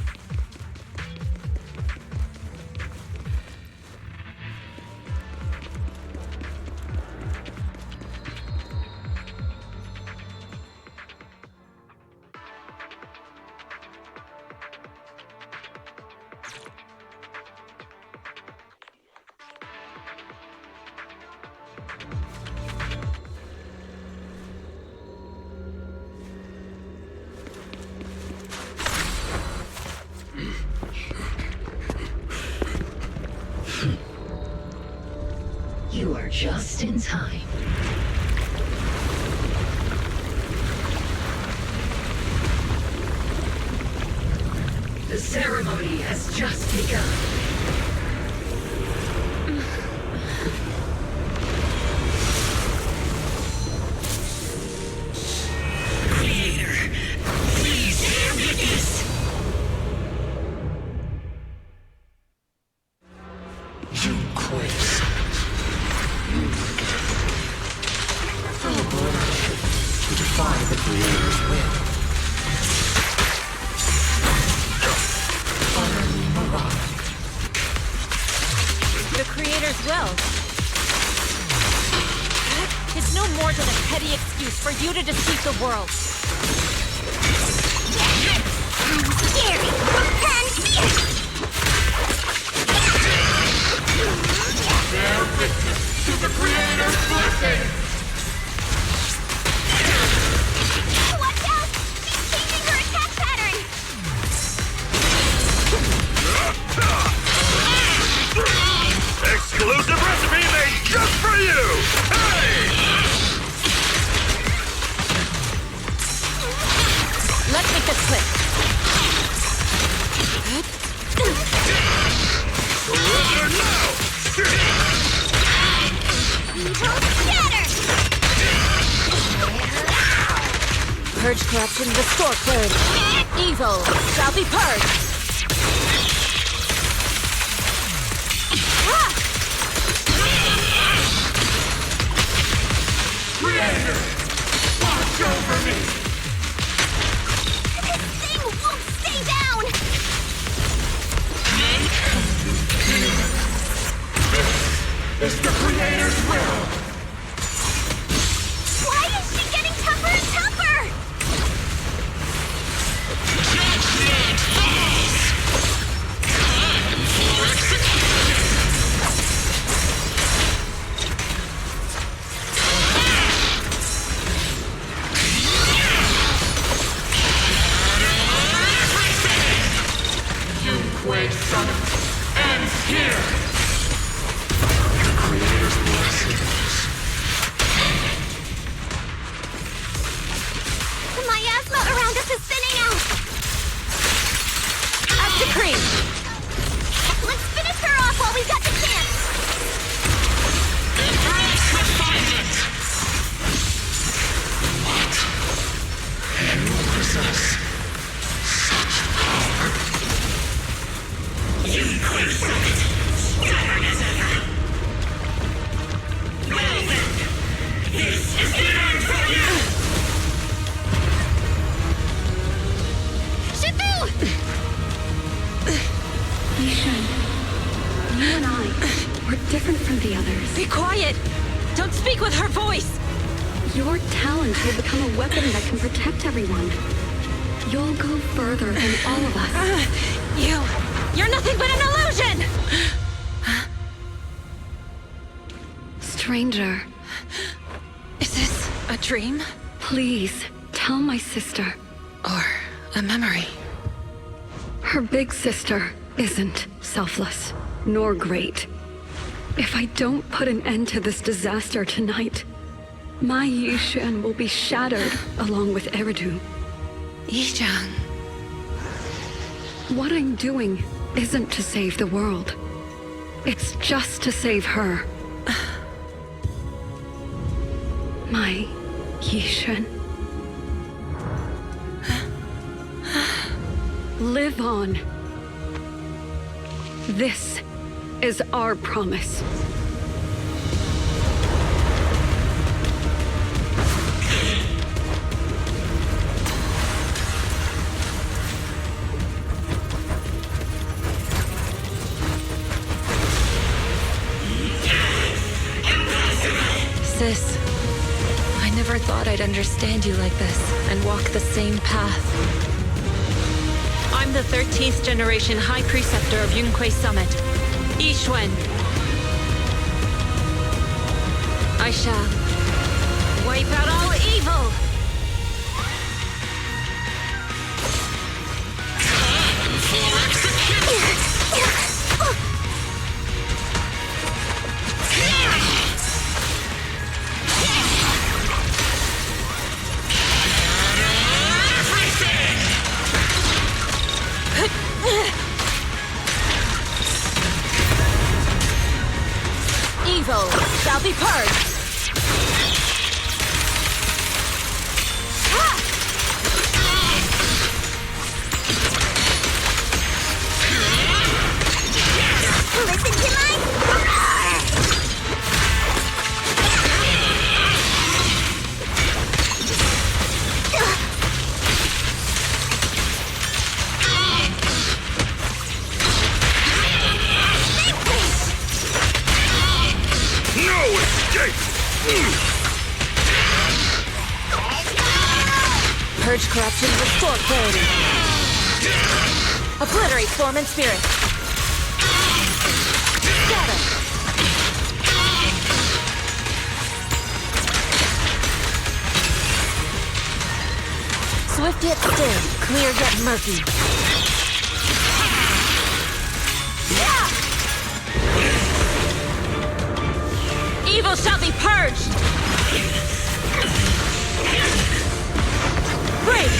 You are just in time. The ceremony has just begun. Creator, please bear witness. You quit. To defy the Creator's will. Utterly moronic. The Creator's will. It's no more than a petty excuse for you to deceive the world. Scary and fierce. Bear witness to the Creator's blessing! Watch out! She's changing her attack pattern! Exclusive recipe made just for you! Hey! this quick. Surrender now! Shatter! Purge corruption, restore clarity. Evil shall be purged. Creator! Watch over me! This thing won't stay down! This is the Creator's will! Why is she getting tougher and tougher? Judgment falls! Time for execution! Quake Summit ends here! The Creator's blessings. The miasma around us is thinning out! As decreed! Let's finish her off while we've got the chance! Embrace refinement! What? You possess such power? You quit Summit! Stubborn as ever! Well then, this is the end for you! Shifu! Yishan, you and I, we're different from the others. Be quiet! Don't speak with her voice! Your talent will become a weapon that can protect everyone. You'll go further than all of us. You're nothing but an illusion! Stranger. Is this a dream? Please, tell my sister. Or a memory? Her big sister isn't selfless, nor great. If I don't put an end to this disaster tonight, my Yishan will be shattered along with Eridu. Yizhang. What I'm doing isn't to save the world. It's just to save her. My Yishan. Live on. This is our promise. Sis, I never thought I'd understand you like this and walk the same path. I'm the 13th generation High Preceptor of Yunquei Summit, Yixuan. I shall wipe out all evil! Time for execution! Evil shall be purged! Listen to my... No escape! Purge corruption, restore clarity. Obliterate form and spirit. Scatter. Swift yet still, clear yet murky. Evil shall be purged! Break!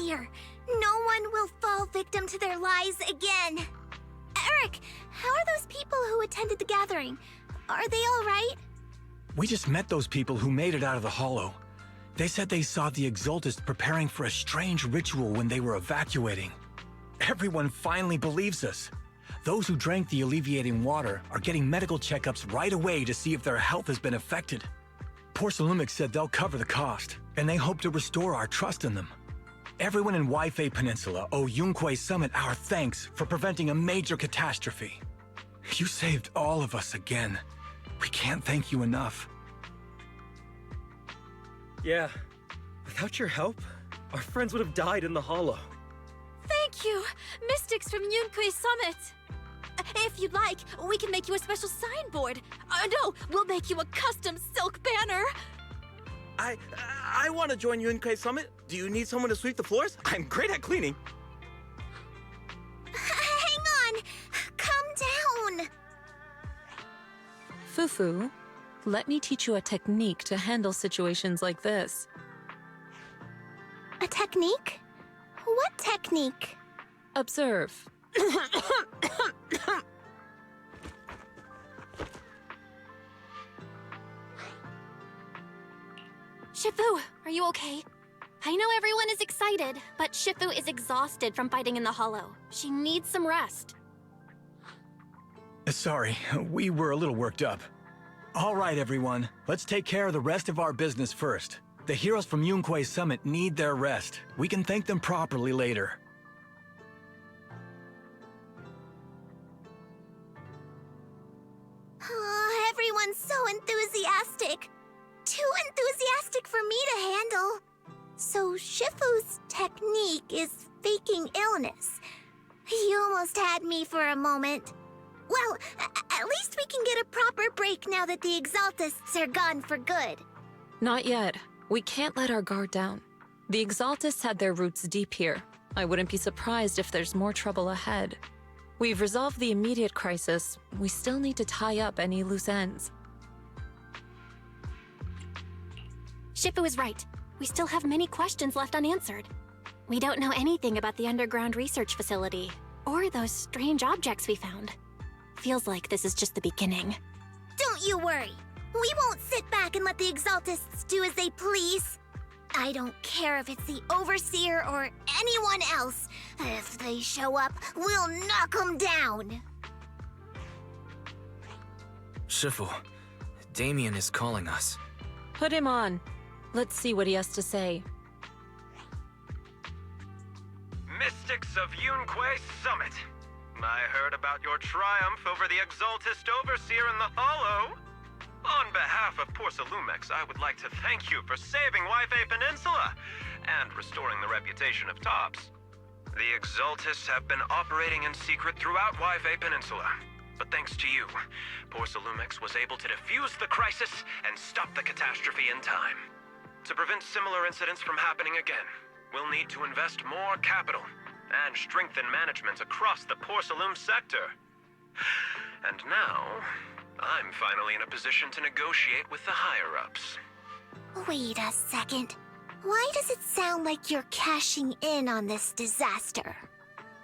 overseer. No one will fall victim to their lies again. Eric, how are those people who attended the gathering? Are they all right? We just met those people who made it out of the Hollow. They said they saw the Exaltists preparing for a strange ritual when they were evacuating. Everyone finally believes us. Those who drank the alleviating water are getting medical checkups right away to see if their health has been affected. Porcelumix said they'll cover the cost, and they hope to restore our trust in them. Everyone in Waifei Peninsula owe Yunquei Summit our thanks for preventing a major catastrophe. You saved all of us again. We can't thank you enough. Yeah, without your help, our friends would have died in the Hollow. Thank you, Mystics from Yunquei Summit. If you'd like, we can make you a special signboard. No, we'll make you a custom silk banner. I want to join Yunquei Summit. Do you need someone to sweep the floors? I'm great at cleaning. Hang on! Calm down! Fufu, let me teach you a technique to handle situations like this. A technique? What technique? Observe. Shifu, are you okay? I know everyone is excited, but Shifu is exhausted from fighting in the Hollow. She needs some rest. Sorry, we were a little worked up. All right, everyone. Let's take care of the rest of our business first. The heroes from Yunquei Summit need their rest. We can thank them properly later. Oh, everyone's so enthusiastic. Too enthusiastic for me to handle. So Shifu's technique is faking illness. You almost had me for a moment. Well, at least we can get a proper break now that the Exaltists are gone for good. Not yet. We can't let our guard down. The Exaltists had their roots deep here. I wouldn't be surprised if there's more trouble ahead. We've resolved the immediate crisis. We still need to tie up any loose ends. Shifu is right. We still have many questions left unanswered. We don't know anything about the underground research facility, or those strange objects we found. Feels like this is just the beginning. Don't you worry. We won't sit back and let the Exaltists do as they please. I don't care if it's the Overseer or anyone else. If they show up, we'll knock them down. Shifu, Damien is calling us. Put him on. Let's see what he has to say. Mystics of Yunquei Summit. I heard about your triumph over the Exaltist Overseer in the Hollow. On behalf of Porcelumix, I would like to thank you for saving Waifei Peninsula and restoring the reputation of Tops. The Exaltists have been operating in secret throughout Waifei Peninsula, but thanks to you, Porcelumix was able to defuse the crisis and stop the catastrophe in time. To prevent similar incidents from happening again, we'll need to invest more capital and strengthen management across the Porcelum sector. And now, I'm finally in a position to negotiate with the higher-ups. Wait a second. Why does it sound like you're cashing in on this disaster?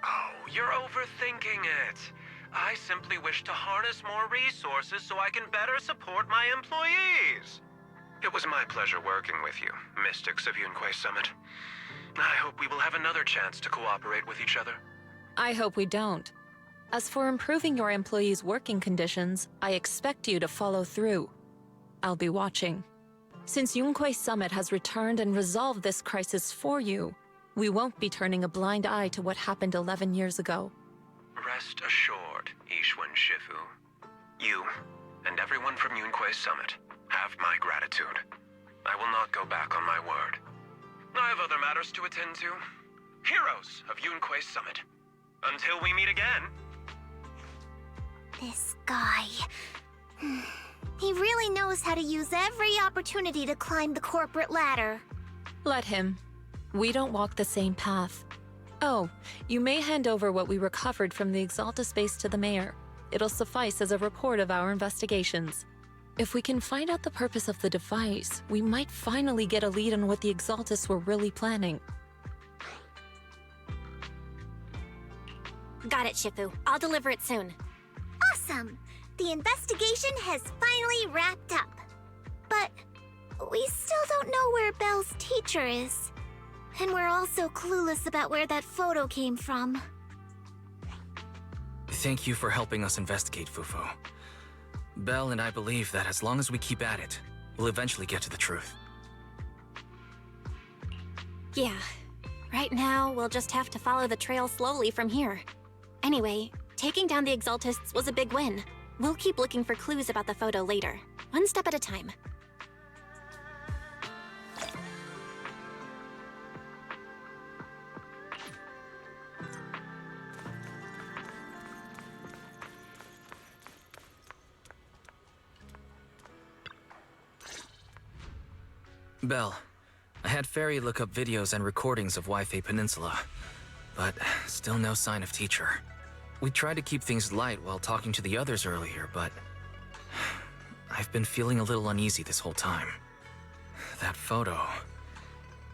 Oh, you're overthinking it. I simply wish to harness more resources so I can better support my employees. It was my pleasure working with you, Mystics of Yunquei Summit. I hope we will have another chance to cooperate with each other. I hope we don't. As for improving your employees' working conditions, I expect you to follow through. I'll be watching. Since Yunquei Summit has returned and resolved this crisis for you, we won't be turning a blind eye to what happened 11 years ago. Rest assured, Ishwan Shifu. You, and everyone from Yunquei Summit, have my gratitude. I will not go back on my word. I have other matters to attend to. Heroes of Yunquei Summit. Until we meet again. This guy... He really knows how to use every opportunity to climb the corporate ladder. Let him. We don't walk the same path. Oh, you may hand over what we recovered from the Exalta base to the mayor. It'll suffice as a report of our investigations. If we can find out the purpose of the device, we might finally get a lead on what the Exaltus were really planning. Got it, Shifu. I'll deliver it soon. Awesome! The investigation has finally wrapped up. But we still don't know where Belle's teacher is. And we're also clueless about where that photo came from. Thank you for helping us investigate, Fufu. Belle and I believe that as long as we keep at it, we'll eventually get to the truth. Yeah. Right now, we'll just have to follow the trail slowly from here. Anyway, taking down the Exaltists was a big win. We'll keep looking for clues about the photo later, one step at a time. Belle, I had Fairy look up videos and recordings of Wi-Fi Peninsula, but still no sign of teacher. We tried to keep things light while talking to the others earlier, but I've been feeling a little uneasy this whole time. That photo,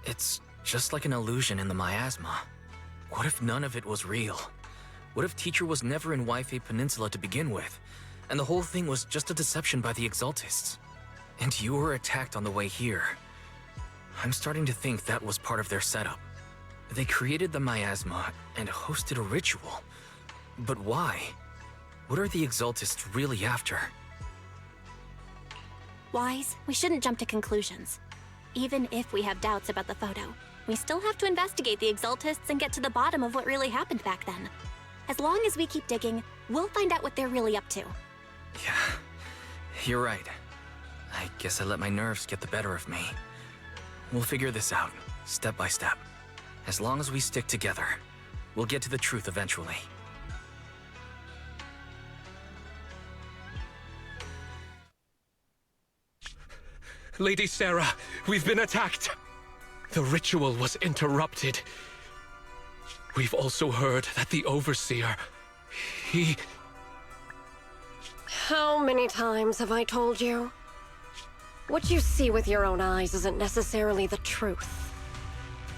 it's just like an illusion in the miasma. What if none of it was real? What if teacher was never in Wi-Fi Peninsula to begin with, and the whole thing was just a deception by the Exaltists? And you were attacked on the way here. I'm starting to think that was part of their setup. They created the miasma and hosted a ritual. But why? What are the Exaltists really after? Wise, we shouldn't jump to conclusions. Even if we have doubts about the photo, we still have to investigate the Exaltists and get to the bottom of what really happened back then. As long as we keep digging, we'll find out what they're really up to. Yeah, you're right. I guess I let my nerves get the better of me. We'll figure this out, step by step. As long as we stick together, we'll get to the truth eventually. Lady Sarah, we've been attacked. The ritual was interrupted. We've also heard that the Overseer, he... How many times have I told you? What you see with your own eyes isn't necessarily the truth.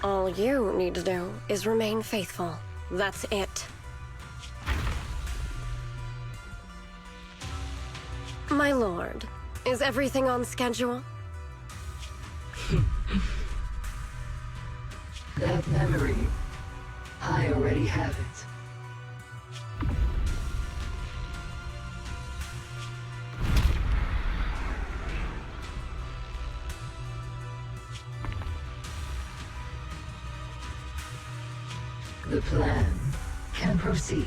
All you need to do is remain faithful. That's it. My lord, is everything on schedule? That memory, I already have it. The plan can proceed.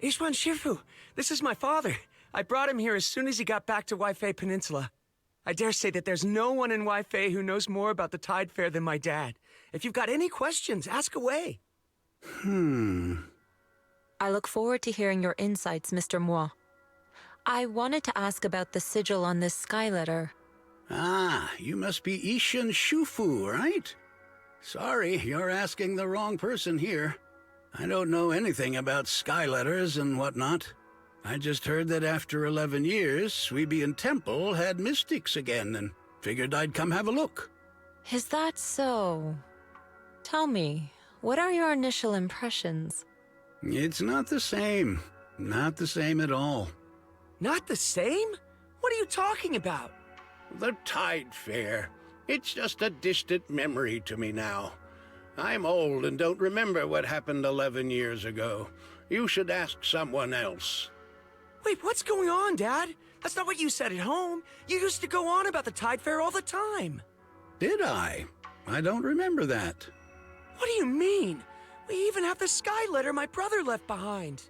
Ishwan Shifu, this is my father. I brought him here as soon as he got back to Waifei Peninsula. I dare say that there's no one in Waifei who knows more about the Tide Fair than my dad. If you've got any questions, ask away. I look forward to hearing your insights, Mr. Moi. I wanted to ask about the sigil on this sky letter. Ah, you must be Ishin Shufu, right? Sorry, you're asking the wrong person here. I don't know anything about sky letters and whatnot. I just heard that after 11 years, Sweebian Temple had mystics again and figured I'd come have a look. Is that so? Tell me, what are your initial impressions? It's not the same. Not the same at all. Not the same? What are you talking about? The Tide Fair. It's just a distant memory to me now. I'm old and don't remember what happened 11 years ago. You should ask someone else. Wait, what's going on, Dad? That's not what you said at home. You used to go on about the Tide Fair all the time. Did I? I don't remember that. What do you mean? We even have the sky letter my brother left behind.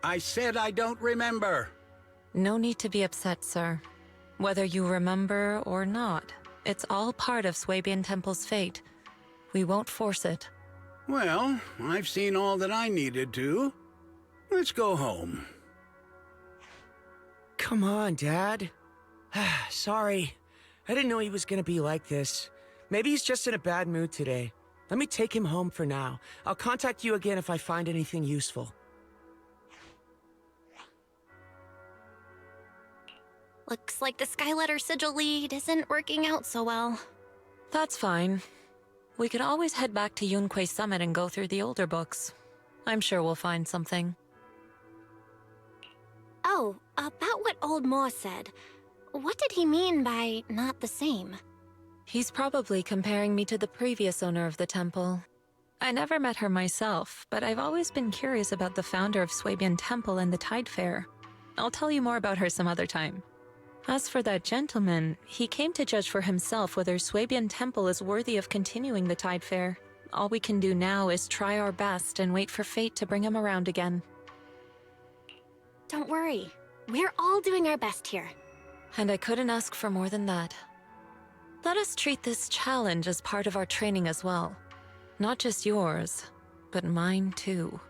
I said I don't remember. No need to be upset, sir. Whether you remember or not, it's all part of Swabian Temple's fate. We won't force it. Well, I've seen all that I needed to. Let's go home. Come on, Dad. Sorry. I didn't know he was gonna be like this. Maybe he's just in a bad mood today. Let me take him home for now. I'll contact you again if I find anything useful. Looks like the Skyletter sigil lead isn't working out so well. That's fine. We could always head back to Yunquei Summit and go through the older books. I'm sure we'll find something. Oh, about what old Mo said. What did he mean by not the same? He's probably comparing me to the previous owner of the temple. I never met her myself, but I've always been curious about the founder of Swabian Temple and the Tide Fair. I'll tell you more about her some other time. As for that gentleman, he came to judge for himself whether Swabian Temple is worthy of continuing the Tide Fair. All we can do now is try our best and wait for fate to bring him around again. Don't worry. We're all doing our best here. And I couldn't ask for more than that. Let us treat this challenge as part of our training as well. Not just yours, but mine too.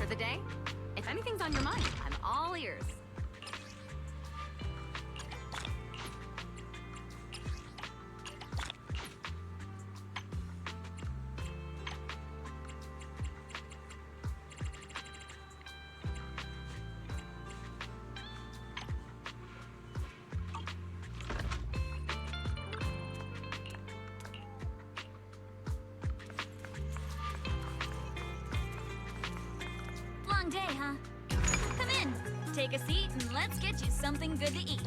for the day? If anything's on your mind, I'm all ears. Long day, huh? Come in, take a seat, and let's get you something good to eat.